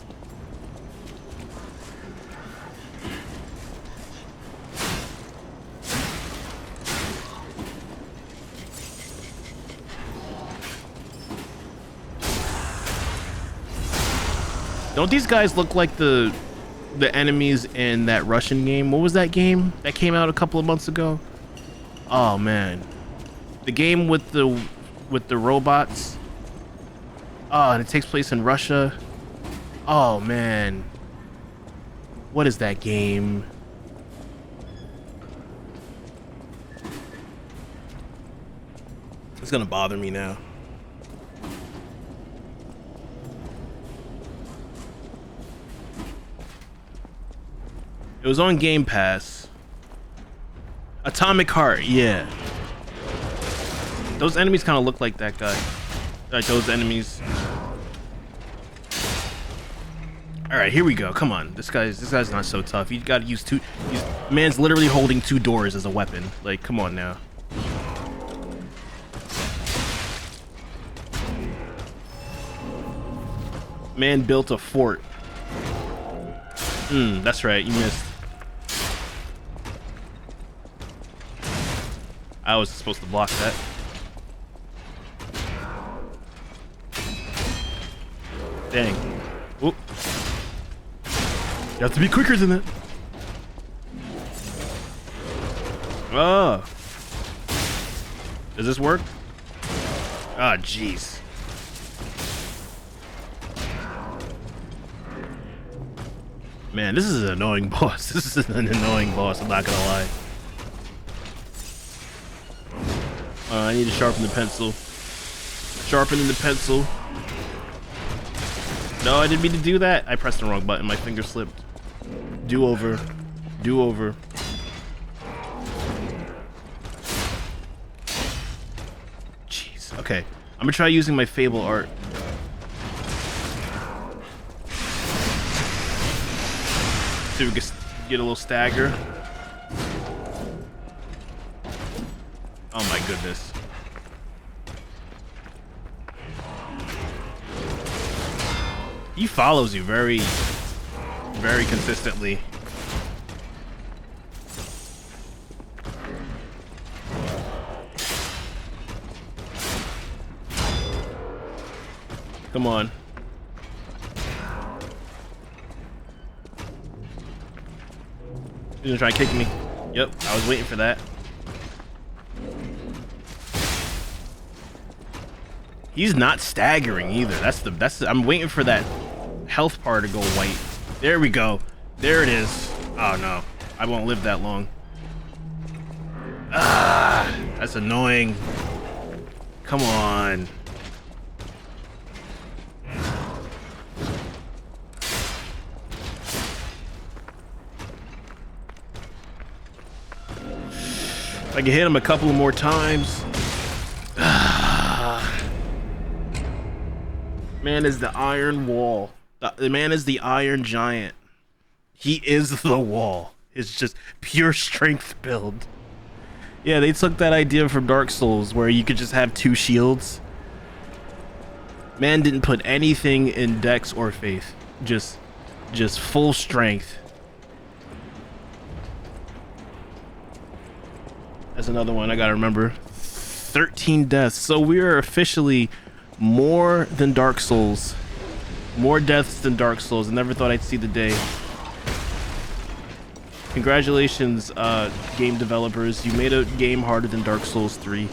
Don't these guys look like the enemies in that Russian game? What was that game that came out a couple of months ago? Oh man, the game with the robots. Oh, and it takes place in Russia. Oh man, what is that game? It's gonna bother me now. It was on Game Pass. Atomic Heart, yeah. Those enemies kind of look like that guy. Like those enemies. All right, here we go. Come on, this guy's not so tough. You got to use two. Man's literally holding two doors as a weapon. Like, come on now. Man built a fort. That's right. You missed. I was supposed to block that. Dang. Oop. You have to be quicker than that. Oh. Does this work? Ah, jeez. Man, this is an annoying boss. This is an annoying boss, I'm not gonna lie. I need to sharpen the pencil. Sharpening the pencil. No, I didn't mean to do that. I pressed the wrong button. My finger slipped. Do over. Do over. Jeez. Okay. I'm gonna try using my Fable art. See if we can get a little stagger. Oh my goodness. He follows you very, very consistently. Come on. He's gonna try to kick me. Yep, I was waiting for that. He's not staggering either. That's the I'm waiting for that health bar to go white. There we go. There it is. Oh no. I won't live that long. Ah, that's annoying. Come on. If I can hit him a couple more times. Man is the Iron Wall. The man is the Iron Giant. He is the wall. It's just pure strength build. Yeah, they took that idea from Dark Souls where you could just have 2 shields. Man didn't put anything in Dex or Faith. Just full strength. That's another one I gotta remember. 13 deaths. So we are officially more than Dark Souls. More deaths than Dark Souls. I never thought I'd see the day. Congratulations, game developers. You made a game harder than Dark Souls 3.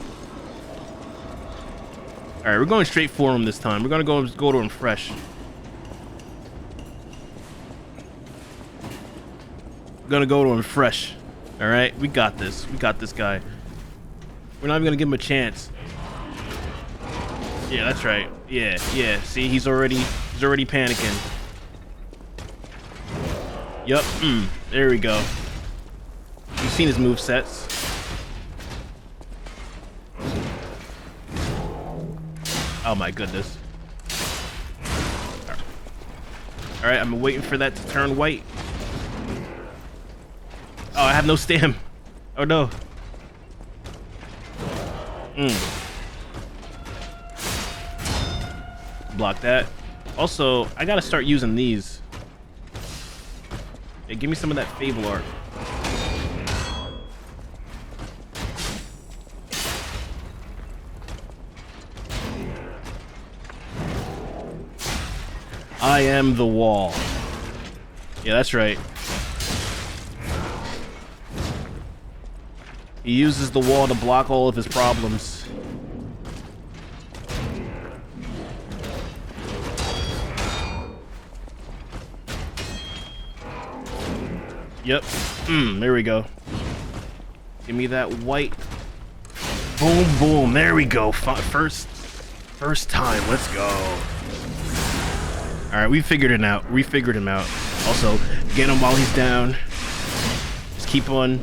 Alright, we're going straight for him this time. We're gonna go to him fresh. We're gonna go to him fresh. Alright, we got this. We got this guy. We're not even gonna give him a chance. Yeah, that's right. Yeah. See, he's already panicking. Yup. There we go. You've seen his movesets. Oh my goodness. Alright, I'm waiting for that to turn white. Oh, I have no stam. Oh no. Block that. Also, I gotta start using these. Hey, give me some of that Fable art. I am the wall. Yeah, that's right. He uses the wall to block all of his problems. Yep. There we go. Give me that white. Boom, boom. There we go. First time. Let's go. All right, we figured it out. We figured him out. Also, get him while he's down. Just keep on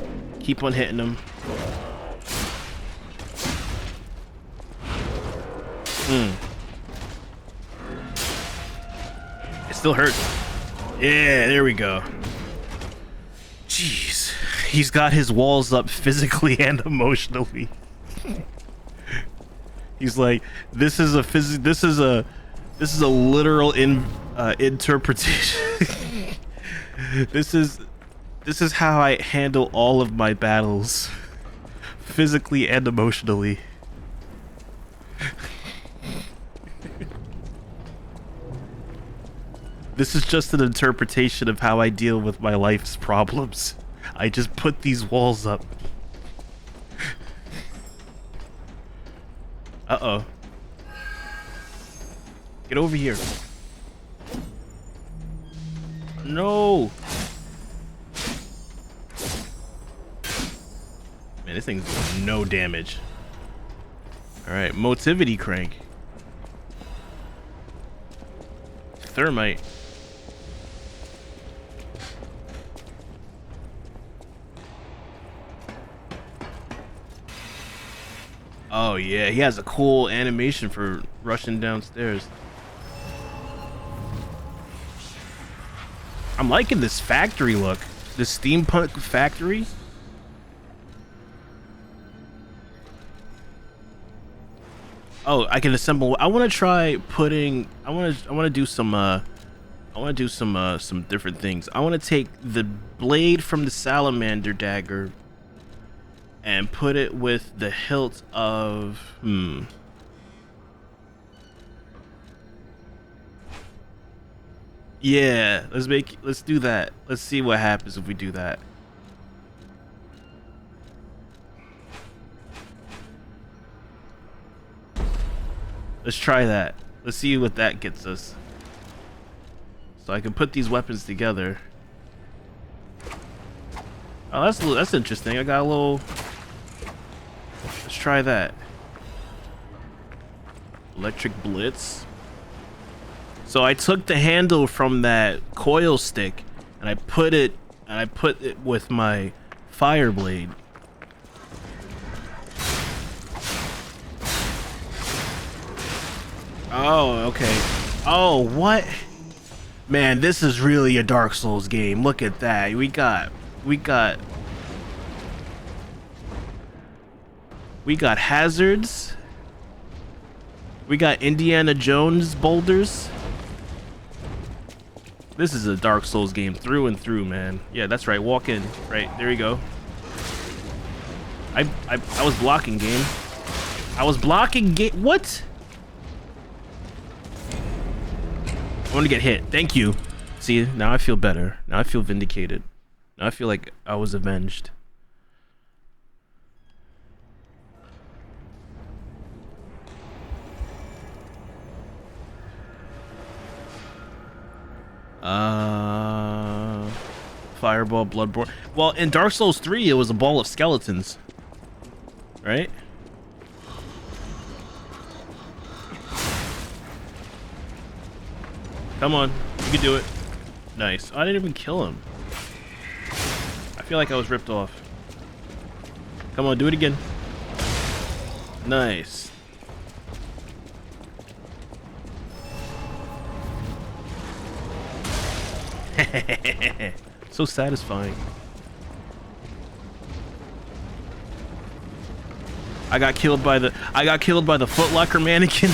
hitting him. It still hurts. Yeah, there we go. Jeez, he's got his walls up physically and emotionally. He's like, this is a literal interpretation. This is how I handle all of my battles, physically and emotionally. This is just an interpretation of how I deal with my life's problems. I just put these walls up. Uh-oh. Get over here. No! Man, this thing's doing no damage. Alright, motivity crank. Thermite. Oh yeah, he has a cool animation for rushing downstairs. I'm liking this factory look. This steampunk factory. Oh, I can assemble. I want to try putting. I want to do some. I want to do some different things. I want to take the blade from the salamander dagger and put it with the hilt of Yeah, let's do that. Let's see what happens if we do that. Let's try that. Let's see what that gets us. So I can put these weapons together. Oh, that's interesting. I got a little. Let's try that. Electric Blitz. So I took the handle from that coil stick and I put it with my fire blade. Oh, okay. Oh, what? Man, this is really a Dark Souls game. Look at that. We got hazards. We got Indiana Jones boulders. This is a Dark Souls game through and through, man. Yeah, that's right. Walk in. Right, there you go. I was blocking, game. I was blocking game. What? I want to get hit. Thank you. See, now I feel better. Now I feel vindicated. Now I feel like I was avenged. Fireball, Bloodborne. Well, in Dark Souls 3, it was a ball of skeletons. Right? Come on, you can do it. Nice. Oh, I didn't even kill him. I feel like I was ripped off. Come on, do it again. Nice. So satisfying. I got killed by the Foot Locker mannequin.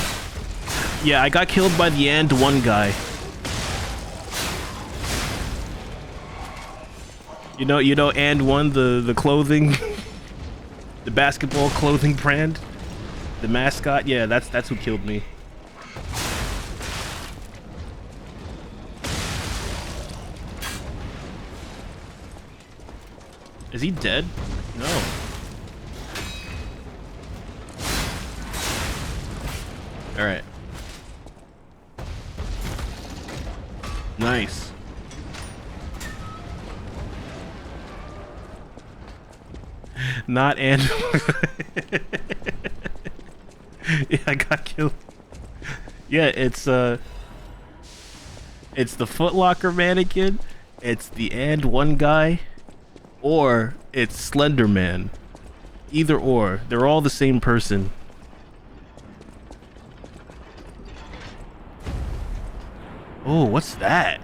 Yeah, I got killed by the And One guy. You know And One, the clothing, the basketball clothing brand, the mascot. Yeah, that's who killed me. Is he dead? No. All right. Nice. Not and. Yeah, I got killed. Yeah, it's the Foot Locker mannequin. It's the And One guy. Or it's Slender Man. Either or. They're all the same person. Oh, what's that?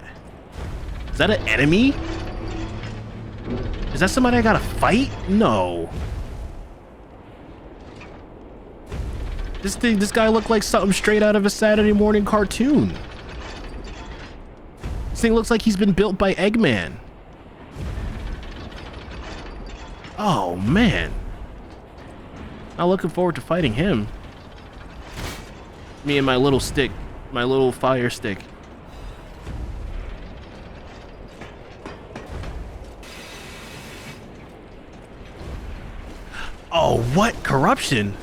Is that an enemy? Is that somebody I gotta fight? No. This guy looked like something straight out of a Saturday morning cartoon. This thing looks like he's been built by Eggman. Oh, man. Not looking forward to fighting him. Me and my little stick. My little fire stick. Oh, what? Corruption?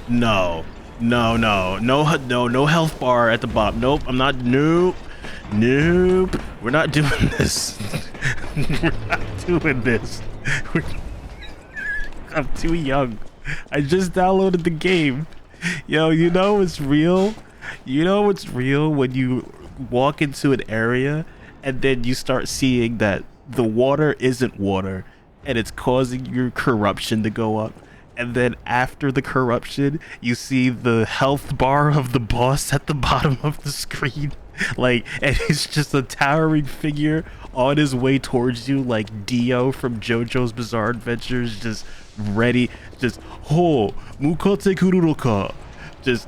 No. No health bar at the bottom. Nope, I'm not. Nope. We're not doing this. We're not doing this. I'm too young. I just downloaded the game. Yo, you know what's real? You know what's real when you walk into an area and then you start seeing that the water isn't water and it's causing your corruption to go up. And then after the corruption, you see the health bar of the boss at the bottom of the screen. Like, and it's just a towering figure on his way towards you, like Dio from JoJo's Bizarre Adventures, just ready, just mukate kururoka, just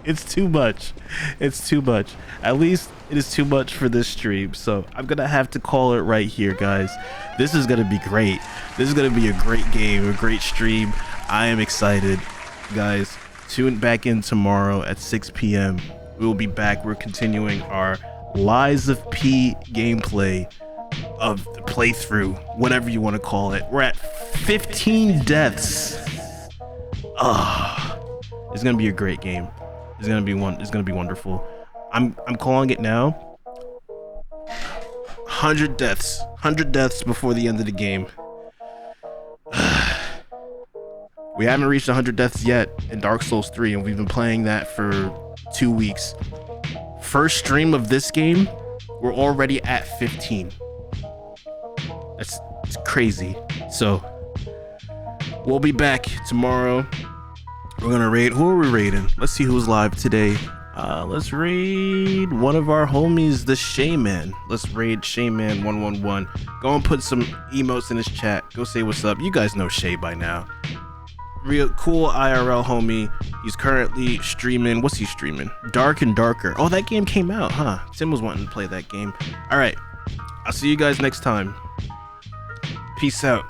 it's too much. It's too much. At least it is too much for this stream. So I'm gonna have to call it right here, guys. This is gonna be great. This is gonna be a great game, a great stream. I am excited, guys. Tune back in tomorrow at 6 p.m. We will be back. We're continuing our Lies of P gameplay of the playthrough, whatever you want to call it. We're at 15 deaths. It's gonna be a great game. It's gonna be wonderful. I'm calling it now. 100 deaths. 100 deaths before the end of the game. We haven't reached 100 deaths yet in Dark Souls 3, and we've been playing that for 2 weeks. First stream of this game, we're already at 15. It's crazy. So we'll be back tomorrow We're gonna raid. Who are we raiding? Let's see who's live today. Let's raid one of our homies, the Shaman. Let's raid Shaman 111. Go and put some emotes in his chat. Go say what's up. You guys know Shay by now. Real cool IRL homie. He's currently streaming. What's he streaming? Dark and Darker. Oh, that game came out, huh? Tim was wanting to play that game. All right. I'll see you guys next time. Peace out.